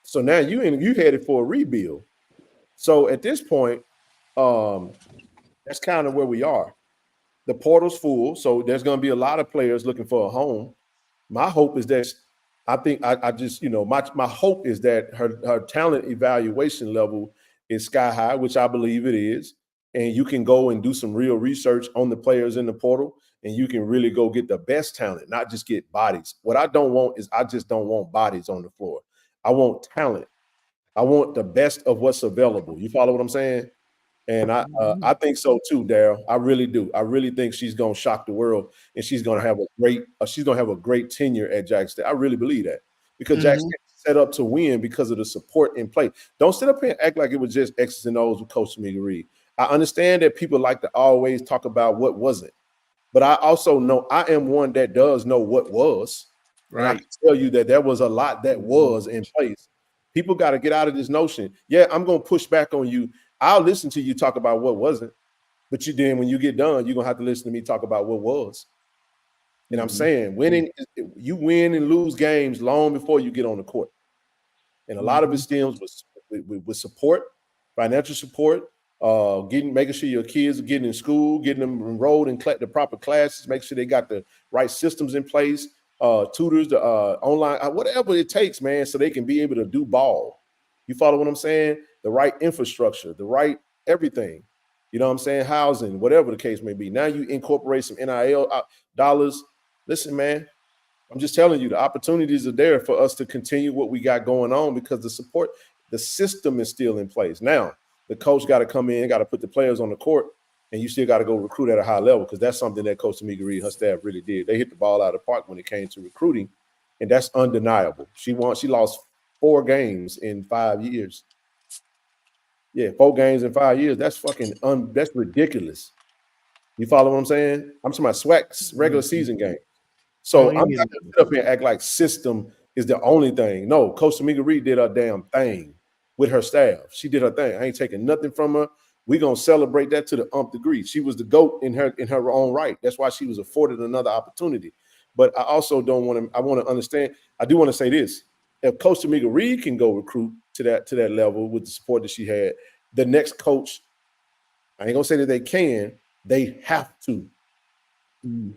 Speaker 2: So now you headed for a rebuild. So at this point, that's kind of where we are. The portal's full, so there's going to be a lot of players looking for a home. My hope is that I think I just, my hope is that her talent evaluation level is sky high, which I believe it is. And you can go and do some real research on the players in the portal, and you can really go get the best talent, not just get bodies. What I don't want is I just don't want bodies on the floor. I want talent. I want the best of what's available. You follow what I'm saying? And I think so too, Daryl. I really do. I really think she's gonna shock the world, and she's gonna have a great tenure at Jackson State. I really believe that because Jackson State is set up to win because of the support in play. Don't sit up here and act like it was just X's and O's with Coach Tamika Reed. I understand that people like to always talk about what wasn't, but I also know I am one that does know what was. Right. And I can tell you that there was a lot that was in place. People got to get out of this notion. Yeah, I'm gonna push back on you. I'll listen to you talk about what wasn't, but when you get done, you're gonna have to listen to me talk about what was. And I'm saying you win and lose games long before you get on the court. And a lot of it stems with support, financial support, making sure your kids are getting in school, getting them enrolled in the proper classes, make sure they got the right systems in place, tutors, the online, whatever it takes, man, so they can be able to do ball. You follow what I'm saying? The right infrastructure, the right everything. You know what I'm saying? Housing, whatever the case may be. Now you incorporate some NIL dollars. Listen, man, I'm just telling you, the opportunities are there for us to continue what we got going on because the system is still in place. Now, the coach got to come in, got to put the players on the court, and you still got to go recruit at a high level because that's something that Coach Tamika Reed, her staff really did. They hit the ball out of the park when it came to recruiting, and that's undeniable. She lost 4 games in 5 years. Yeah, 4 games in 5 years. That's that's ridiculous. You follow what I'm saying? I'm talking about SWAC regular season game. So I'm not going to sit up here and act like system is the only thing. No, Coach Tamika Reed did her damn thing with her staff. She did her thing. I ain't taking nothing from her. We're going to celebrate that to the nth degree. She was the GOAT in her own right. That's why she was afforded another opportunity. But I also I want to understand, I do want to say this. If Coach Tamika Reed can go recruit to that level with the support that she had, the next coach, I ain't gonna say that they have to.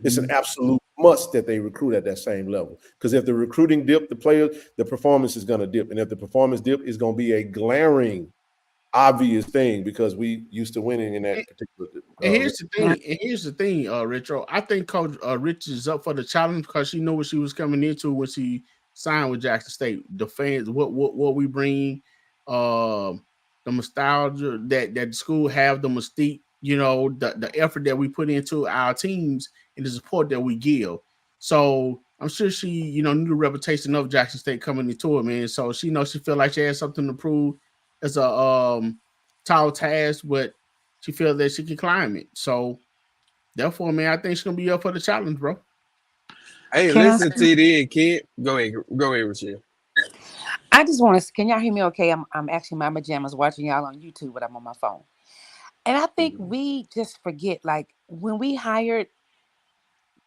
Speaker 2: It's an absolute must that they recruit at that same level. Because if the recruiting dip, the performance is gonna dip. And if the performance dip, it's gonna be a glaring, obvious thing because we used to winning in that particular.
Speaker 5: And here's the thing, Retro. I think Coach Rich is up for the challenge because she knew what she was coming into when she signed with Jackson State. The fans, what we bring, the nostalgia that the school have, the mystique, the effort that we put into our teams and the support that we give. So I'm sure she, knew the reputation of Jackson State coming into it, man. So she feel like she has something to prove as a tall task, but she feels that she can climb it. So therefore, man, I think she's gonna be up for the challenge, bro.
Speaker 6: Hey, listen, TD and Kid. Go ahead, Rochelle.
Speaker 7: I just want to. Can y'all hear me? Okay, I'm actually in my pajamas watching y'all on YouTube, but I'm on my phone. And I think we just forget, like when we hired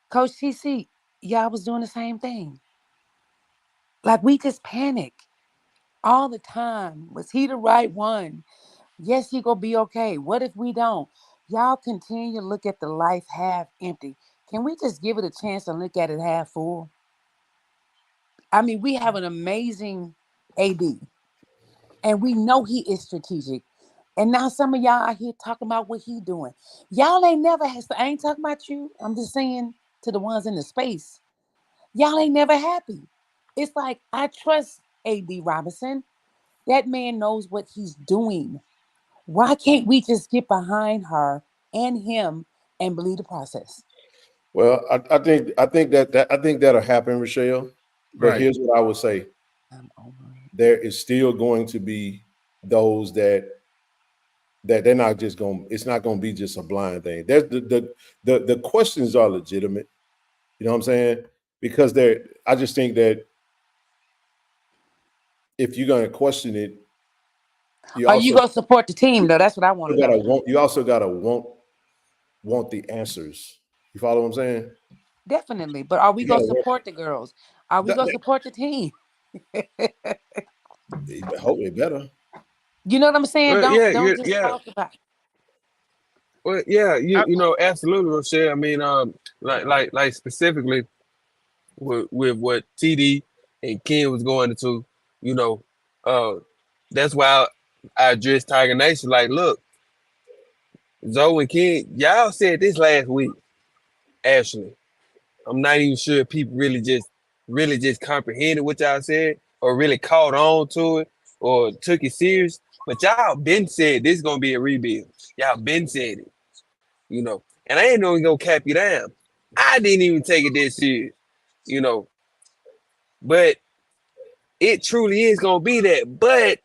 Speaker 7: Coach TC, y'all was doing the same thing. Like we just panic all the time. Was he the right one? Yes, he gonna be okay. What if we don't? Y'all continue to look at the life half empty. Can we just give it a chance and look at it half full? I mean, we have an amazing AD, and we know he is strategic. And now some of y'all out here talking about what he doing. Y'all ain't never had. I ain't talking about you. I'm just saying to the ones in the space. Y'all ain't never happy. It's like I trust AD Robinson. That man knows what he's doing. Why can't we just get behind her and him and believe the process?
Speaker 2: Well, I think that'll happen, Rochelle. But
Speaker 5: Right.
Speaker 2: here's what I would say: there is still going to be those that they're not just going. It's not going to be just a blind thing. There's the questions are legitimate. You know what I'm saying? Because I just think that if you're going to question it,
Speaker 7: Are you going to support the team though? That's what I want to know.
Speaker 2: You also got to want the answers. You follow what I'm saying?
Speaker 7: Definitely. But are we going to support the girls? Are we going to support the team?
Speaker 2: I hope it better.
Speaker 7: You know what I'm saying?
Speaker 6: Well,
Speaker 7: don't just talk about it.
Speaker 6: Well, yeah, absolutely, Rochelle. I mean, like specifically with what TD and Ken was going into, you know, that's why I addressed Tiger Nation. Like, look, Zoe and Ken, y'all said this last week. Actually, I'm not even sure if people really just comprehended what y'all said or really caught on to it or took it serious. But y'all been said this is gonna be a rebuild. Y'all been said it, you know. And I ain't even gonna cap you down. I didn't even take it that serious, you know. But it truly is gonna be that. But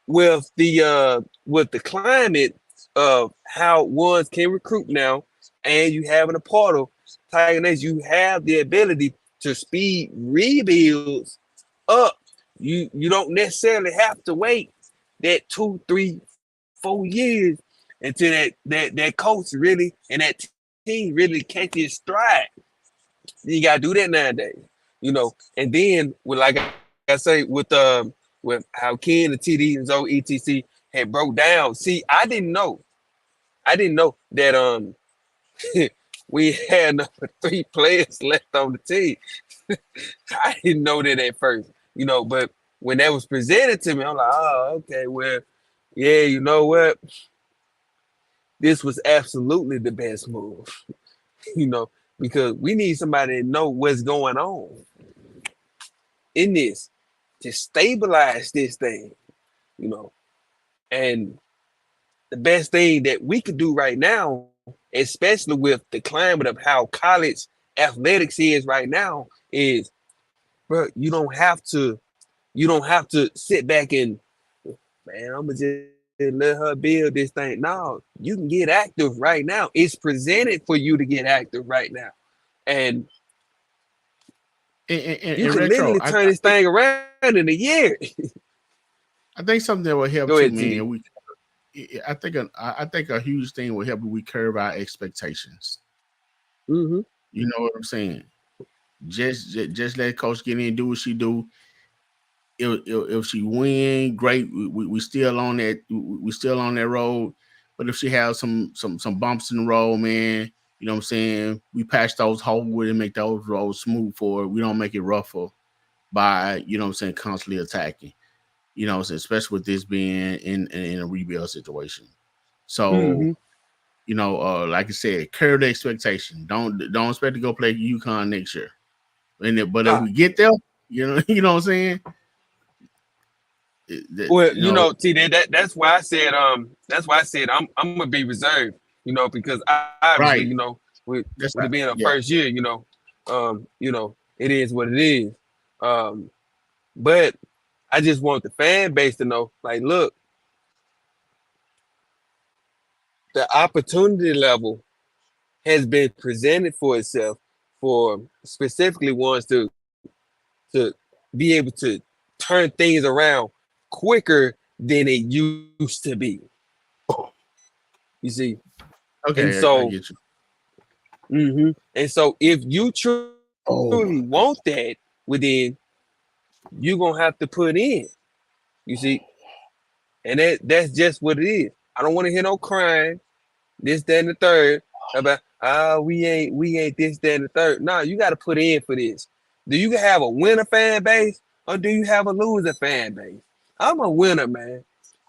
Speaker 6: with the climate of how ones can recruit now, and you having a portal, Tiger Nation, you have the ability to speed rebuilds up. You don't necessarily have to wait that 2, 3, 4 years until that coach really and that team really catches stride. You gotta do that nowadays, you know. And then with, like I say, with how Ken, the TD, and Zoe ETC had broke down. See, I didn't know that we had number 3 players left on the team. I didn't know that at first, you know. But when that was presented to me, I'm like, oh, okay, well, yeah, you know what? This was absolutely the best move, you know, because we need somebody to know what's going on in this to stabilize this thing, you know. And the best thing that we could do right now, especially with the climate of how college athletics is right now, is, bro, you don't have to sit back and, man, I'm gonna just let her build this thing. No, you can get active right now. It's presented for you to get active right now, and you can
Speaker 5: Retro,
Speaker 6: literally turn this thing around in a year.
Speaker 5: I think something that will help
Speaker 6: Go
Speaker 5: too,
Speaker 6: ahead,
Speaker 5: man.
Speaker 6: TD.
Speaker 5: I think a huge thing will help we curb our expectations.
Speaker 6: Mm-hmm.
Speaker 5: You know what I'm saying? Just let coach get in and do what she do. If she win, great. We still on that. We still on that road. But if she has some bumps in the road, man, you know what I'm saying? We patch those holes with it, make those roads smooth for her. We don't make it rougher by, you know what I'm saying, constantly attacking. You know what I'm saying? Especially with this being in a rebuild situation. So, you know, like I said, curb the expectation. Don't expect to go play UConn next year. But if we get there, you know what I'm saying?
Speaker 6: Well, you know, T, that's why I said I'm gonna be reserved, you know, because obviously,
Speaker 5: right.
Speaker 6: you know, with it being a first year, you know, it is what it is. But I just want the fan base to know, like, look, the opportunity level has been presented for itself for specifically ones to be able to turn things around quicker than it used to be. You see?
Speaker 5: Okay,
Speaker 6: and so
Speaker 5: I get you.
Speaker 6: And so if you truly want that, within, you're gonna have to put in. You see, and that's just what it is. I don't want to hear no crying, this, that, and the third about we ain't this, that, and the third. No, you got to put in for this. Do you have a winner fan base or do you have a loser fan base? I'm a winner, man.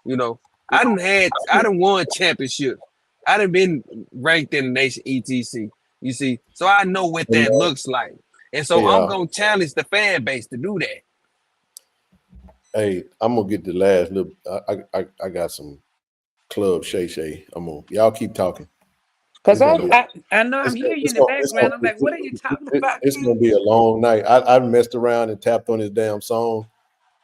Speaker 6: You know, I done won championships. I done been ranked in the nation, etc. You see, so I know what that looks like, and so I'm gonna challenge the fan base to do that.
Speaker 2: Hey, I'm gonna get the last little. I got some club shay. Y'all keep talking.
Speaker 7: Because I know I'm hearing you in the background. I'm like, what are you talking about?
Speaker 2: It's gonna be a long night. I messed around and tapped on this damn song.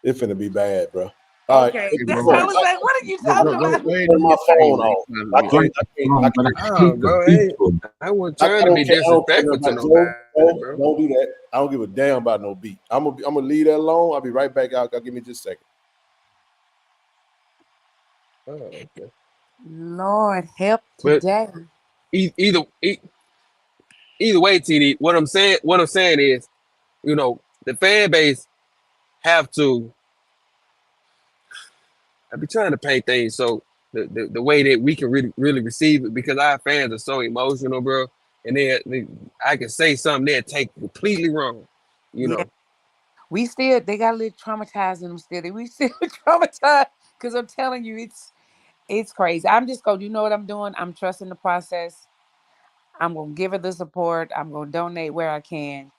Speaker 2: It's finna be bad, bro. All
Speaker 7: okay,
Speaker 2: right.
Speaker 7: that's why I was like, what are you talking about?
Speaker 2: Turn my phone off. I can't.
Speaker 6: Bro, hey, I wasn't trying to be disrespectful to nobody, bro.
Speaker 2: Don't do that. I don't give a damn about no beat. I'm gonna leave that alone. I'll be right back out. Give me just a second.
Speaker 6: Oh, okay.
Speaker 7: Lord help today.
Speaker 6: Either way, TD. What I'm saying is, you know, the fan base have to. I be trying to paint things so the way that we can really receive it, because our fans are so emotional, bro. And I can say something they'll take completely wrong, you know.
Speaker 7: they got a little traumatized in them still. We still traumatized because I'm telling you, it's crazy. I'm just going, you know what I'm doing? I'm trusting the process. I'm going to give her the support. I'm going to donate where I can.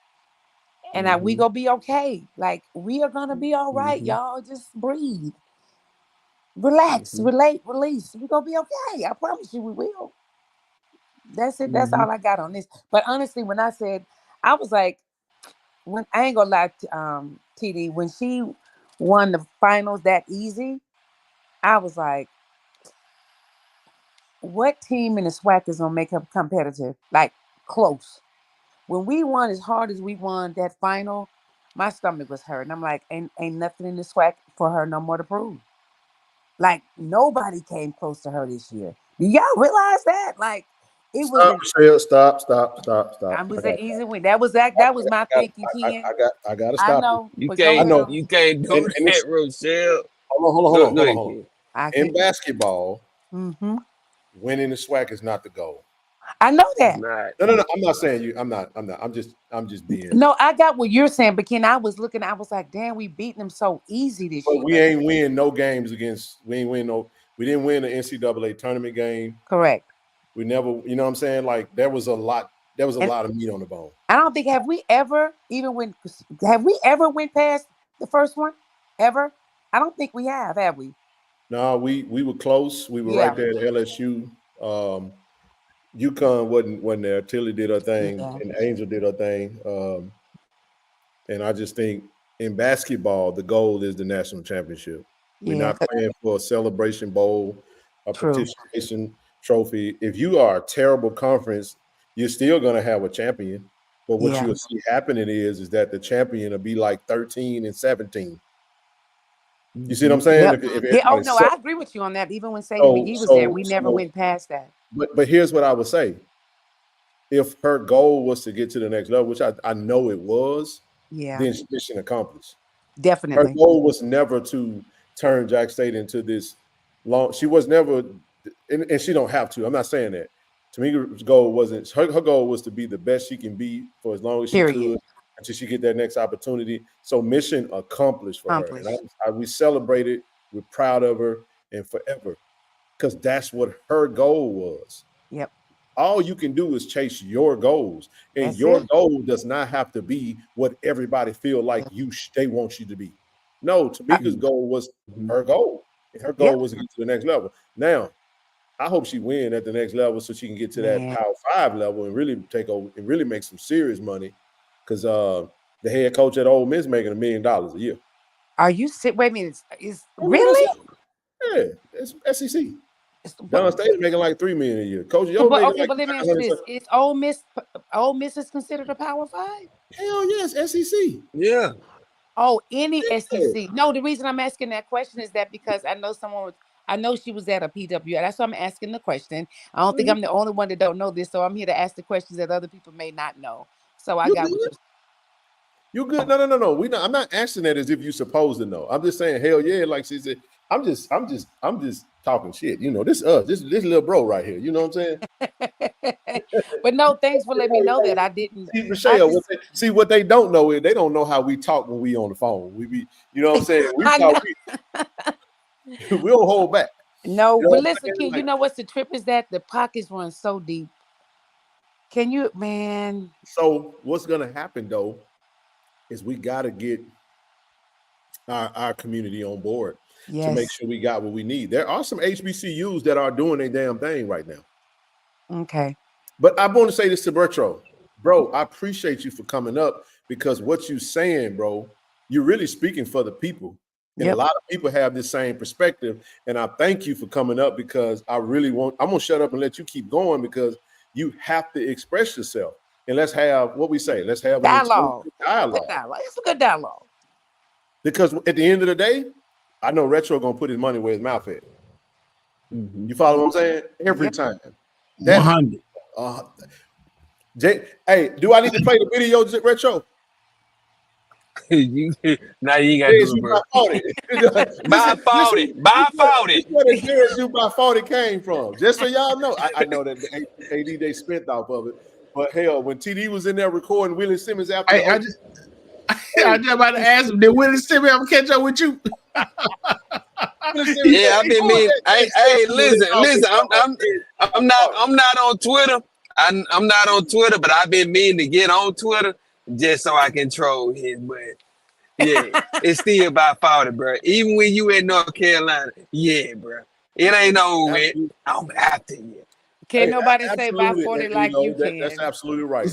Speaker 7: And we going to be okay. Like, we are going to be all right, y'all. Just breathe. Relax, release. We're going to be okay. I promise you we will. That's it. That's all I got on this. But honestly, when I said, I was like, when I ain't gonna lie to TD, when she won the finals that easy, I was like, what team in the SWAC is gonna make her competitive? Like close. When we won as hard as we won that final, my stomach was hurting. I'm like, ain't nothing in the SWAC for her no more to prove. Like nobody came close to her this year. Do y'all realize that? Like it was
Speaker 2: Stop, Michelle. Stop.
Speaker 7: I was an easy win. That was my thinking, Ken.
Speaker 2: I gotta
Speaker 7: I
Speaker 2: stop
Speaker 7: know,
Speaker 4: You
Speaker 7: but go
Speaker 4: can't,
Speaker 7: ahead.
Speaker 4: you can't do
Speaker 2: And
Speaker 4: that, Rochelle.
Speaker 2: Hold
Speaker 4: Go
Speaker 2: on.
Speaker 4: ahead.
Speaker 7: I
Speaker 2: In
Speaker 7: can.
Speaker 2: basketball,
Speaker 7: Mm-hmm.
Speaker 2: winning the SWAC is not the goal.
Speaker 7: I know
Speaker 4: It's
Speaker 7: that.
Speaker 4: not.
Speaker 2: No. I'm not saying you. I'm not. I'm just being.
Speaker 7: No, I got what you're saying, but Ken, I was looking. I was like, damn, we beating them so easy this
Speaker 2: But
Speaker 7: year.
Speaker 2: we ain't win no games against. We ain't win no. We didn't win the NCAA tournament game.
Speaker 7: Correct.
Speaker 2: We never. You know what I'm saying? Like there was a lot. There was a
Speaker 7: And
Speaker 2: lot of meat on the bone.
Speaker 7: I don't think have we ever went past the first one ever? I don't think we have we?
Speaker 2: No, we were close. We were right
Speaker 7: Yeah.
Speaker 2: there at LSU. UConn wasn't there. Tilly did her thing,
Speaker 7: Yeah.
Speaker 2: and Angel did her thing. And I just think in basketball, the goal is the national championship. We're
Speaker 7: Yeah.
Speaker 2: not playing for a celebration bowl, a
Speaker 7: True.
Speaker 2: participation trophy. If you are a terrible conference, you're still going to have a champion. But what
Speaker 7: Yeah.
Speaker 2: you'll see happening is that the champion will be like 13 and 17. You see what I'm saying?
Speaker 7: Yep.
Speaker 2: If
Speaker 7: Yeah. Oh
Speaker 2: everybody's
Speaker 7: no,
Speaker 2: so,
Speaker 7: I agree with you on that. Even when Sadie McGee was there, we never went past that.
Speaker 2: but here's what I would say. If her goal was to get to the next level, which I know it was,
Speaker 7: Yeah.
Speaker 2: then mission accomplished. Her
Speaker 7: Definitely.
Speaker 2: goal was never to turn Jack State into this long. She was never, and she don't have to. I'm not saying that. Tamika's goal wasn't. Her goal was to be the best she can be for as long as she
Speaker 7: Period.
Speaker 2: could until she get that next opportunity. So mission accomplished for her, and
Speaker 7: Accomplished.
Speaker 2: we celebrated. We're proud of her, and forever, because that's what her goal was.
Speaker 7: Yep.
Speaker 2: All you can do is chase your goals, and
Speaker 7: That's
Speaker 2: your
Speaker 7: it.
Speaker 2: goal does not have to be what everybody feel like they want you to be. No, Tamika's goal was her goal, and her goal
Speaker 7: Yep.
Speaker 2: was to get to the next level. Now, I hope she win at the next level so she can get to that
Speaker 7: Man.
Speaker 2: Power 5 level and really take over and really make some serious money. Because the head coach at Ole Miss making $1 million a year.
Speaker 7: Are you wait a minute? Is
Speaker 2: Oh,
Speaker 7: really?
Speaker 2: Yeah, it's SEC.
Speaker 7: But
Speaker 2: Don State making like $3 million a year. Coach Yo making
Speaker 7: okay,
Speaker 2: like
Speaker 7: but let me ask you
Speaker 2: 500.
Speaker 7: this: is Ole Miss is considered a Power 5?
Speaker 2: Hell yes, SEC.
Speaker 4: Yeah.
Speaker 7: Oh, any SEC? No, the reason I'm asking that question is that because I know she was at a PW. That's why I'm asking the question. I don't think I'm the only one that don't know this, so I'm here to ask the questions that other people may not know. So I got what
Speaker 2: You good? No. I'm not asking that as if you're supposed to know. I'm just saying, hell yeah, like she said. I'm just talking shit. You know, this little bro right here. You know what I'm saying?
Speaker 7: But no, thanks for letting me know that I didn't.
Speaker 2: See, Michelle, what they don't know is they don't know how we talk when we on the phone. We be, you know what I'm saying? We talk, we don't hold back.
Speaker 7: No,
Speaker 2: You know
Speaker 7: but listen,
Speaker 2: saying?
Speaker 7: Ken, you know what's the trip is that the pockets run so deep. Can you, man?
Speaker 2: So what's gonna happen though is we got to get our community on board to make sure we got what we need. There are some HBCUs that are doing their damn thing right now.
Speaker 7: Okay.
Speaker 2: But I want to say this to Bertro. Bro, I appreciate you for coming up because what you're saying, bro, you're really speaking for the people. And a lot of people have this same perspective. And I thank you for coming up because I'm going to shut up and let you keep going because you have to express yourself. And let's have what we say. Let's have
Speaker 7: dialogue.
Speaker 2: Dialogue.
Speaker 7: It's a good dialogue.
Speaker 2: Because at the end of the day, I know Retro going to put his money where his mouth at. You follow what I'm saying? Every time.
Speaker 5: 100.
Speaker 2: Hey, do I need to play the video, Retro?
Speaker 4: Now you got to do it, bro. By 40. By 40.
Speaker 2: This is where the JSU by 40 came from. Just so y'all know. I know that the AD they spent off of it. But hell, when TD was in there recording Willie Simmons after
Speaker 5: I I just about to ask him, did Willie Simmons ever catch up with you?
Speaker 6: Yeah, I've been mean. Hey, listen. I'm not on Twitter. I'm not on Twitter, but I've been meaning to get on Twitter just so I can troll him. But yeah, it's still about 40, bro. Even when you in North Carolina, yeah, bro. It ain't over with. I'm after you.
Speaker 7: Can't nobody say by
Speaker 2: Absolutely,
Speaker 7: 40
Speaker 2: and,
Speaker 7: like you
Speaker 2: that's
Speaker 7: can.
Speaker 2: absolutely right.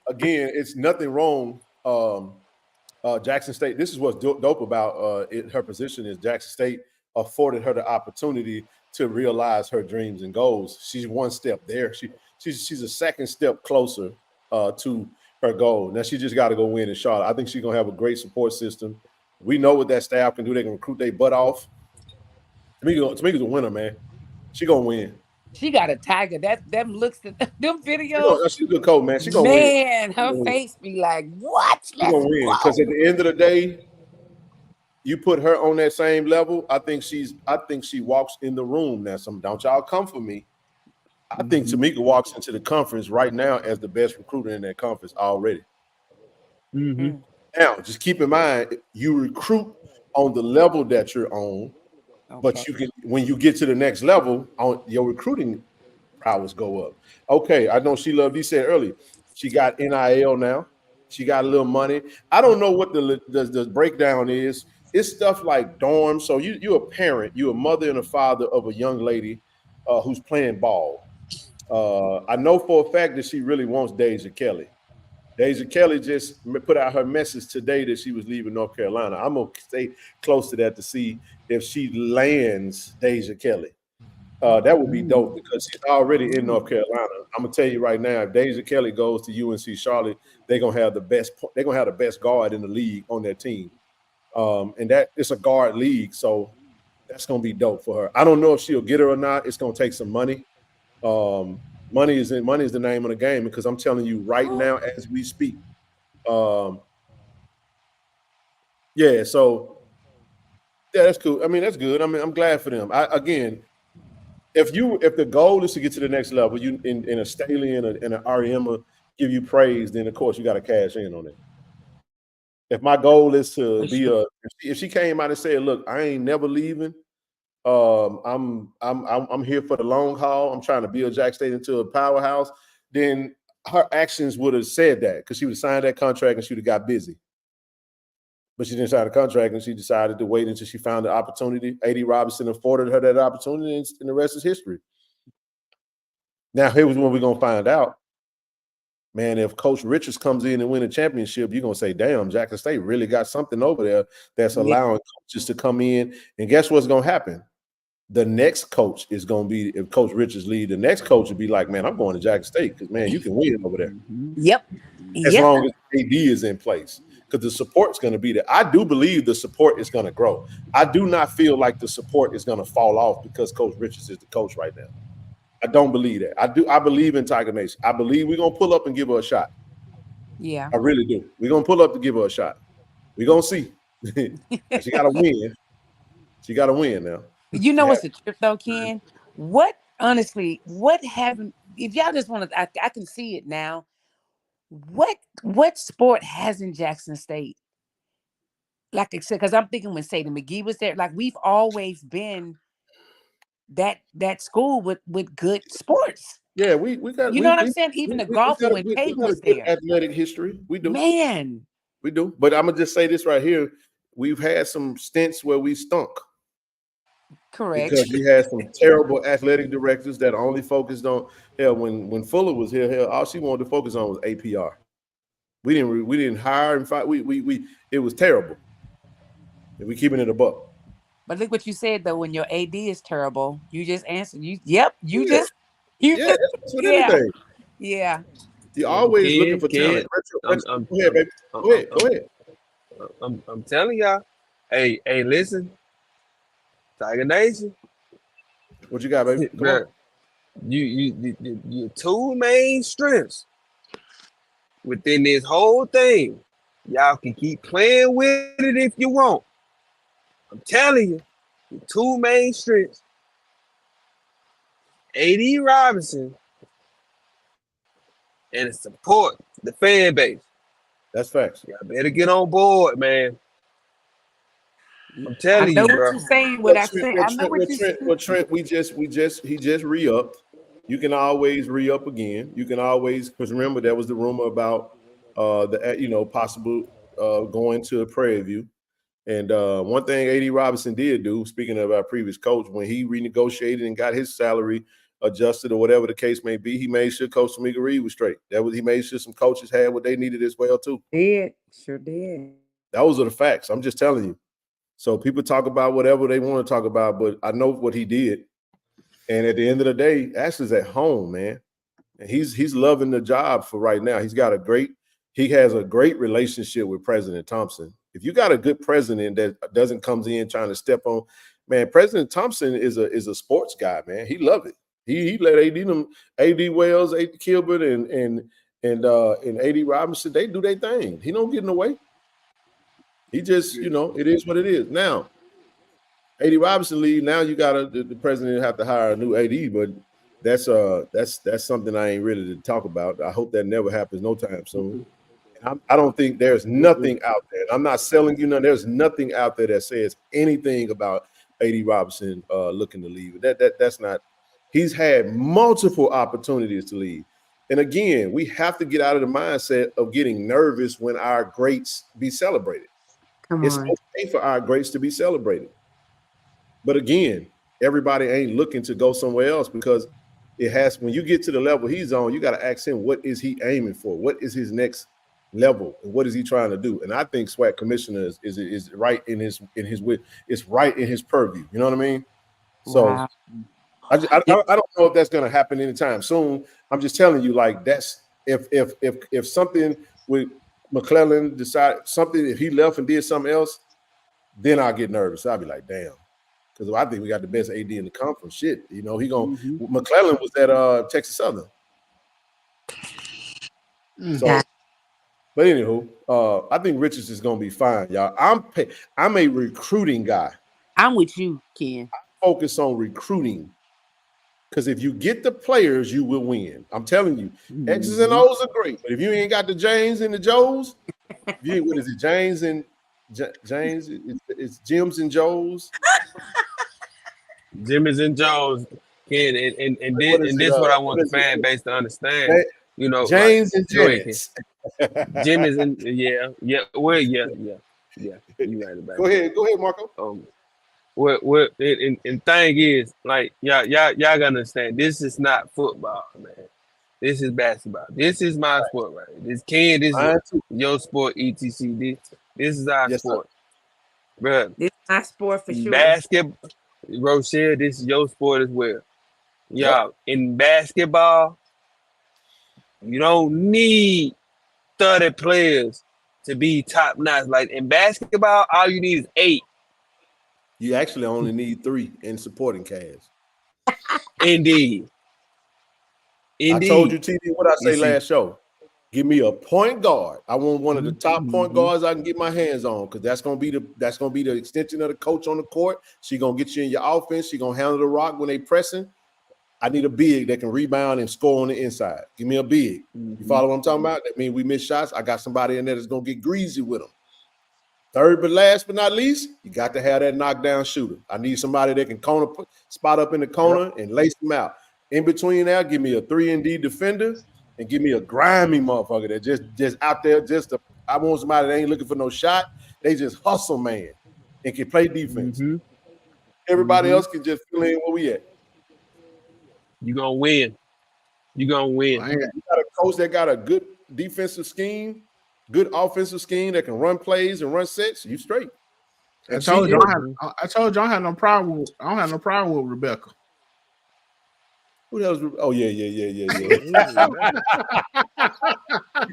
Speaker 2: Again, it's nothing wrong. Jackson State. This is what's dope about her position is Jackson State afforded her the opportunity to realize her dreams and goals. She's one step there. She's a second step closer to her goal. Now she just got to go win in Charlotte. I think she's gonna have a great support system. We know what that staff can do. They can recruit their butt off. Tamika's a winner, man. She gonna win.
Speaker 7: She got a tiger. Them looks, them videos.
Speaker 2: She's a good coach, man. She gonna win.
Speaker 7: Man, her face be like, what?
Speaker 2: She gonna win because at the end of the day, you put her on that same level. I think she walks in the room now. Don't y'all come for me. I think Tamika walks into the conference right now as the best recruiter in that conference already.
Speaker 5: Mm-hmm.
Speaker 2: Now, just keep in mind, you recruit on the level that you're on, but you can when you get to the next level, on your recruiting prowess go up. Okay, I know She Loved. You said earlier, she got NIL now. She got a little money. I don't know what the breakdown is. It's stuff like dorms. So you're a parent, you're a mother and a father of a young lady who's playing ball. I know for a fact that she really wants Deja Kelly. Deja Kelly just put out her message today that she was leaving North Carolina. I'm going to stay close to that to see if she lands Deja Kelly. That would be dope because she's already in North Carolina. I'm gonna tell you right now, if Deja Kelly goes to UNC Charlotte, they're gonna have the best guard in the league on their team. And that it's a guard league, so that's gonna be dope for her. I don't know if she'll get her or not. It's gonna take some money. Money is the name of the game because I'm telling you right now as we speak. Yeah, so yeah, that's cool. I mean, that's good. I mean, I'm glad for them. If the goal is to get to the next level, you in a Staley and an REM give you praise, then of course you got to cash in on it. If my goal is to be if she came out and said, "Look, I ain't never leaving. I'm here for the long haul. I'm trying to build Jack State into a powerhouse," then her actions would have said that because she would have signed that contract and she would have got busy. But she didn't sign a contract and she decided to wait until she found the opportunity. A.D. Robinson afforded her that opportunity and the rest is history. Now, here's when we're going to find out. Man, if Coach Richards comes in and win a championship, you're going to say, damn, Jackson State really got something over there that's allowing coaches to come in. And guess what's going to happen? The next coach is going to be, if Coach Richards leads, the next coach will be like, man, I'm going to Jackson State because, man, you can win over there.
Speaker 7: Yep.
Speaker 2: As long as AD is in place. Because the support's going to be there. I do believe the support is going to grow. I do not feel like the support is going to fall off because Coach Richards is the coach right now. I don't believe that. I believe in Tiger Nation. I believe we're going to pull up and give her a shot.
Speaker 7: Yeah.
Speaker 2: I really do. We're going to pull up to give her a shot. We're going to see. She got to win. She got to win now.
Speaker 7: You know what's the trip though, Ken? Honestly, if y'all just want to, I can see it now. What sport hasn't Jackson State? Like I said, because I'm thinking when Sadie McGee was there, like we've always been that school with good sports.
Speaker 2: Yeah, we got.
Speaker 7: You know what I'm saying? Even the golf when Peyton was there.
Speaker 2: Athletic history, we do.
Speaker 7: Man,
Speaker 2: we do. But I'm gonna just say this right here: we've had some stints where we stunk.
Speaker 7: Correct.
Speaker 2: Because we had some terrible athletic directors that only focused on. Hell, when Fuller was here, all she wanted to focus on was APR. We didn't hire and fight. It was terrible. And we keeping it a buck.
Speaker 7: But look what you said though. When your AD is terrible, you just answered. Anything. Yeah.
Speaker 2: You're always looking for talent. Go ahead, baby. Go ahead.
Speaker 6: I'm telling y'all. Hey, listen. Tiger Nation.
Speaker 2: What you got, baby? Come on.
Speaker 6: Your two main strengths within this whole thing. Y'all can keep playing with it if you want. I'm telling you, the two main strengths. A.D. Robinson and the support, the fan base.
Speaker 2: That's facts.
Speaker 6: Y'all better get on board, man. I'm
Speaker 7: I
Speaker 6: telling
Speaker 7: know
Speaker 6: you,
Speaker 7: what
Speaker 6: bro.
Speaker 7: you're saying. What I said. I know what you're saying.
Speaker 2: Trent, he just re-upped. You can always re-up again. You can always, because remember there was the rumor about possible going to a Prairie View. And one thing A.D. Robinson did do, speaking of our previous coach, when he renegotiated and got his salary adjusted or whatever the case may be, he made sure Coach Tamika Reed was straight. He made sure some coaches had what they needed as well too.
Speaker 7: Sure did.
Speaker 2: Those are the facts. I'm just telling you. So people talk about whatever they want to talk about, but I know what he did. And at the end of the day, Ashley's at home, man. And he's loving the job for right now. He has a great relationship with President Thompson. If you got a good president that doesn't comes in trying to step on, man, President Thompson is a sports guy, man. He loved it. He let AD Wells, AD Kilbert, and AD Robinson, they do their thing. He don't get in the way. He just, it is what it is. Now, AD Robinson leave. Now you got the president have to hire a new AD, but that's something I ain't ready to talk about. I hope that never happens no time soon. I don't think there's nothing out there. I'm not selling you none. There's nothing out there that says anything about AD Robinson looking to leave. That's not. He's had multiple opportunities to leave. And again, we have to get out of the mindset of getting nervous when our greats be celebrated. It's okay for our greats to be celebrated. But again, everybody ain't looking to go somewhere else because when you get to the level he's on, you got to ask him, what is he aiming for? What is his next level? And what is he trying to do? And I think SWAC commissioner is right in his it's right in his purview. You know what I mean? So
Speaker 7: Wow.
Speaker 2: I don't know if that's going to happen anytime soon. I'm just telling you, like, that's if something with McClellan if he left and did something else, then I'll get nervous. I'll be like, damn, because I think we got the best AD in the conference. Shit, McClellan was at Texas Southern. So, but anywho, I think Richards is gonna be fine, y'all. I'm a recruiting guy.
Speaker 7: I'm with you, Ken.
Speaker 2: I focus on recruiting. Because if you get the players, you will win. I'm telling you, X's and O's are great. But if you ain't got the James and the Joes, what is it? James and James? It's Jims and Joes.
Speaker 6: Jimmy's and Jones, Ken, and this what I want the fan base to understand.
Speaker 2: James and Janets.
Speaker 6: Jimmy's and yeah. Well, yeah. You right about it.
Speaker 2: Go ahead, Marco.
Speaker 6: What and thing is, like, y'all gotta understand, this is not football, man. This is basketball. This is my sport, right? This is your sport, etc. This is our sport. Bro,
Speaker 7: this is my sport for sure.
Speaker 6: Basketball, Rochelle, this is your sport as well. Y'all, in basketball, you don't need 30 players to be top notch. Like in basketball, all you need is 8.
Speaker 2: You actually only need 3 in supporting cast.
Speaker 6: Indeed.
Speaker 2: I told you, TD, what I say last show. Give me a point guard. I want one of the top point guards I can get my hands on, because that's gonna be the extension of the coach on the court. She gonna get you in your offense. She gonna handle the rock when they pressing. I need a big that can rebound and score on the inside. Give me a big. You follow what I'm talking about? That means we miss shots. I got somebody in there that's gonna get greasy with them. Third but last but not least, you got to have that knockdown shooter. I need somebody that can spot up in the corner and lace them out. In between there, give me a 3-and-D defender and give me a grimy motherfucker that just out there. I want somebody that ain't looking for no shot. They just hustle, man, and can play defense. Everybody else can just fill in where we at.
Speaker 6: You gonna win. You got
Speaker 2: a coach that got a good defensive scheme, good offensive scheme that can run plays and run sets. You straight.
Speaker 5: I told you I don't have no problem with Rebecca.
Speaker 2: Who else? Oh yeah.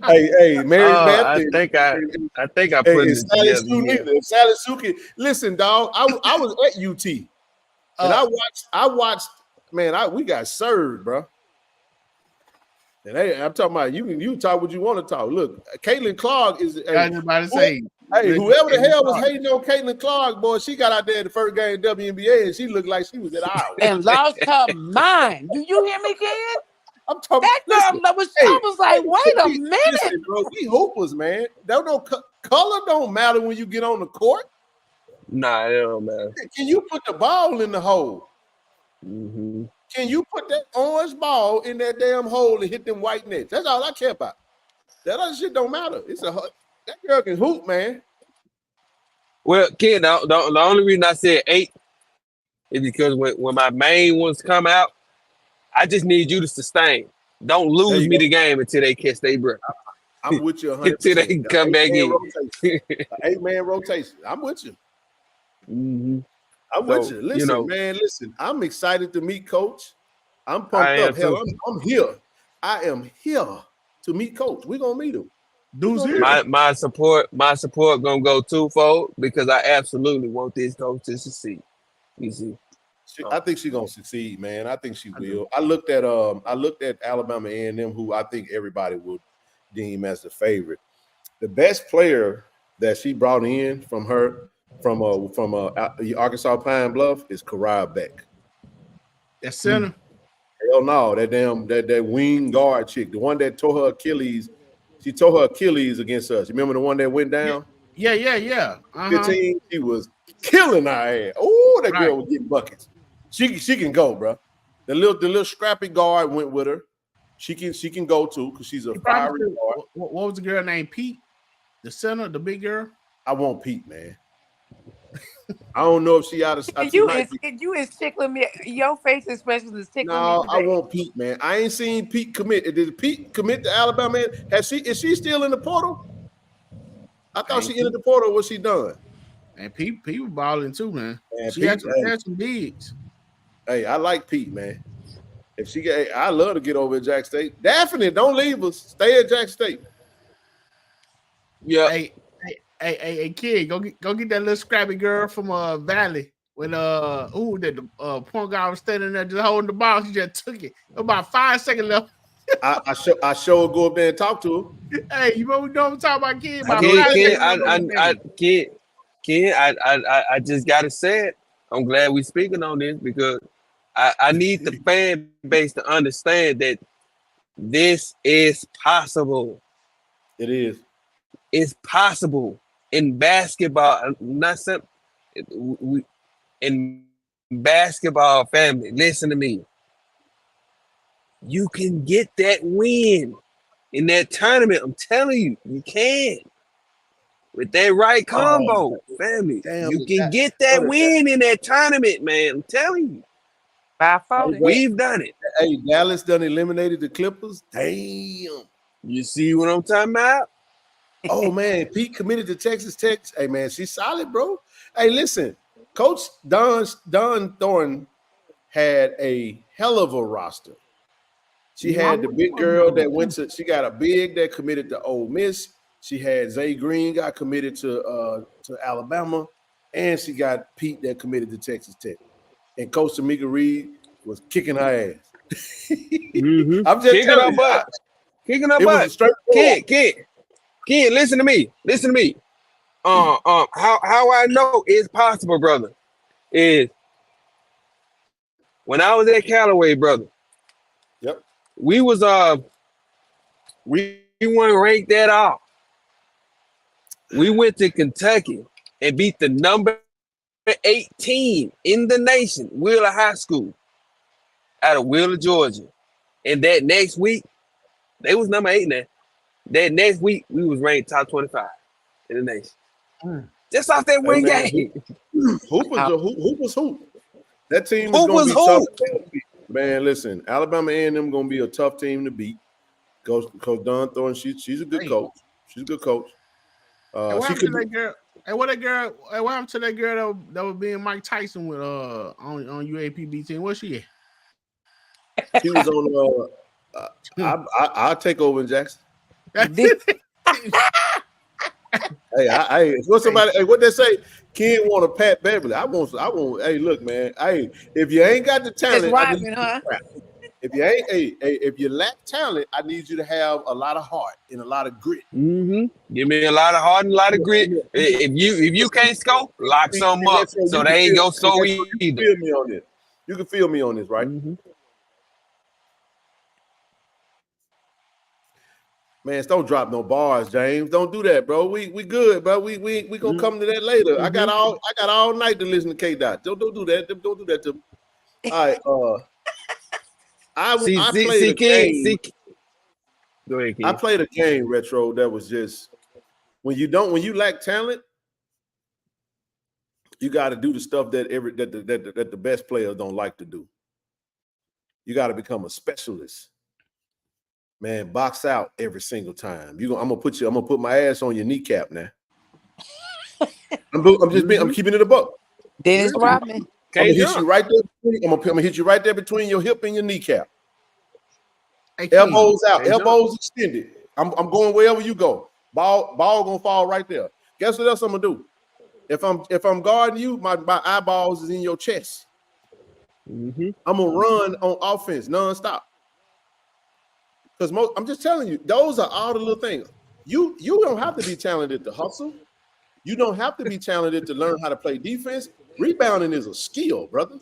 Speaker 2: hey, Mary Beth.
Speaker 6: I think I put it together.
Speaker 2: Sally Suki. Listen, dog. I was at UT, and I watched. Man, we got served, bro. And I'm talking about you talk what you want to talk. Look, Caitlin Clark is.
Speaker 5: Everybody say.
Speaker 2: Hey, whoever the hell was hating on Caitlin Clark, boy, she got out there in the first game of WNBA and she looked like she was at Iowa.
Speaker 7: And lost her mind. Do you hear me, Ken?
Speaker 2: I'm talking.
Speaker 7: That girl, I was like, wait a minute.
Speaker 2: Listen, bro, we hoopers, man. Color don't matter when you get on the court.
Speaker 6: Nah, it don't matter.
Speaker 2: Can you put the ball in the hole?
Speaker 6: Mm-hmm.
Speaker 2: Can you put that orange ball in that damn hole and hit them white nets? That's all I care about. That other shit don't matter. That girl can hoop, man.
Speaker 6: Well, kid, the only reason I said 8 is because when my main ones come out, I just need you to sustain. Don't lose me the game until they catch their breath.
Speaker 2: I'm with you 100%.
Speaker 6: Until they can come back in.
Speaker 2: 8-man rotation. I'm with you.
Speaker 6: Mm-hmm.
Speaker 2: I'm with you. Listen, man, listen. I'm excited to meet Coach. I'm pumped up. Hell, I'm here. I am here to meet Coach. We're going to meet him.
Speaker 6: My support gonna go twofold because I absolutely want this coach to succeed. You see,
Speaker 2: I think she's gonna succeed, man. I think she will. I looked at Alabama A&M, who I think everybody would deem as the favorite. The best player that she brought in from Arkansas Pine Bluff is Karai Beck.
Speaker 5: That center.
Speaker 2: Hell no, that wing guard chick, the one that tore her Achilles. She tore her Achilles against us. You remember the one that went down?
Speaker 5: Yeah.
Speaker 2: 15, she was killing our ass. Oh, that girl was getting buckets. She can go, bro. The little scrappy guard went with her. She can go too because she's a fiery guard.
Speaker 5: What was the girl named Pete? The center, the big girl.
Speaker 2: I want Pete, man. I don't know if she out of.
Speaker 7: You is tickling me. Your face expression is tickling me.
Speaker 2: No, I want Pete, man. I ain't seen Pete commit. Did Pete commit to Alabama? Is she still in the portal? I thought she entered the portal. Was she done?
Speaker 5: And Pete was balling too, man. She had some bigs.
Speaker 2: Hey, I like Pete, man. If she get, I love to get over at Jack State. Daphne, don't leave us. Stay at Jack State.
Speaker 6: Yeah.
Speaker 5: Hey, kid, go get that little scrappy girl from Valley. When the point guard was standing there just holding the ball, she just took it. About 5 seconds left.
Speaker 2: I sure go up there and talk to her.
Speaker 5: Hey, you know what I'm talking about, kid?
Speaker 6: Kid, I just gotta say it. I'm glad we're speaking on this because I need the fan base to understand that this is possible.
Speaker 2: It is.
Speaker 6: It's possible in basketball. In basketball, family, listen to me. You can get that win in that tournament. I'm telling you, you can. With that right combo, family, you can get that win in that tournament, man. I'm telling you.
Speaker 7: By 40.
Speaker 6: We've done it.
Speaker 2: Hey, Dallas done eliminated the Clippers. Damn.
Speaker 6: You see what I'm talking about?
Speaker 2: Oh, man, Pete committed to Texas Tech. Hey, man, she's solid, bro. Hey, listen, Coach Don Thornton had a hell of a roster. She had the big girl that she got a big that committed to Ole Miss. She had Zay Green got committed to Alabama, and she got Pete that committed to Texas Tech. And Coach Tamika Reed was kicking her ass.
Speaker 6: Mm-hmm.
Speaker 2: I'm just
Speaker 6: kicking her butt. Kicking her butt. Kid, listen to me. How I know it's possible, brother, is when I was at Callaway, brother.
Speaker 2: Yep.
Speaker 6: We weren't ranked at all. We went to Kentucky and beat the number 8 team in the nation, Wheeler High School, out of Wheeler, Georgia. And that next week, they was number 8 now. That next week, we was ranked top 25 in the nation. Just off that one game.
Speaker 2: Hoop was hoop. That team is going to be tough to beat. Man, listen, Alabama A&M going to be a tough team to beat. Coach Don Thornton, she's a good coach. She's a good coach.
Speaker 5: What happened to that girl that was being Mike Tyson with on UAPB team? Where's she at?
Speaker 2: She was on I'll take over in Jackson. Hey, what they say? Kid want a Pat Beverly. I want. Hey, look, man. Hey, if you ain't got the talent, if you lack talent, I need you to have a lot of heart and a lot of grit.
Speaker 6: Mm-hmm. Give me a lot of heart and a lot of grit. If you can't score, lock some up so they ain't gonna score either.
Speaker 2: Feel me on this. You can feel me on this, right?
Speaker 6: Mm-hmm.
Speaker 2: Man, don't drop no bars, James. Don't do that, bro. We good, bro. We gonna come to that later. I got all night to listen to K Dot. Don't do that. Don't do that to me. All right. I played a game.
Speaker 6: Go ahead, King.
Speaker 2: I played a game, Retro, that was just when you lack talent, you got to do the stuff that the best players don't like to do. You got to become a specialist. Man, box out every single time. I'm gonna put my ass on your kneecap now. I'm keeping it a buck.
Speaker 7: Dennis Rodman.
Speaker 2: I'm gonna hit you right there. I'm gonna hit you right there between your hip and your kneecap. Elbows out, elbows extended. I'm going wherever you go. Ball gonna fall right there. Guess what else I'm gonna do? If I'm guarding you, my eyeballs is in your chest.
Speaker 6: Mm-hmm.
Speaker 2: I'm gonna run on offense nonstop. Because I'm just telling you, those are all the little things. You don't have to be talented to hustle. You don't have to be talented to learn how to play defense. Rebounding is a skill, brother.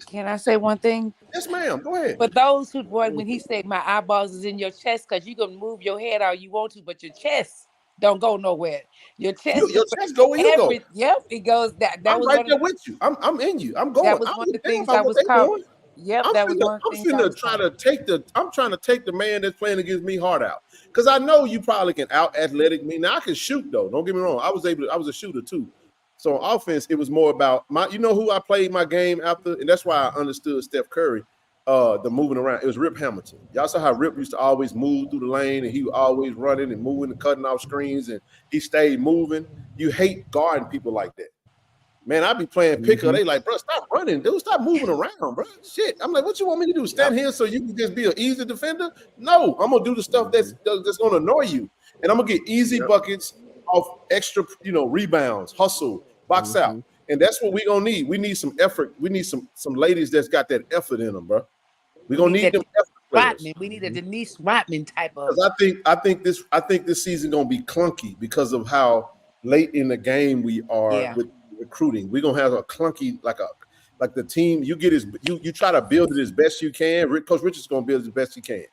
Speaker 7: Can I say one thing?
Speaker 2: Yes, ma'am. Go ahead.
Speaker 7: But those who, boy, when he said my eyeballs is in your chest, because you can move your head all you want to, but your chest don't go nowhere. Your chest,
Speaker 2: your chest go where you go.
Speaker 7: Yep, it goes. That
Speaker 2: I'm
Speaker 7: was
Speaker 2: right there with you. I'm in you. I'm going.
Speaker 7: That was one of the things I was called. Yep, that was one of the things.
Speaker 2: I'm trying to take the man that's playing against me hard out. Because I know you probably can out athletic me. Now I can shoot though. Don't get me wrong. I was a shooter too. So on offense, it was more about you know who I played my game after, and that's why I understood Steph Curry, the moving around. It was Rip Hamilton. Y'all saw how Rip used to always move through the lane, and he was always running and moving and cutting off screens, and he stayed moving. You hate guarding people like that. Man, I be playing picker. Mm-hmm. They like, bro, stop running, dude. Stop moving around, bro. Shit. I'm like, what you want me to do? Stand here so you can just be an easy defender? No, I'm gonna do the stuff that's gonna annoy you, and I'm gonna get easy buckets off extra, rebounds, hustle, box out, and that's what we gonna need. We need some effort. We need some ladies that's got that effort in them, bro. We gonna need them effort players.
Speaker 7: We need a Denise Rodman type of.
Speaker 2: I think this season gonna be clunky because of how late in the game we are with recruiting. We're gonna have a clunky like the team. You try to build it as best you can. Coach Richard's gonna build it as best he can.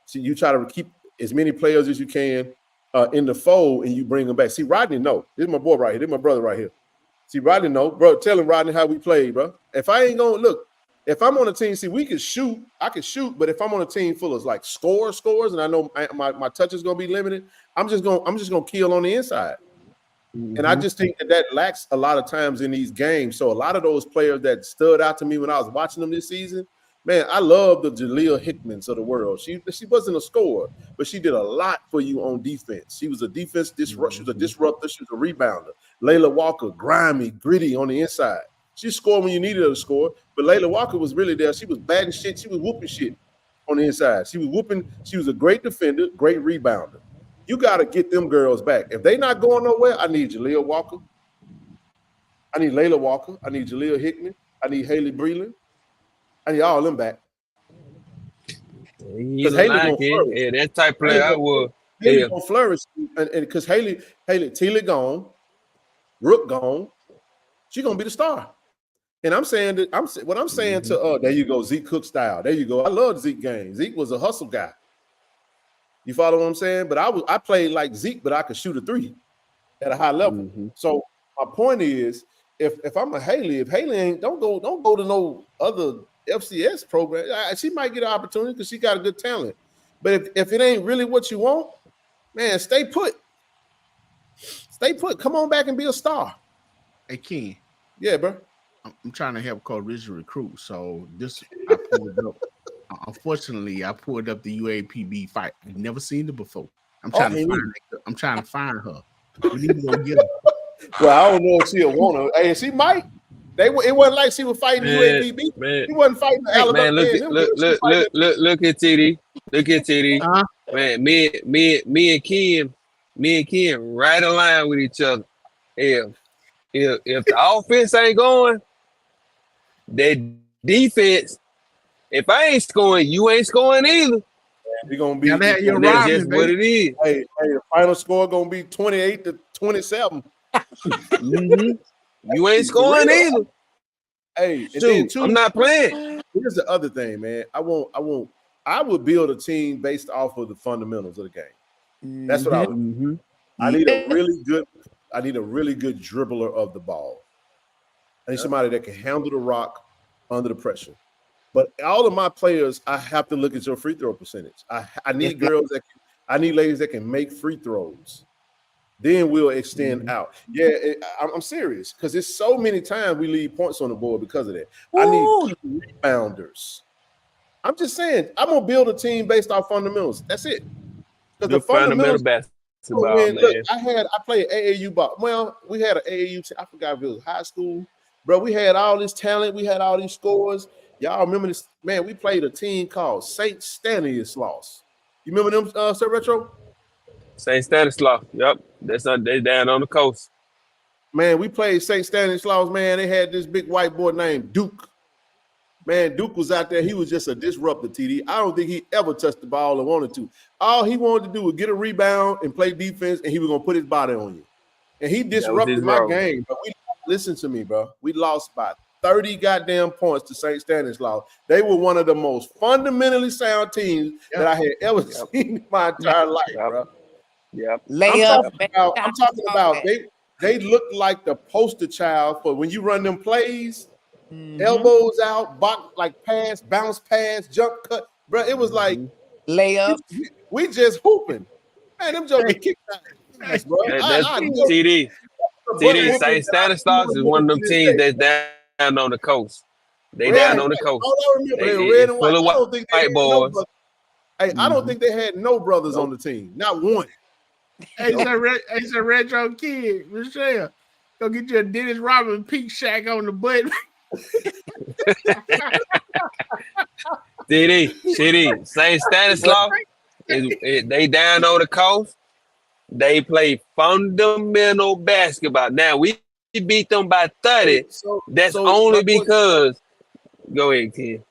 Speaker 2: So you try to keep as many players as you can in the fold, and you bring them back. See, Rodney, no, this is my boy right here. This is my brother right here. See, Rodney, no, bro. Tell him, Rodney, how we play, bro. If I ain't gonna look, if I'm on a team, see, we can shoot. I can shoot, but if I'm on a team full of like scores, and I know my touch is gonna be limited, I'm just gonna kill on the inside. And I just think that lacks a lot of times in these games. So a lot of those players that stood out to me when I was watching them this season, man, I love the Jaleel Hickmans of the world. She wasn't a scorer, but she did a lot for you on defense. She was a defense disruptor. She was a disruptor. She was a rebounder. Layla Walker, grimy, gritty on the inside. She scored when you needed her to score, but Layla Walker was really there. She was batting shit. She was whooping shit on the inside. She was whooping. She was a great defender, great rebounder. You got to get them girls back. If they not going nowhere, I need Jaleel Walker. I need Layla Walker. I need Jaleel Hickman. I need Haley Breland. I need all of them back.
Speaker 6: Because Haley gonna flourish. Yeah, that type player I will.
Speaker 2: Haley gonna flourish, and because Haley, Teely gone, Rook gone, she gonna be the star. And I'm saying that what I'm saying to there you go, Zeke Cook style. There you go. I love Zeke game. Zeke was a hustle guy. You follow what I'm saying? But I played like Zeke, but I could shoot a three at a high level. So my point is, if I'm a Haley, if Haley ain't don't go to no other FCS program, she might get an opportunity because she got a good talent. But if it ain't really what you want, man, stay put. Stay put. Come on back and be a star.
Speaker 5: Hey, Ken.
Speaker 2: Yeah, bro.
Speaker 5: I'm trying to help Coach Richard recruit. So this I pulled up. Unfortunately, I pulled up the UAPB fight. I've never seen it before. I'm trying to find her. We need to go get her.
Speaker 2: Well, I don't know if she'll want her. Hey, she might. It wasn't like she was fighting UAPB.
Speaker 6: Man.
Speaker 2: She wasn't fighting Alabama.
Speaker 6: Man, look at TD. Look at TD. Man, me and Ken right aligned with each other. If the offense ain't going, that defense. If I ain't scoring, you ain't scoring either.
Speaker 2: We're gonna be.
Speaker 6: That's just what it is.
Speaker 2: Hey, the final score gonna be 28-27.
Speaker 6: You ain't scoring either.
Speaker 2: Hey,
Speaker 6: I'm not playing.
Speaker 2: Here's the other thing, man. I want I would build a team based off of the fundamentals of the game. That's what I would.
Speaker 6: Mm-hmm.
Speaker 2: I need a really good dribbler of the ball. I need somebody that can handle the rock under the pressure. But all of my players, I have to look at your free throw percentage. I need I need ladies that can make free throws. Then we'll extend out. Yeah, I'm serious because there's so many times we leave points on the board because of that. I need rebounders. I'm just saying, I'm gonna build a team based off fundamentals. That's it. Because the fundamentals.
Speaker 6: Basketball, man.
Speaker 2: Look, I played AAU ball. Well, we had an AAU. I forgot if it was high school, bro. We had all this talent. We had all these scores. Y'all remember this? Man, we played a team called St. Stanislaus. You remember them, Sir Retro?
Speaker 6: St. Stanislaus. Yep, they down on the coast.
Speaker 2: Man, we played St. Stanislaus. Man, they had this big white boy named Duke. Man, Duke was out there. He was just a disruptor, TD. I don't think he ever touched the ball or wanted to. All he wanted to do was get a rebound and play defense, and he was going to put his body on you. And he disrupted my game. But listen to me, bro. We lost by 30 goddamn points to St. Stanislaus. They were one of the most fundamentally sound teams that I had ever seen in my entire life, bro.
Speaker 7: Yep.
Speaker 2: I'm talking about they looked like the poster child for when you run them plays. Elbows out, box like pass, bounce pass, jump cut, bro. It was like
Speaker 7: layup.
Speaker 2: We just hooping, man. Them jokers kicked out, bro.
Speaker 6: That's TD. St. Stanislaus is one of them teams that's down on the coast. They down on the coast.
Speaker 2: All I remember, they were red and white. I don't think they had
Speaker 6: boys.
Speaker 2: no hey, I don't think they had no brothers on the team, not one.
Speaker 5: Hey, it's a retro kid, Michelle. Go get you a Dennis Rodman Peak Shack on the butt.
Speaker 6: CD, St. Stanislaus, they down on the coast. They play fundamental basketball. Now we beat them by 30. That's only because. Go ahead, Ken.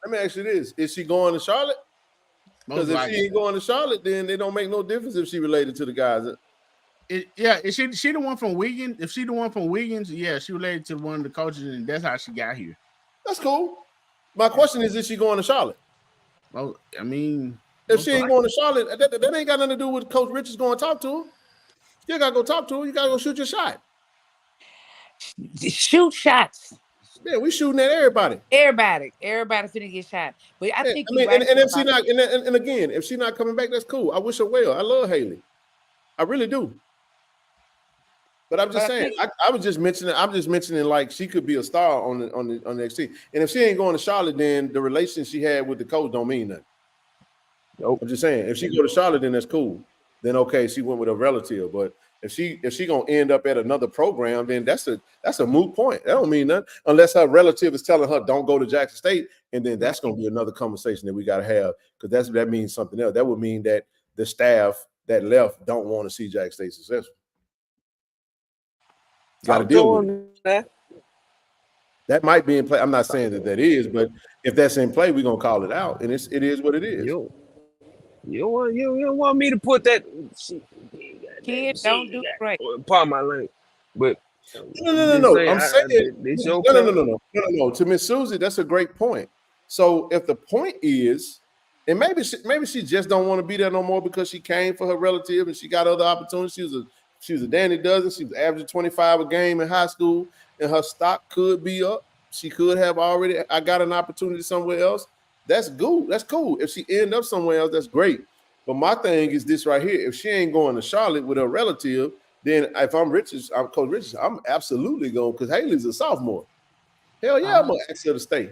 Speaker 2: Let me ask you this: is she going to Charlotte? Because if she ain't going to Charlotte, then it don't make no difference if she related to the guys.
Speaker 5: Is she the one from Wiggins? If she the one from Wiggins, yeah, she related to one of the coaches, and that's how she got here.
Speaker 2: That's cool. My question is she going to Charlotte?
Speaker 5: Well, I mean,
Speaker 2: if she ain't going to Charlotte, that ain't got nothing to do with Coach Richards going to talk to her. You gotta go talk to her. You gotta go shoot your shot.
Speaker 7: Shoot shots.
Speaker 2: Yeah, we shooting at everybody.
Speaker 7: Everybody finna get shot. But I think
Speaker 2: and if she not, and again, if she's not coming back, that's cool. I wish her well. I love Haley. I really do. But I'm just saying, I was just mentioning. I'm just mentioning like she could be a star on the NXT. And if she ain't going to Charlotte, then the relation she had with the coach don't mean nothing. Nope. I'm just saying, if she go to Charlotte, then that's cool. Then okay, she went with a relative. But if she gonna end up at another program, then that's a moot point. That don't mean nothing unless her relative is telling her don't go to Jackson State, and then that's gonna be another conversation that we gotta have because that means something else. That would mean that the staff that left don't want to see Jackson State successful. Got to deal with that. That might be in play. I'm not saying that is, but if that's in play, we're gonna call it out, and it is what it is.
Speaker 6: You don't want me to put that.
Speaker 7: Kid, don't do great.
Speaker 6: Pardon my language, but
Speaker 2: no. I'm saying no. To Miss Susie, that's a great point. So if the point is, and maybe she just don't want to be there no more because she came for her relative and she got other opportunities. She was a Danny Dozen. She was averaging 25 a game in high school, and her stock could be up. She could have already. I got an opportunity somewhere else. That's good. That's cool. If she end up somewhere else, that's great. But my thing is this right here. If she ain't going to Charlotte with her relative, then if I'm Coach Richards, I'm absolutely going because Haley's a sophomore. Hell yeah, I'm gonna ask her to stay.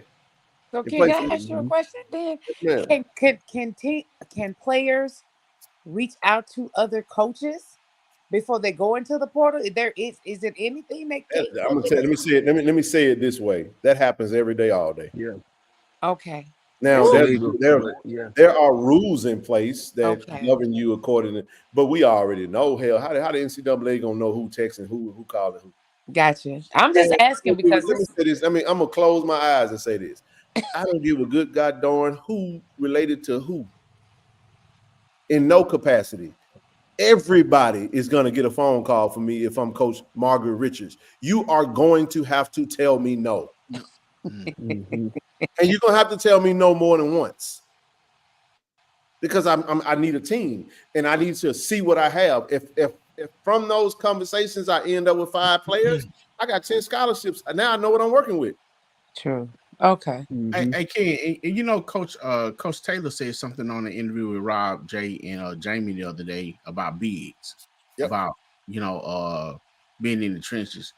Speaker 7: So can I ask you a question then? Yeah. Can players reach out to other coaches before they go into the portal? Is it anything they can?
Speaker 2: I'm gonna tell you, let me say it this way. That happens every day, all day.
Speaker 6: Yeah.
Speaker 7: Okay.
Speaker 2: Now there are rules in place that govern you accordingly, but we already know. Hell, how the NCAA gonna know who texting who calling who?
Speaker 7: Gotcha. I'm just asking because
Speaker 2: let me say this. I mean, I'm gonna close my eyes and say this. I don't give a good goddamn who related to who. In no capacity. Everybody is going to get a phone call from me if I'm Coach Margaret Richards. You are going to have to tell me no. And you're going to have to tell me no more than once. because I need a team and I need to see what I have. If from those conversations I end up with 5 players, I got 10 scholarships. And now I know what I'm working with.
Speaker 7: True. Okay.
Speaker 5: Hey, Ken, and you know, Coach Taylor said something on the interview with Rob, Jay, and Jamie the other day about bigs, about being in the trenches,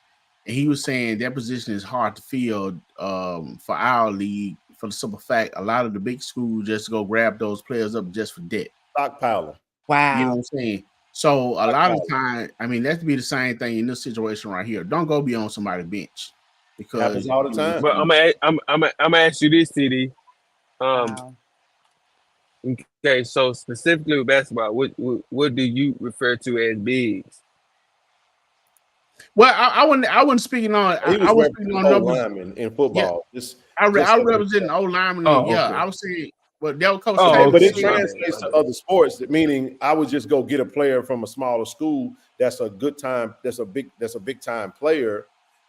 Speaker 5: and he was saying that position is hard to fill for our league for the simple fact a lot of the big schools just go grab those players up just for debt.
Speaker 2: Stockpiling.
Speaker 7: Wow.
Speaker 5: You know what I'm saying? So a lot of time, I mean, that could be the same thing in this situation right here. Don't go be on somebody's bench because
Speaker 2: happens all the time.
Speaker 6: But I'm gonna ask you this, TD. Okay, so specifically with basketball, what do you refer to as bigs?
Speaker 5: Well, I wasn't speaking on. I was speaking on numbers
Speaker 2: in football.
Speaker 5: Yeah. I represent old linemen. I was saying, but that was Coach
Speaker 2: Taylor. But it translates to other sports. Meaning, I would just go get a player from a smaller school. That's a good time. That's a big time player.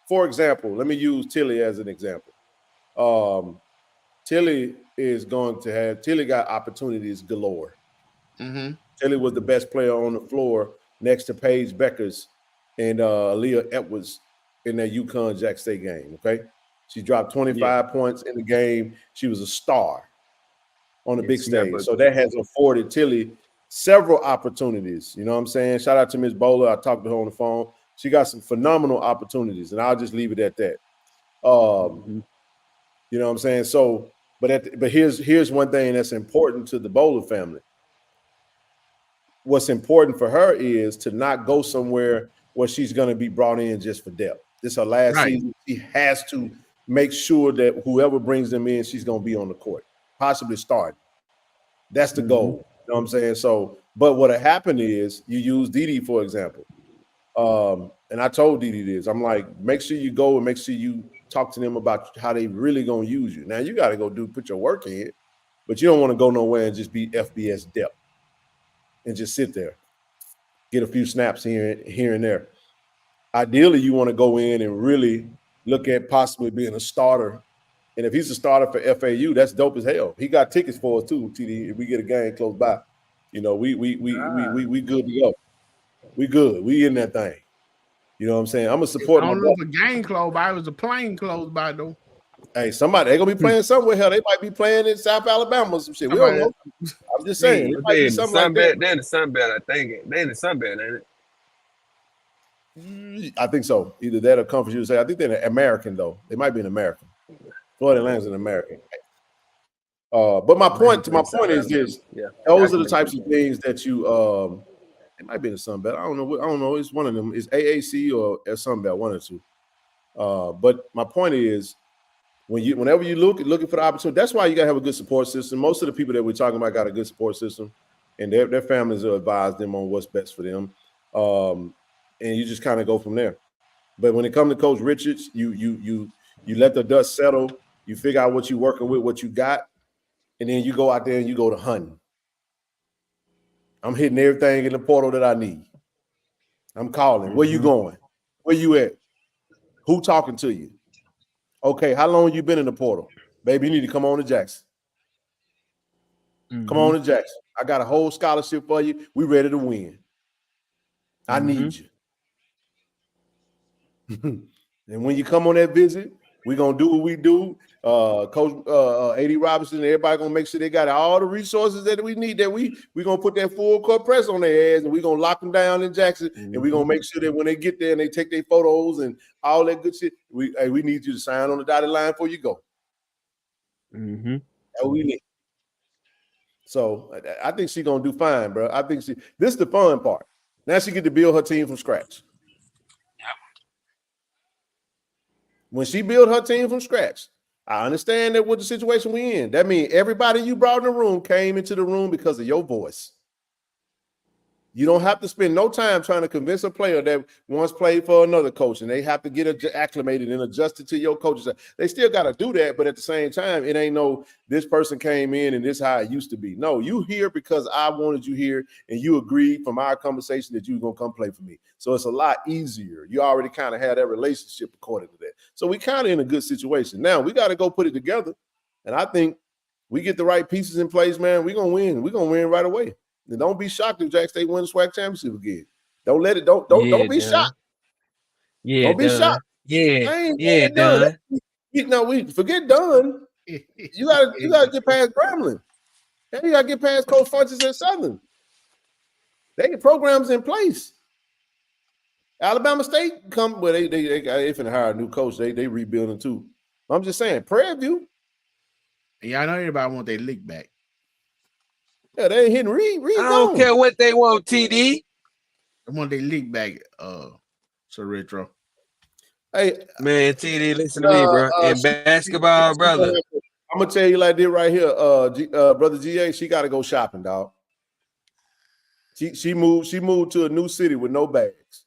Speaker 2: For example, let me use Tilly as an example. Tilly got opportunities galore.
Speaker 5: Mm-hmm.
Speaker 2: Tilly was the best player on the floor next to Paige Beckers and Aaliyah Edwards in that UConn Jack State game. Okay, she dropped 25 points in the game. She was a star on the big stage. So that has afforded Tilly several opportunities. You know what I'm saying? Shout out to Ms. Bowler. I talked to her on the phone. She got some phenomenal opportunities, and I'll just leave it at that. You know what I'm saying? So, but here's one thing that's important to the Bowler family. What's important for her is to not go somewhere where she's going to be brought in just for depth. This is her last season. She has to make sure that whoever brings them in, she's going to be on the court, possibly start. That's the goal. You know what I'm saying? So, but what happened is you use Didi, for example. And I told Didi this. I'm like, make sure you go and make sure you talk to them about how they really going to use you. Now, you got to go put your work in, but you don't want to go nowhere and just be FBS depth and just sit there, get a few snaps here and there. Ideally, you want to go in and really look at possibly being a starter. And if he's a starter for FAU, that's dope as hell. He got tickets for us too, TD. If we get a game close by, you know, we good to go. We good. We in that thing. You know what I'm saying? I'm gonna support.
Speaker 5: I don't know if a game closed by. It was a plane closed by though.
Speaker 2: Hey, somebody they gonna be playing somewhere. Hell, they might be playing in South Alabama or some shit. We don't know. I'm just saying. It might be something like that.
Speaker 6: They're in the Sunbelt, I think. They're in the Sunbelt, ain't it?
Speaker 2: I think so. Either that or Conference USA. I think they're an American though. They might be an American. Florida Atlanta's an American. But my point is this: those are the types of things that you. It might be in the Sunbelt. I don't know. It's one of them. It's AAC or Sunbelt, one or two. But my point is, whenever you looking for the opportunity, that's why you gotta have a good support system. Most of the people that we're talking about got a good support system, and their families will advise them on what's best for them. And you just kind of go from there. But when it comes to Coach Richards, you let the dust settle. You figure out what you're working with, what you got, and then you go out there and you go to hunting. I'm hitting everything in the portal that I need. I'm calling. Where you going? Where you at? Who talking to you? Okay, how long you been in the portal? Baby, you need to come on to Jackson. Come on to Jackson. I got a whole scholarship for you. We ready to win. I need you. And when you come on that visit, we're going to do what we do. Coach A.D. Robinson and everybody going to make sure they got all the resources that we need, that we're going to put that full court press on their ass, and we're going to lock them down in Jackson, and we're going to make sure that when they get there and they take their photos and all that good shit, we need you to sign on the dotted line before you go. That's what we need. So I think she's going to do fine, bro. I think this is the fun part. Now she get to build her team from scratch. When she built her team from scratch, I understand that with the situation we in. That means everybody you brought in the room came into the room because of your voice. You don't have to spend no time trying to convince a player that once played for another coach and they have to get acclimated and adjusted to your coaches. They still got to do that, but at the same time, it ain't no this person came in and this how it used to be. No, you here because I wanted you here and you agreed from our conversation that you were going to come play for me. So it's a lot easier. You already kind of had that relationship according to that. So we kind of in a good situation. Now we got to go put it together. And I think we get the right pieces in place, man, we're gonna win. We're gonna win right away. And don't be shocked if Jack State win the SWAC championship again. Don't let it. Don't be shocked.
Speaker 6: Yeah,
Speaker 2: don't be shocked.
Speaker 6: Yeah,
Speaker 2: done. We forget done. You gotta get past Grambling. And you gotta get past Coach Funches at Southern. They get programs in place. Alabama State they finna hire a new coach. They rebuilding too. I'm just saying, Prairie View.
Speaker 5: Yeah, I know everybody want their league back.
Speaker 2: Yeah, they ain't hitting Reed.
Speaker 6: I don't care what they want, TD.
Speaker 5: They want their league back, so retro.
Speaker 2: Hey,
Speaker 6: man, TD, listen to me, bro. In basketball, brother.
Speaker 2: I'm gonna tell you like this right here, brother GA. She got to go shopping, dog. She moved to a new city with no bags.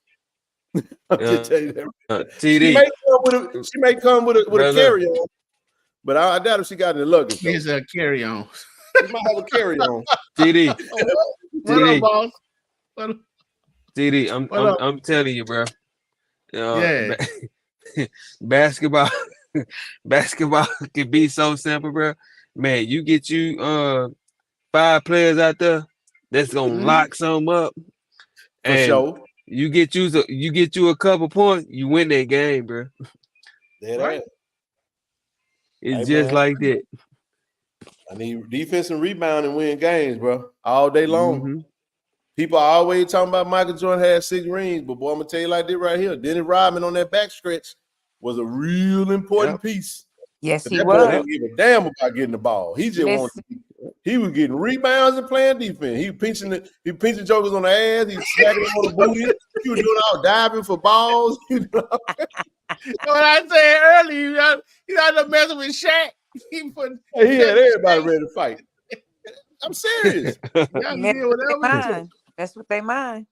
Speaker 2: I'm just tell you that.
Speaker 6: TD.
Speaker 2: She may come with a carry-on, but I doubt if she got any luggage.
Speaker 5: It's a carry-on.
Speaker 2: She might have a carry-on.
Speaker 6: TD.
Speaker 5: What up, boss?
Speaker 6: TD, I'm telling you, bro. Basketball can be so simple, bro. Man, you get you 5 players out there that's gonna lock some up,
Speaker 2: for sure.
Speaker 6: You get you a couple points, you win that game, bro.
Speaker 2: Right.
Speaker 6: It's just like that.
Speaker 2: I need defense and rebound and win games, bro, all day long. People are always talking about Michael Jordan had 6 rings, but boy, I'm gonna tell you like this right here. Dennis Rodman on that back stretch was a real important piece.
Speaker 7: Yes, he
Speaker 2: That
Speaker 7: was.
Speaker 2: boy didn't give a damn about getting the ball. He just wanted. He was getting rebounds and playing defense. He pinching jokers on the ass. He smacking them on the booty. He was doing all diving for balls. You know what
Speaker 5: I said earlier, you got to messing with Shaq.
Speaker 2: He had everybody ready to fight. I'm serious.
Speaker 7: That's what they mind.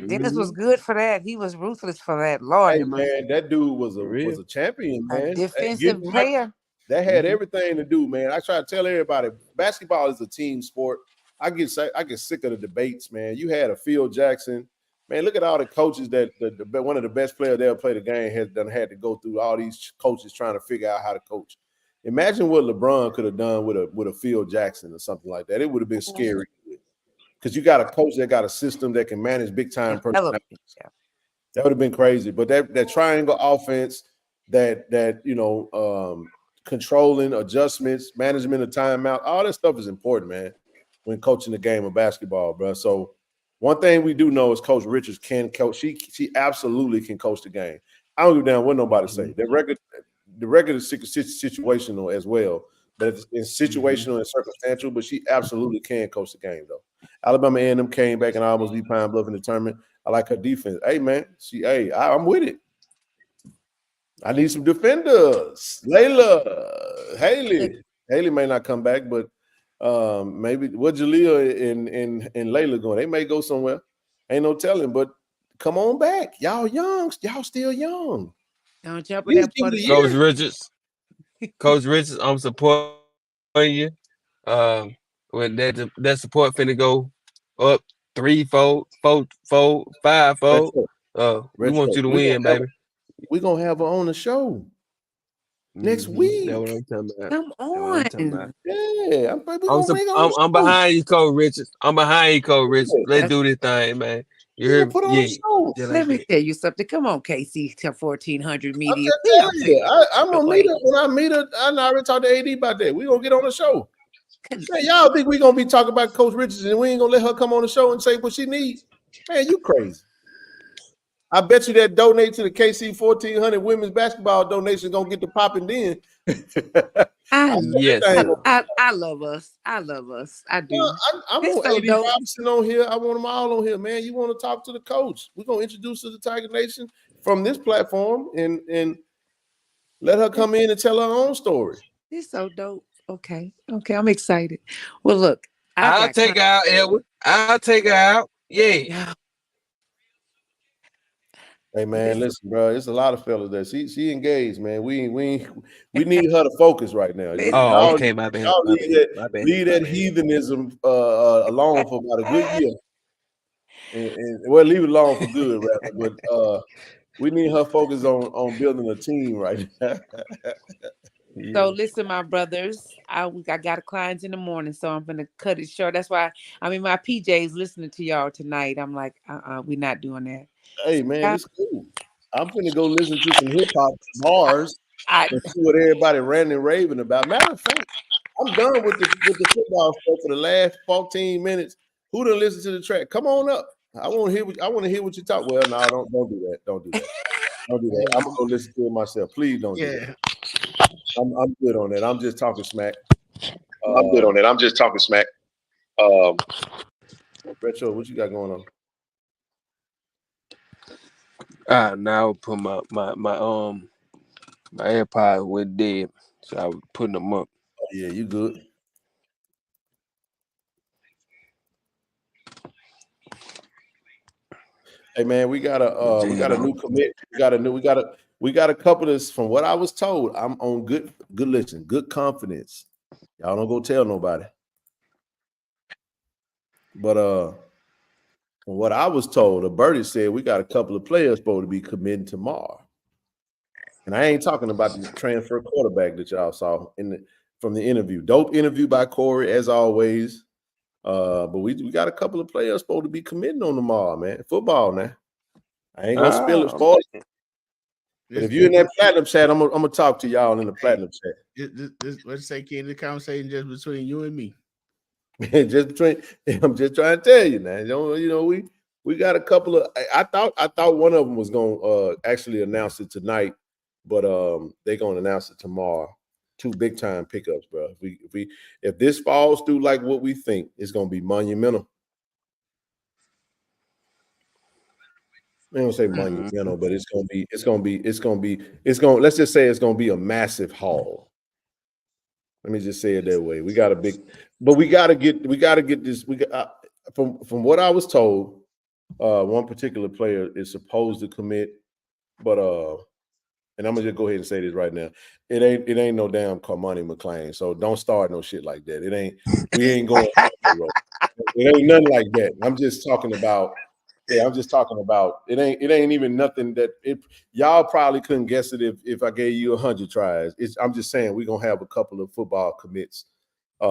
Speaker 7: Dennis was good for that. He was ruthless for that. Lord,
Speaker 2: hey, man, that dude was a champion, man.
Speaker 7: A defensive player.
Speaker 2: That had everything to do, man. I try to tell everybody, basketball is a team sport. I get sick of the debates, man. You had a Phil Jackson, man. Look at all the coaches that one of the best players that ever played the game had to go through. All these coaches trying to figure out how to coach. Imagine what LeBron could have done with a Phil Jackson or something like that. It would have been scary because you got a coach that got a system that can manage big time personalities. That would have been crazy. But that triangle offense, that controlling adjustments, management of timeout, all that stuff is important, man, when coaching the game of basketball, bro. So one thing we do know is Coach Richards can coach. She absolutely can coach the game. I don't give a damn what nobody say. The record is situational as well, but it's situational and circumstantial, but she absolutely can coach the game, though. Alabama A&M came back and almost beat Pine Bluff in the tournament. I like her defense. Hey, man, I'm with it. I need some defenders. Haley may not come back, but maybe what Jalea and Layla going? They may go somewhere. Ain't no telling, but come on back. Y'all young. Y'all still young.
Speaker 7: Don't jump in that part.
Speaker 6: Coach Richards, I'm supporting you. When that support finna go up 3-fold, 4-fold, 5-fold. We want you to win, baby.
Speaker 2: We're gonna have her on the show next week.
Speaker 6: That's what I'm talking about.
Speaker 7: Come on.
Speaker 2: Yeah,
Speaker 6: I'm behind you, Coach Richards. Let's do this thing, man. You heard me?
Speaker 7: Let me tell you something. Come on, KC-1400 media.
Speaker 2: I'm gonna meet her. When I meet her, I already talked to AD about that. We're gonna get on the show. Man, y'all think we're gonna be talking about Coach Richards and we ain't gonna let her come on the show and say what she needs? Man, you crazy. I bet you that donate to the KC-1400 women's basketball donation gonna get the popping then.
Speaker 7: I love us. I do.
Speaker 2: Well, I want AD Robinson on here. I want them all on here, man. You want to talk to the coach? We're gonna introduce her to Tiger Nation from this platform and let her come in and tell her own story.
Speaker 7: It's so dope. Okay, I'm excited. Well, look,
Speaker 6: I'll take her out, Edward. I'll take her out. Yeah.
Speaker 2: Hey man, listen, bro. It's a lot of fellas there. She engaged, man. We need her to focus right now.
Speaker 6: Okay, my bad.
Speaker 2: Leave that heathenism alone for about a good year, and well, leave it alone for good, rather. But we need her focus on building a team right now.
Speaker 7: So listen, my brothers, I got a client in the morning, so I'm gonna cut it short. That's why I'm in my PJs listening to y'all tonight. I'm like, we're not doing that.
Speaker 2: Hey man, it's cool. I'm finna go listen to some hip hop bars
Speaker 7: I
Speaker 2: and see what everybody ranting and raving about. Matter of fact, I'm done with the football stuff for the last 14 minutes. Who done listen to the track? Come on up. I want to hear what you talk. Well, no, don't do that. Don't do that. Don't do that. I'm gonna go listen to it myself. Please don't do that. I'm good on that. I'm just talking smack.
Speaker 8: I'm good on that. I'm just talking smack.
Speaker 2: Retro, what you got going on?
Speaker 6: Now put my AirPods went dead, so I was putting them up.
Speaker 2: Oh, yeah, you good. Hey man, we got a new commit. We got a couple of this. From what I was told, I'm on good confidence. Y'all don't go tell nobody. But from what I was told, a birdie said we got a couple of players supposed to be committing tomorrow. And I ain't talking about the transfer quarterback that y'all saw from the interview. Dope interview by Corey, as always. But we got a couple of players supposed to be committing on tomorrow, man. Football now. I ain't gonna spill it for you. But if you're in that platinum chat, I'm gonna talk to y'all in the platinum chat.
Speaker 5: Let's say, kid, the conversation just between you and me.
Speaker 2: I'm just trying to tell you now. You know, we got a couple of. I thought one of them was gonna actually announce it tonight, but they're gonna announce it tomorrow. 2 big time pickups, bro. If this falls through like what we think, it's gonna be monumental. I don't say monumental, but it's gonna let's just say it's gonna be a massive haul. Let me just say it that way. We got a big, but we gotta get this. From what I was told, one particular player is supposed to commit, but and I'm gonna just go ahead and say this right now. It ain't no damn Carmani McClain. So don't start no shit like that. We ain't going. It ain't nothing like that. I'm just talking about. Yeah, I'm just talking about. It ain't even nothing that y'all probably couldn't guess it if I gave you 100 tries. I'm just saying we're gonna have a couple of football commits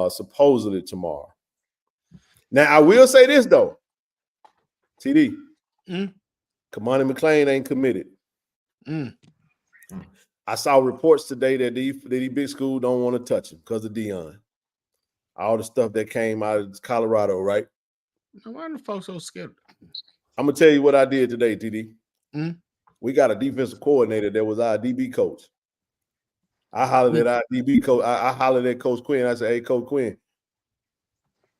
Speaker 2: supposedly tomorrow. Now I will say this though, TD. Kamani McClain ain't committed. I saw reports today that the big school don't want to touch him because of Deion. All the stuff that came out of Colorado, right?
Speaker 5: Why are the folks so scared?
Speaker 2: I'm gonna tell you what I did today, TD. We got a defensive coordinator that was our DB coach. I hollered at our DB coach. I hollered at Coach Quinn. I said, "Hey, Coach Quinn,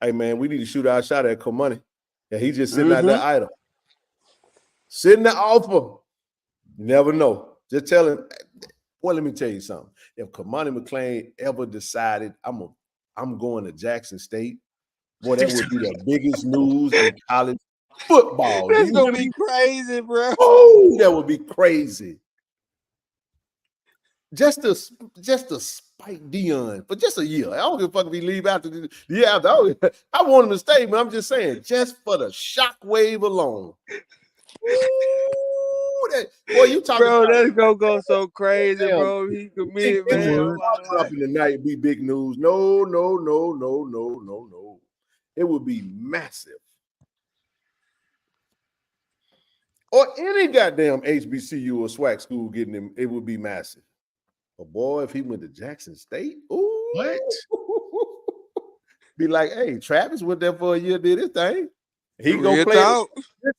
Speaker 2: hey man, we need to shoot our shot at Kamani." And he just sitting out there idle, sitting there offer. You never know. Just tell him. Well, let me tell you something. If Kamani McClain ever decided I'm going to Jackson State, boy, that would be the biggest news in college football.
Speaker 6: That's gonna be crazy, bro.
Speaker 2: Oh, that would be crazy. Just to spike Deion for just a year. I don't give a fuck if he leave after the year after. I want him to stay, but I'm just saying, just for the shockwave alone. Ooh, boy, you talking
Speaker 6: bro,
Speaker 2: about,
Speaker 6: that's gonna go so crazy, bro. He committed, man.
Speaker 2: Up in the night, it'd be big news. No. It would be massive. Or any goddamn HBCU or SWAC school getting him, it would be massive. But boy, if he went to Jackson State, ooh,
Speaker 5: what?
Speaker 2: Be like, hey, Travis went there for a year, did his thing. He can go
Speaker 6: Real
Speaker 2: play.
Speaker 6: talk.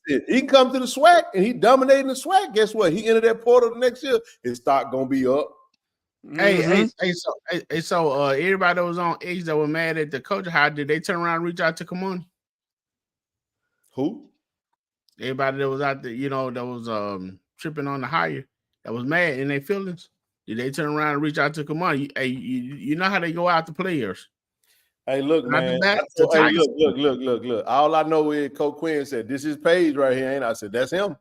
Speaker 2: He can come to the SWAC and he dominating the SWAC. Guess what? He entered that portal the next year. His stock gonna be up.
Speaker 5: So everybody that was on X that was mad at the coach, how did they turn around and reach out to Kamani?
Speaker 2: Who?
Speaker 5: Everybody that was out there, that was tripping on the hire, that was mad in their feelings. Did they turn around and reach out to Kamani? Hey, you know how they go out to players.
Speaker 2: Hey, look, man. Look. All I know is Coach Quinn said, this is Paige right here, ain't I? said, that's him.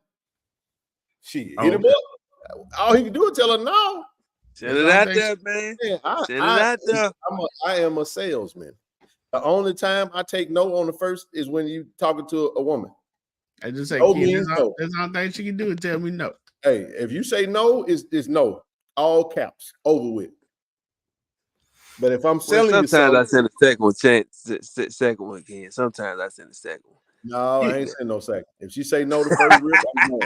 Speaker 2: Hit him up. All he can do is tell her no.
Speaker 6: Send it out there, man. Send it out there.
Speaker 2: I am a salesman. The only time I take no on the first is when you talking to a woman.
Speaker 5: I just say,
Speaker 2: no
Speaker 5: kid,
Speaker 2: means no.
Speaker 5: That's the only thing she can do is tell me no.
Speaker 2: Hey, if you say no, it's no. All caps, over with. But if I'm
Speaker 6: Well,
Speaker 2: selling you
Speaker 6: sometimes I
Speaker 2: something,
Speaker 6: send the second one chance, second one again. Sometimes I send the second one.
Speaker 2: no, I ain't saying no second. If she say no the first rip, I'm going.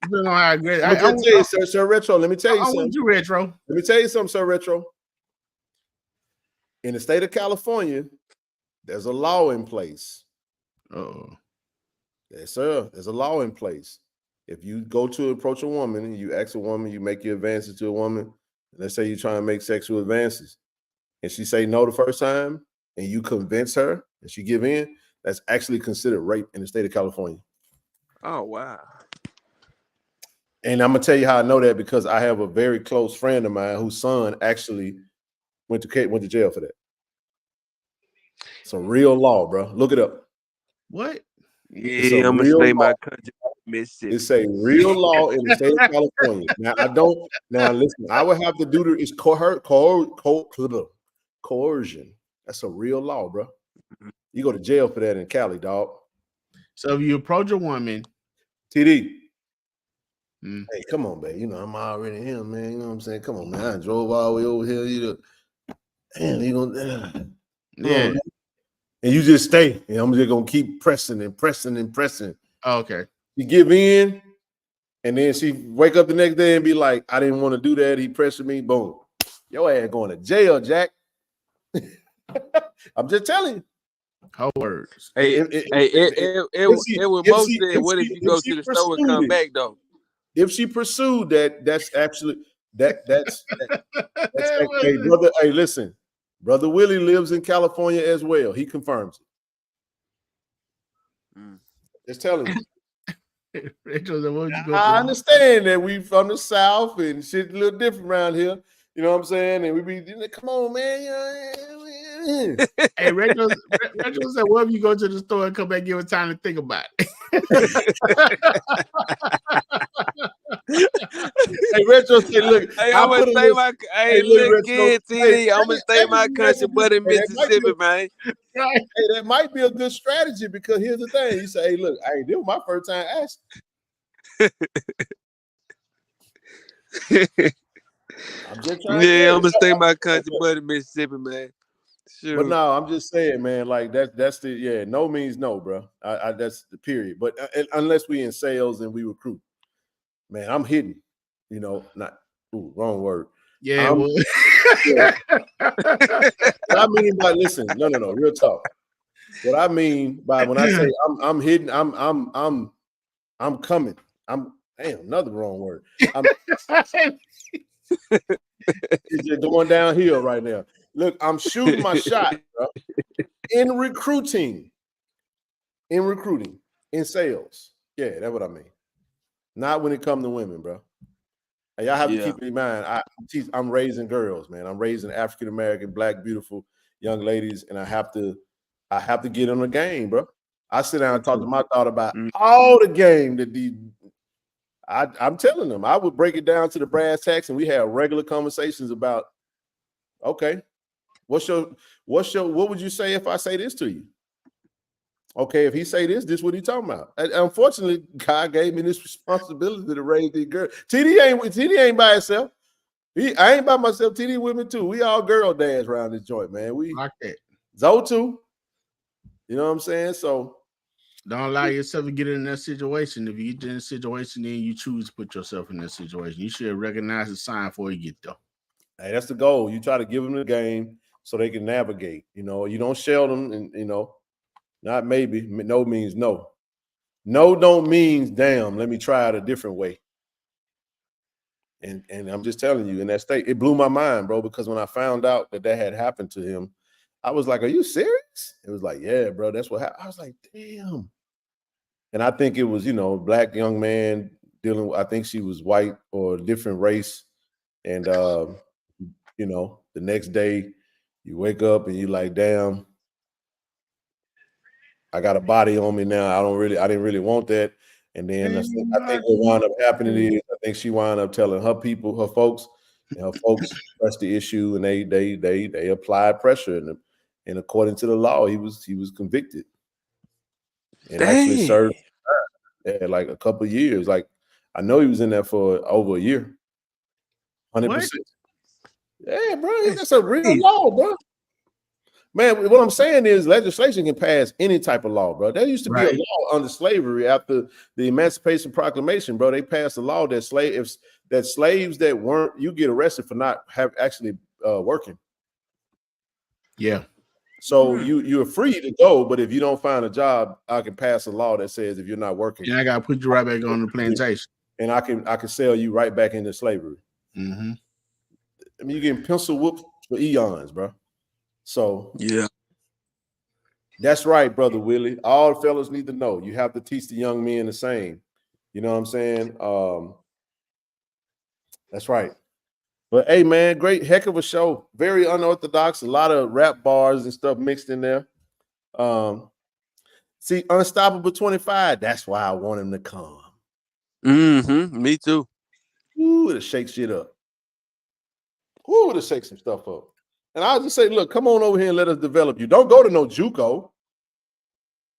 Speaker 5: Depending on how great.
Speaker 2: I'm gonna tell you, Sir Retro. Let me tell you
Speaker 5: I want
Speaker 2: something.
Speaker 5: you, Retro.
Speaker 2: Let me tell you something, Sir Retro. In the state of California, there's a law in place.
Speaker 5: Oh,
Speaker 2: Yes, sir. There's a law in place. If you go to approach a woman and you ask a woman, you make your advances to a woman, let's say you're trying to make sexual advances, and she say no the first time, and you convince her and she give in, that's actually considered rape in the state of California.
Speaker 6: Oh wow.
Speaker 2: And I'm gonna tell you how I know that, because I have a very close friend of mine whose son actually went to jail for that. It's a real law, bro. Look it up.
Speaker 5: what?
Speaker 2: It's a
Speaker 6: Yeah, I'm gonna
Speaker 2: real
Speaker 6: stay
Speaker 2: law.
Speaker 6: my country, Mississippi.
Speaker 2: It's a real law in the state of California. Now I don't. Now listen, I would have to do the. It's coercion. That's a real law, bro. You go to jail for that in Cali, dog.
Speaker 5: So if you approach a woman,
Speaker 2: TD. Hey, come on, man. You know I'm already here, man. You know what I'm saying? Come on, man. I drove all the way over here. You know, damn, you gonna,
Speaker 5: yeah.
Speaker 2: And you just stay. And I'm just gonna keep pressing and pressing and pressing.
Speaker 5: Oh, okay.
Speaker 2: You give in, and then she wake up the next day and be like, I didn't want to do that. He pressured me. Boom. Your ass going to jail, Jack. I'm just telling you.
Speaker 5: Whole words.
Speaker 6: Hey, it was most said, what if you go to the store and come back though?
Speaker 2: If she pursued that, that's actually that's hey, brother. Hey, listen, Brother Willie lives in California as well. He confirms it. Just telling you. I understand that we from the South and shit a little different around here. You know what I'm saying? And we be, come on, man.
Speaker 5: Hey, Rachel said, "What if you go to the store and come back, give it time to think about it?"
Speaker 2: Hey, Retro said, "Look,
Speaker 6: hey, I'm gonna stay my. Hey, look, kid, TD, I'm gonna stay my country, but in Mississippi, man.
Speaker 2: Hey, that might be a good strategy, because here's the thing: you say, "Hey, look, hey, this was my first time asking." I'm just trying.
Speaker 6: Yeah, I'm gonna stay my country, but in Mississippi, man. Sure.
Speaker 2: But no, I'm just saying, man. Like that's the no means no, bro. That's the period. But unless we in sales and we recruit, man, I'm hitting. You know, not wrong word.
Speaker 5: Yeah.
Speaker 2: What I mean by listen, no, real talk. What I mean by when I say I'm hitting, I'm coming. Another wrong word. It's just going downhill right now. Look, I'm shooting my shot, bro. In recruiting, in sales. Yeah, that's what I mean. Not when it comes to women, bro. And y'all have to keep in mind, I'm raising girls, man. I'm raising African American, Black, beautiful young ladies, and I have to get on the game, bro. I sit down and talk to my daughter about all the game that I'm telling them. I would break it down to the brass tacks, and we have regular conversations about, okay, what would you say if I say this to you? Okay, if he say this is what he talking about. And unfortunately, God gave me this responsibility to raise these girls. TD ain't by himself. I ain't by myself. TD with me too. We all girl dads around this joint, man. We like that. Zoe too. You know what I'm saying? So
Speaker 5: don't allow yourself to get in that situation. If you get in a situation, then you choose to put yourself in that situation. You should recognize the sign before you get there.
Speaker 2: Hey, that's the goal. You try to give them the game so they can navigate. You know, you don't shell them, and not maybe. No means no. No don't means damn. Let me try it a different way. And I'm just telling you, in that state, it blew my mind, bro. Because when I found out that had happened to him, I was like, "Are you serious?" It was like, "Yeah, bro, that's what happened." I was like, "Damn." And I think it was, Black young man dealing with. I think she was white or a different race, and the next day you wake up and you're like, "Damn. I got a body on me now. I didn't really want that." And then I think what wound up happening is I think she wound up telling her people, her folks, and her folks pressed the issue, and they applied pressure, and according to the law, he was convicted and actually served like a couple of years. Like I know he was in there for over a year. 100%. Yeah, bro. That's a real law, bro. Man, what I'm saying is legislation can pass any type of law, bro. There used to be a law under slavery after the Emancipation Proclamation, bro. They passed a law that slaves that weren't, you get arrested for not have actually working.
Speaker 5: Yeah.
Speaker 2: So you're free to go, but if you don't find a job, I can pass a law that says if you're not working,
Speaker 5: and I gotta put you right back on the plantation,
Speaker 2: and I can sell you right back into slavery.
Speaker 5: Mm-hmm.
Speaker 2: I mean, you're getting pencil whooped for eons, bro. So
Speaker 6: Yeah.
Speaker 2: That's right, brother Willie. All fellas need to know. You have to teach the young men the same. You know what I'm saying? That's right. But hey, man, great heck of a show. Very unorthodox. A lot of rap bars and stuff mixed in there. See, Unstoppable 25. That's why I want him to come.
Speaker 6: Me too.
Speaker 2: Ooh, it'll shake shit up. Ooh, it'll shake some stuff up. And I'll just say, look, come on over here and let us develop you. Don't go to no JUCO.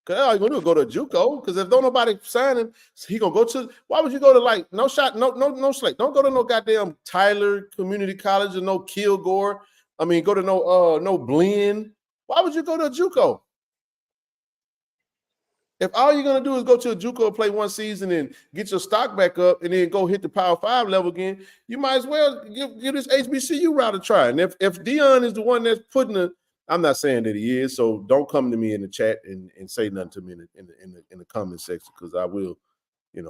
Speaker 2: Cause all you're gonna do is go to JUCO. Because if don't nobody sign him, he gonna go to. Why would you go to like no Slate? Don't go to no goddamn Tyler Community College or no Kilgore. I mean, go to no Blinn. Why would you go to a JUCO? If all you're gonna do is go to a JUCO, play one season, and get your stock back up, and then go hit the Power 5 level again, you might as well give this HBCU route a try. And if Deion is the one that's putting the, I'm not saying that he is, so don't come to me in the chat and say nothing to me in the comment section, because I will,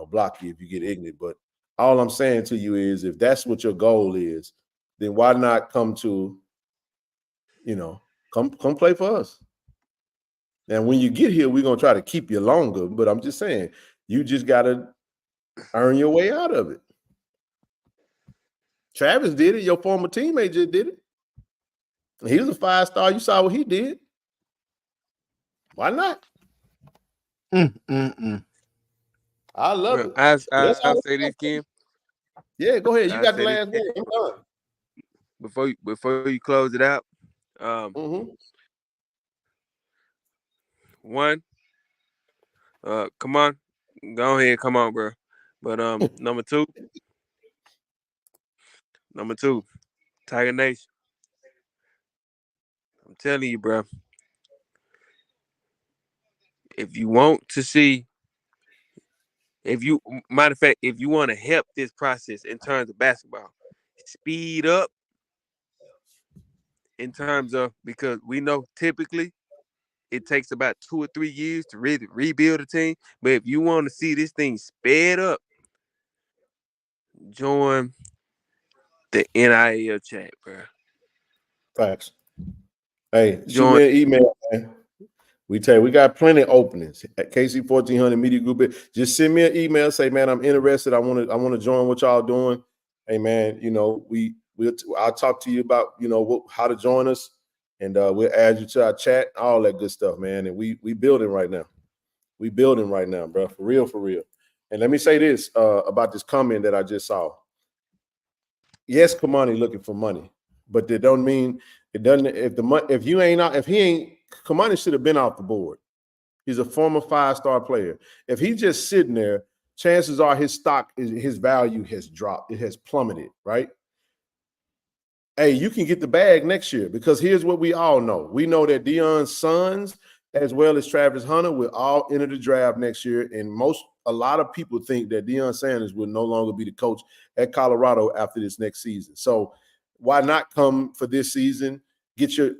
Speaker 2: block you if you get ignorant. But all I'm saying to you is, if that's what your goal is, then why not come to, come play for us. And when you get here, we're going to try to keep you longer. But I'm just saying, you just got to earn your way out of it. Travis did it. Your former teammate just did it. He was a 5-star. You saw what he did. Why not? I love it.
Speaker 6: I'll say this, Kim.
Speaker 2: Yeah, go ahead. You got the last word. I'm done.
Speaker 6: Before you close it out, one, come on, go ahead, come on, bro. But number two, Tiger Nation. I'm telling you, bro. If you want to see, matter of fact, if you want to help this process in terms of basketball, speed up in terms of, because we know typically it takes about 2 or 3 years to really rebuild a team. But if you want to see this thing sped up, join the NIL chat, bro.
Speaker 2: Facts. Hey, shoot me an email, man. We got plenty of openings at KC-1400 Media Group. Just send me an email. Say, man, I'm interested. I want to join what y'all doing. Hey, man, I'll talk to you about how to join us, and we'll add you to our chat, all that good stuff, man. And we building right now. We building right now, bro. For real, for real. And let me say this about this comment that I just saw. Yes, Kamani looking for money, but that don't mean it doesn't. If he ain't. Kamani should have been off the board. He's a former 5-star player. If he's just sitting there, chances are his value has dropped. It has plummeted, right? Hey, you can get the bag next year, because here's what we all know. We know that Deion's sons, as well as Travis Hunter, will all enter the draft next year. And a lot of people think that Deion Sanders will no longer be the coach at Colorado after this next season. So why not come for this season? Get your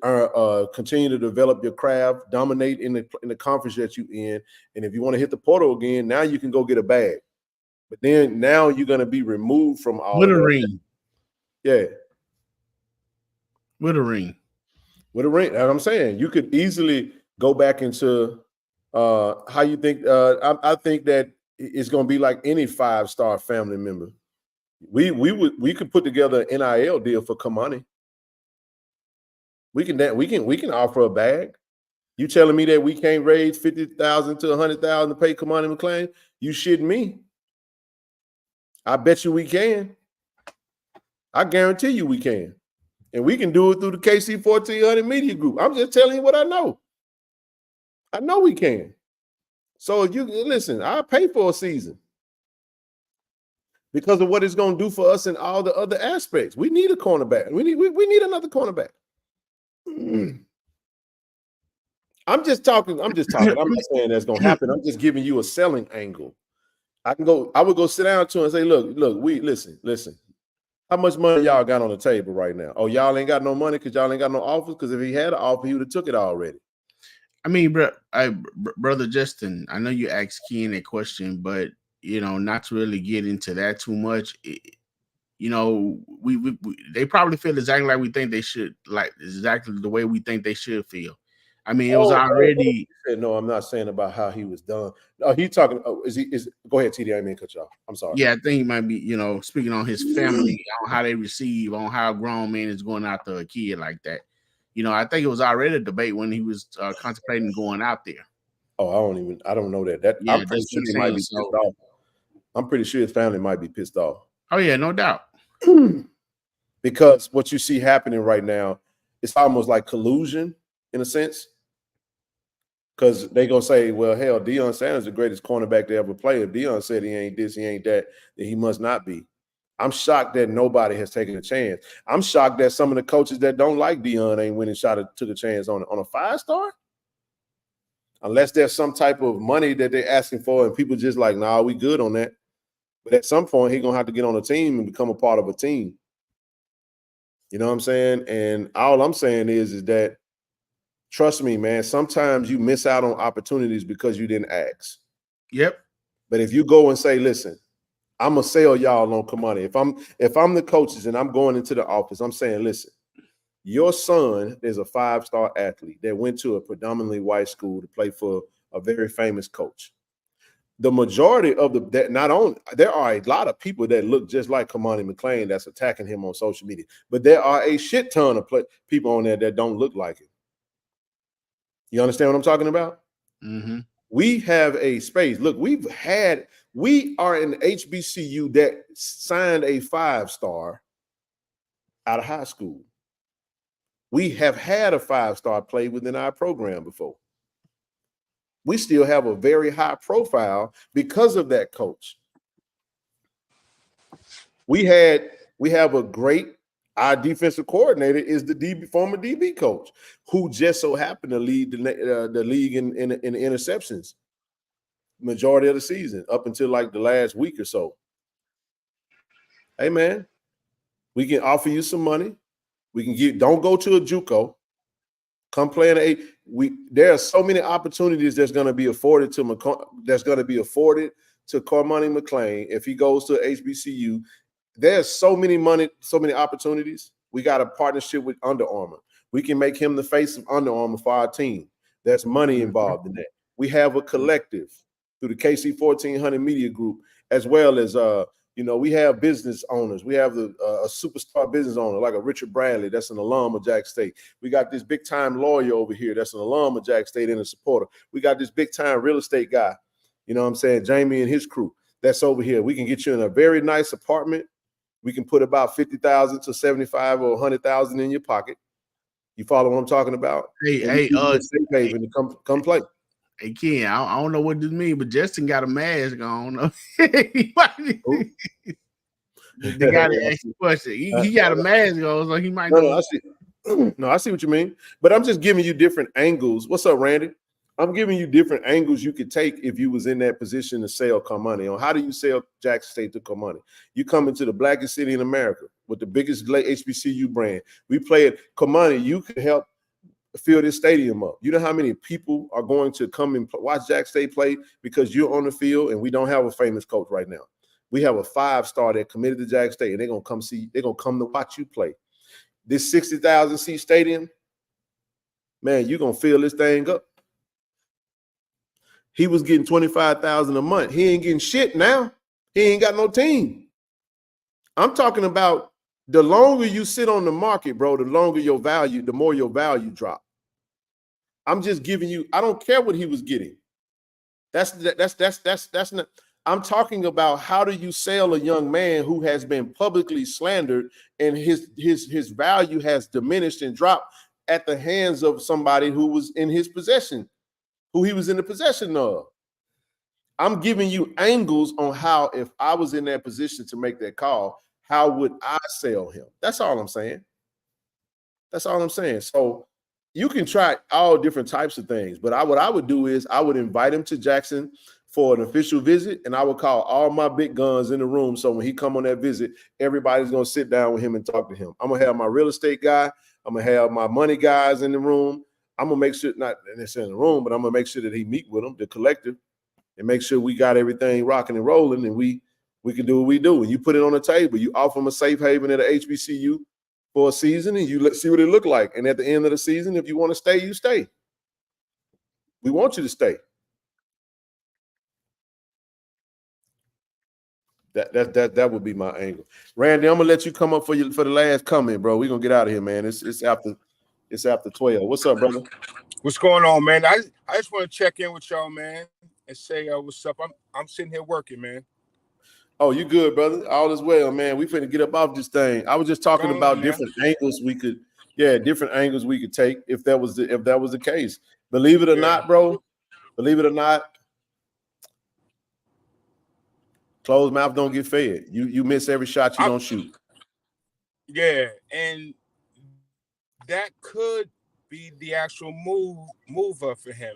Speaker 2: continue to develop your craft, dominate in the conference that you in, and if you want to hit the portal again, now you can go get a bag. But then now you're going to be removed from all.
Speaker 5: With a ring,
Speaker 2: yeah.
Speaker 5: With a ring.
Speaker 2: That's what I'm saying. You could easily go back into how you think. I think that it's going to be like any 5-star family member. We could put together an NIL deal for Kamani. We can offer a bag. You telling me that we can't raise $50,000 to $100,000 to pay Kamani McClain? You shitting me? I bet you we can. I guarantee you we can, and we can do it through the KC-1400 Media Group. I'm just telling you what I know. I know we can. So if you listen, I'll pay for a season. because of what it's going to do for us in all the other aspects. We need a cornerback. We need another cornerback. I'm just talking. I'm not saying that's going to happen. I'm just giving you a selling angle. I would go sit down to him and say, look, listen. How much money y'all got on the table right now? Oh, y'all ain't got no money because y'all ain't got no offers? Because if he had an offer, he would have took it already.
Speaker 5: I mean, brother Justin, I know you asked Ken a question, but not to really get into that too much. We they probably feel exactly like we think they should, like exactly the way we think they should feel. I mean, it was already.
Speaker 2: No, I'm not saying about how he was done. No, he talking. Oh, go ahead, TD. I mean, cut you off. I'm sorry.
Speaker 5: Yeah, I think he might be, speaking on his family, on how they receive, on how a grown man is going after a kid like that. I think it was already a debate when he was contemplating going out there.
Speaker 2: Oh, I don't know that. I'm pretty sure he might be pissed off. I'm pretty sure his family might be pissed off.
Speaker 5: Oh yeah, no doubt.
Speaker 2: Because what you see happening right now, it's almost like collusion in a sense. Because they're going to say, well, hell, Deion Sanders is the greatest cornerback to ever play. If Deion said he ain't this, he ain't that, then he must not be. I'm shocked that nobody has taken a chance. I'm shocked that some of the coaches that don't like Deion ain't went and took a chance on a 5-star. Unless there's some type of money that they're asking for and people just like, nah, we good on that. But at some point, he's going to have to get on a team and become a part of a team. You know what I'm saying? And all I'm saying is that, trust me, man, sometimes you miss out on opportunities because you didn't ask.
Speaker 5: Yep.
Speaker 2: But if you go and say, listen, I'm going to sell y'all on money. If I'm the coaches and I'm going into the office, I'm saying, listen, your son is a 5-star athlete that went to a predominantly white school to play for a very famous coach. The majority of there are a lot of people that look just like Kamani McClain that's attacking him on social media, but there are a shit ton of people on there that don't look like him. You understand what I'm talking about?
Speaker 5: Mm-hmm.
Speaker 2: We have a space. Look, we are an HBCU that signed a 5-star out of high school. We have had a 5-star play within our program before. We still have a very high profile because of that coach. We have a great, our defensive coordinator is the former DB coach who just so happened to lead the league in interceptions majority of the season up until like the last week or so. Hey man, we can offer you some money. We can don't go to a JUCO. Come play in there are so many opportunities that's going to be afforded to Kamani McClain if he goes to HBCU. There's so many opportunities. We got a partnership with Under Armour. We can make him the face of Under Armour for our team. There's money involved in that. We have a collective through the KC-1400 Media Group, as well as we have business owners. We have a superstar business owner like a Richard Bradley that's an alum of Jack State. We got this big time lawyer over here that's an alum of Jack State and a supporter. We got this big time real estate guy, you know what I'm saying, Jamie and his crew that's over here. We can get you in a very nice apartment. We can put about $50,000 to $75,000 or $100,000 in your pocket. You follow what I'm talking about?
Speaker 5: Hey,
Speaker 2: come play.
Speaker 5: Hey, Ken, I don't know what this means, but Justin got a mask on.
Speaker 2: The
Speaker 5: guy that asked the question, he got a mask on, so he might know.
Speaker 2: I see what you mean. But I'm just giving you different angles. What's up, Randy? I'm giving you different angles you could take if you was in that position to sell Kamani. On how do you sell Jackson State to Kamani? You come into the blackest city in America with the biggest HBCU brand. We play it. Kamani, you can help fill this stadium up. You know how many people are going to come and watch Jack State play because you're on the field, and we don't have a famous coach right now. We have a 5-star that committed to Jack State, and they're gonna come to watch you play. This 60,000 seat stadium, man, you're gonna fill this thing up. He was getting $25,000 a month. He ain't getting shit now. He ain't got no team. I'm talking about the longer you sit on the market, bro, the more your value drop. I'm just giving you, I don't care what he was getting. That's not, I'm talking about how do you sell a young man who has been publicly slandered and his value has diminished and dropped at the hands of somebody who was in his possession, who he was in the possession of. I'm giving you angles on how, if I was in that position to make that call, how would I sell him? That's all I'm saying. That's all I'm saying. So you can try all different types of things, but what I would do is I would invite him to Jackson for an official visit, and I would call all my big guns in the room. So when he come on that visit, everybody's going to sit down with him and talk to him. I'm going to have my real estate guy. I'm going to have my money guys in the room. I'm going to make sure, not necessarily in the room, but I'm going to make sure that he meet with them, the collective, and make sure we got everything rocking and rolling, and we can do what we do. And you put it on the table. You offer them a safe haven at a HBCU for a season, and you see what it look like. And at the end of the season, if you want to stay, you stay. We want you to stay. That would be my angle. Randy, I'm gonna let you come up for the last comment, bro. We're gonna get out of here, man. It's after 12. What's up, brother?
Speaker 9: What's going on, man? I just want to check in with y'all, man, and say what's up. I'm sitting here working, man.
Speaker 2: Oh, you good, brother? All is well, man. We finna get up off this thing. I was just talking about different angles we could, different angles we could take if that was the case. Believe it or not, bro. Believe it or not, closed mouth don't get fed. You miss every shot you don't shoot. Yeah,
Speaker 9: and that could be the actual mover for him,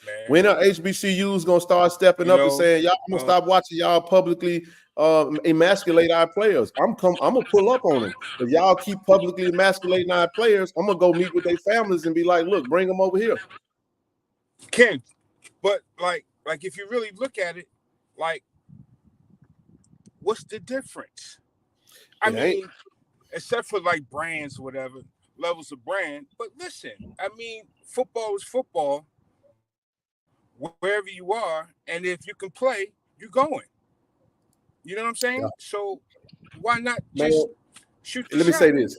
Speaker 9: man.
Speaker 2: When are HBCUs gonna start stepping up and saying, y'all, I'm gonna stop watching y'all publicly emasculate our players? I'm gonna pull up on them. If y'all keep publicly emasculating our players, I'm gonna go meet with their families and be like, look, bring them over here.
Speaker 9: Ken, but like if you really look at it, like, what's the difference? I mean, except for like brands or whatever, levels of brand. But listen, I mean, football is football wherever you are, and if you can play, you're going. You know what I'm saying? Yeah. So why not just shoot the shot?
Speaker 2: Let me say this.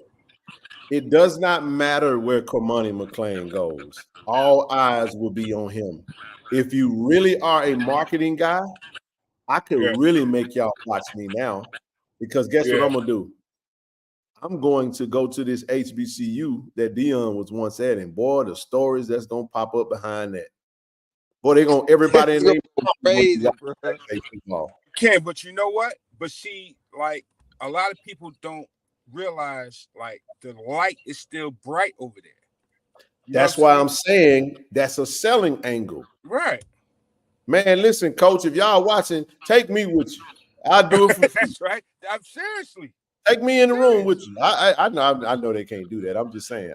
Speaker 2: It does not matter where Cormani McClain goes. All eyes will be on him. If you really are a marketing guy, I could really make y'all watch me now, because guess what I'm going to do? I'm going to go to this HBCU that Dion was once at, and boy, the stories that's going to pop up behind that. Boy, they're going to, everybody in there.
Speaker 9: Ken, but you know what? But see, like, a lot of people don't realize, like, the light is still bright over there.
Speaker 2: That's why I'm saying that's a selling angle.
Speaker 9: Right.
Speaker 2: Man, listen, coach, if y'all watching, take me with you. I'll do it for
Speaker 9: That's right. I'm seriously.
Speaker 2: Take me in the room with you. I know they can't do that. I'm just saying.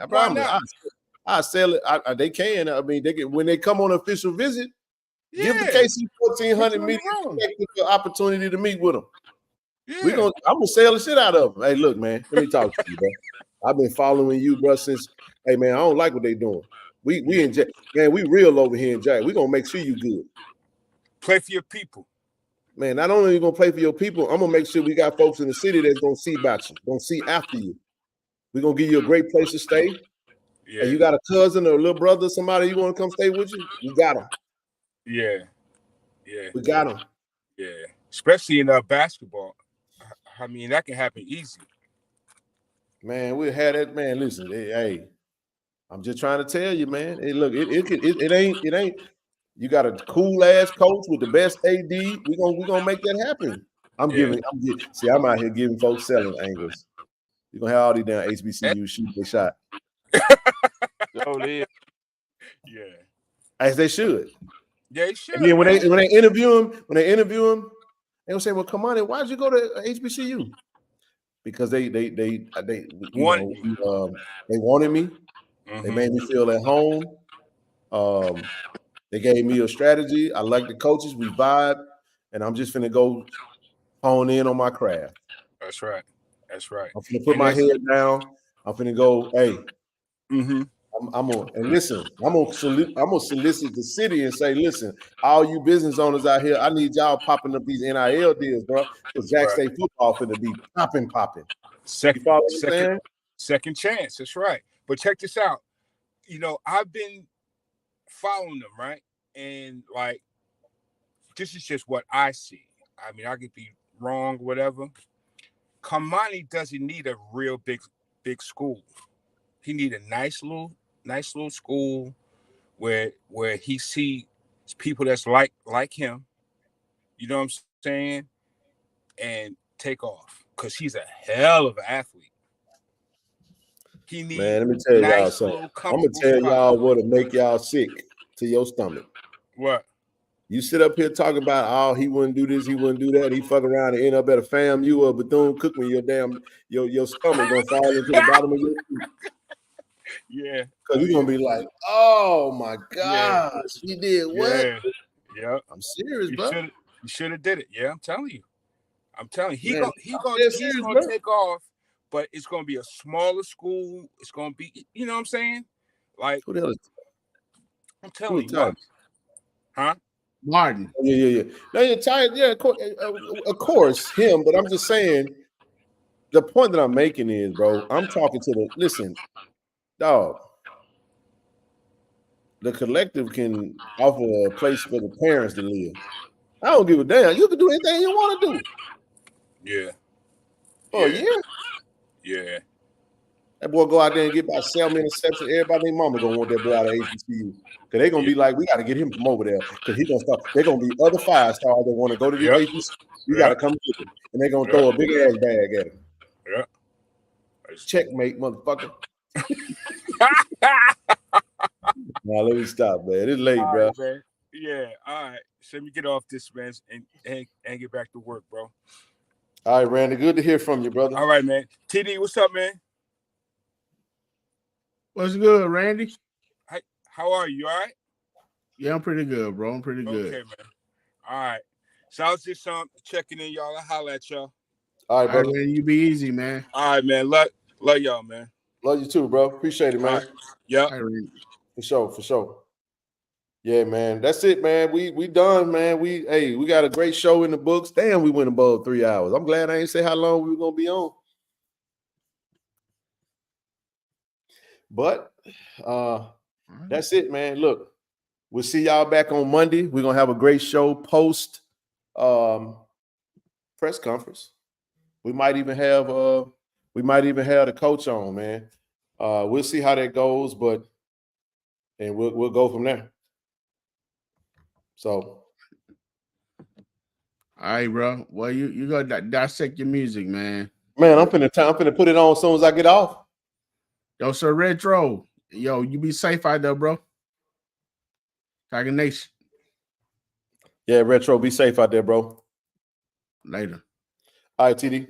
Speaker 2: I sell it. They can. I mean, when they come on an official visit, give the KC-1400 media the opportunity to meet with them. Yeah. I'm gonna sell the shit out of them. Hey, look, man, let me talk to you, bro. I've been following you, bro, since. Hey, man, I don't like what they doing. We in Jack, man. We real over here in Jack. We gonna make sure you good.
Speaker 9: Play for your people.
Speaker 2: Man, not only are you gonna play for your people, I'm gonna make sure we got folks in the city that's gonna see about you, gonna see after you. We're gonna give you a great place to stay. Yeah. And you got a cousin or a little brother, somebody you want to come stay with you, we got them.
Speaker 9: Yeah.
Speaker 2: We got them.
Speaker 9: Yeah, especially in basketball. I mean, that can happen easy.
Speaker 2: Man, we had that. Man, listen, hey, I'm just trying to tell you, man. Hey, look, it ain't. You got a cool ass coach with the best AD. We gonna make that happen. I'm out here giving folks selling angles. You're gonna have all these damn HBCU shoot their shot.
Speaker 9: Yeah.
Speaker 2: As they should.
Speaker 9: They should.
Speaker 2: And then when they interview him, they gonna say, well, come on, why'd you go to HBCU? Because they wanted me. Mm-hmm. They made me feel at home. They gave me a strategy. I like the coaches. We vibe, and I'm just finna go hone in on my craft.
Speaker 9: That's right.
Speaker 2: I'm finna put my head down. I'm finna go. Hey, I'm gonna solicit the city and say, listen, all you business owners out here, I need y'all popping up these NIL deals, bro. Because Jack State football finna be popping.
Speaker 9: Second chance. That's right. But check this out. I've been following them, right? And like, this is just what I see. I mean, I could be wrong, whatever. Kamani doesn't need a real big school. He need a nice little school where he see It's people that's like him. You know what I'm saying? And take off because he's a hell of an athlete. He needs
Speaker 2: Man, let me tell y'all
Speaker 9: nice,
Speaker 2: something.
Speaker 9: little,
Speaker 2: I'm gonna tell
Speaker 9: comfortable
Speaker 2: y'all
Speaker 9: spot.
Speaker 2: what'll make y'all sick to your stomach.
Speaker 9: What?
Speaker 2: You sit up here talking about, oh, he wouldn't do this, he wouldn't do that. He fuck around and end up at a FAMU or Bethune-Cookman. Your stomach gonna fall into the bottom of your feet.
Speaker 9: Yeah.
Speaker 2: Because you're gonna be like, oh my gosh, he did what?
Speaker 9: Yeah.
Speaker 2: I'm serious, bro.
Speaker 9: You should have did it. Yeah, I'm telling you. He's
Speaker 2: Man,
Speaker 9: gonna take off, but it's gonna be a smaller school. It's gonna be, you know what I'm saying? Like,
Speaker 2: who the hell is
Speaker 9: I'm telling you. Huh?
Speaker 5: Martin.
Speaker 2: Yeah. Now you're tired. Yeah, of course, him. But I'm just saying, the point that I'm making is, bro, I'm talking to listen, dog. The collective can offer a place for the parents to live. I don't give a damn. You can do anything you want to do.
Speaker 9: Yeah.
Speaker 2: Oh, yeah.
Speaker 9: Yeah.
Speaker 2: That boy go out there and get about 7 interceptions. Everybody and their mama gonna want that boy out of HBCU. Because they're gonna be like, we got to get him from over there. Because he's gonna start. They're gonna be other 5-stars that want to go to the HBCU. You got to come get him. And they're gonna throw a big ass bag at him.
Speaker 9: Yeah.
Speaker 2: Checkmate, motherfucker. Now let me stop, man. It's late, bro.
Speaker 9: Right, man. Yeah, all right. So let me get off this, man, and get back to work, bro.
Speaker 2: All right, Randy. Good to hear from you, brother.
Speaker 9: All right, man. TD, what's up, man?
Speaker 5: What's good, Randy?
Speaker 9: How are you? All right?
Speaker 5: Yeah, I'm pretty good, bro. I'm pretty good.
Speaker 9: Okay, man. All right. So I was just checking in, y'all. I'll holler at y'all.
Speaker 2: All right, brother.
Speaker 5: Man, you be easy, man.
Speaker 9: All right, man. Love y'all, man.
Speaker 2: Love you too, bro. Appreciate it, man.
Speaker 9: Right. Yeah.
Speaker 2: For sure. Yeah, man. That's it, man. We done, man. We got a great show in the books. Damn, we went above 3 hours. I'm glad I ain't say how long we were gonna be on. But that's it, man. Look, we'll see y'all back on Monday. We're gonna have a great show post press conference. We might even have the coach on, man. We'll see how that goes, and we'll go from there. So,
Speaker 5: all right, bro. Well, you gotta dissect your music, man.
Speaker 2: Man, I'm finna put it on as soon as I get off.
Speaker 5: Yo, Sir Retro. Yo, you be safe out there, bro. Tiger Nation.
Speaker 2: Yeah, Retro, be safe out there, bro.
Speaker 5: Later.
Speaker 2: All right, TD.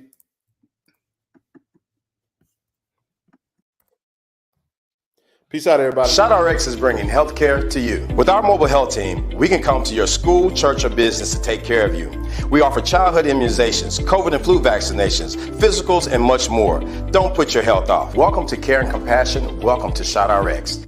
Speaker 2: Peace out, everybody.
Speaker 10: ShoutRx is bringing healthcare to you. With our mobile health team, we can come to your school, church, or business to take care of you. We offer childhood immunizations, COVID and flu vaccinations, physicals, and much more. Don't put your health off. Welcome to Care and Compassion. Welcome to ShoutRx.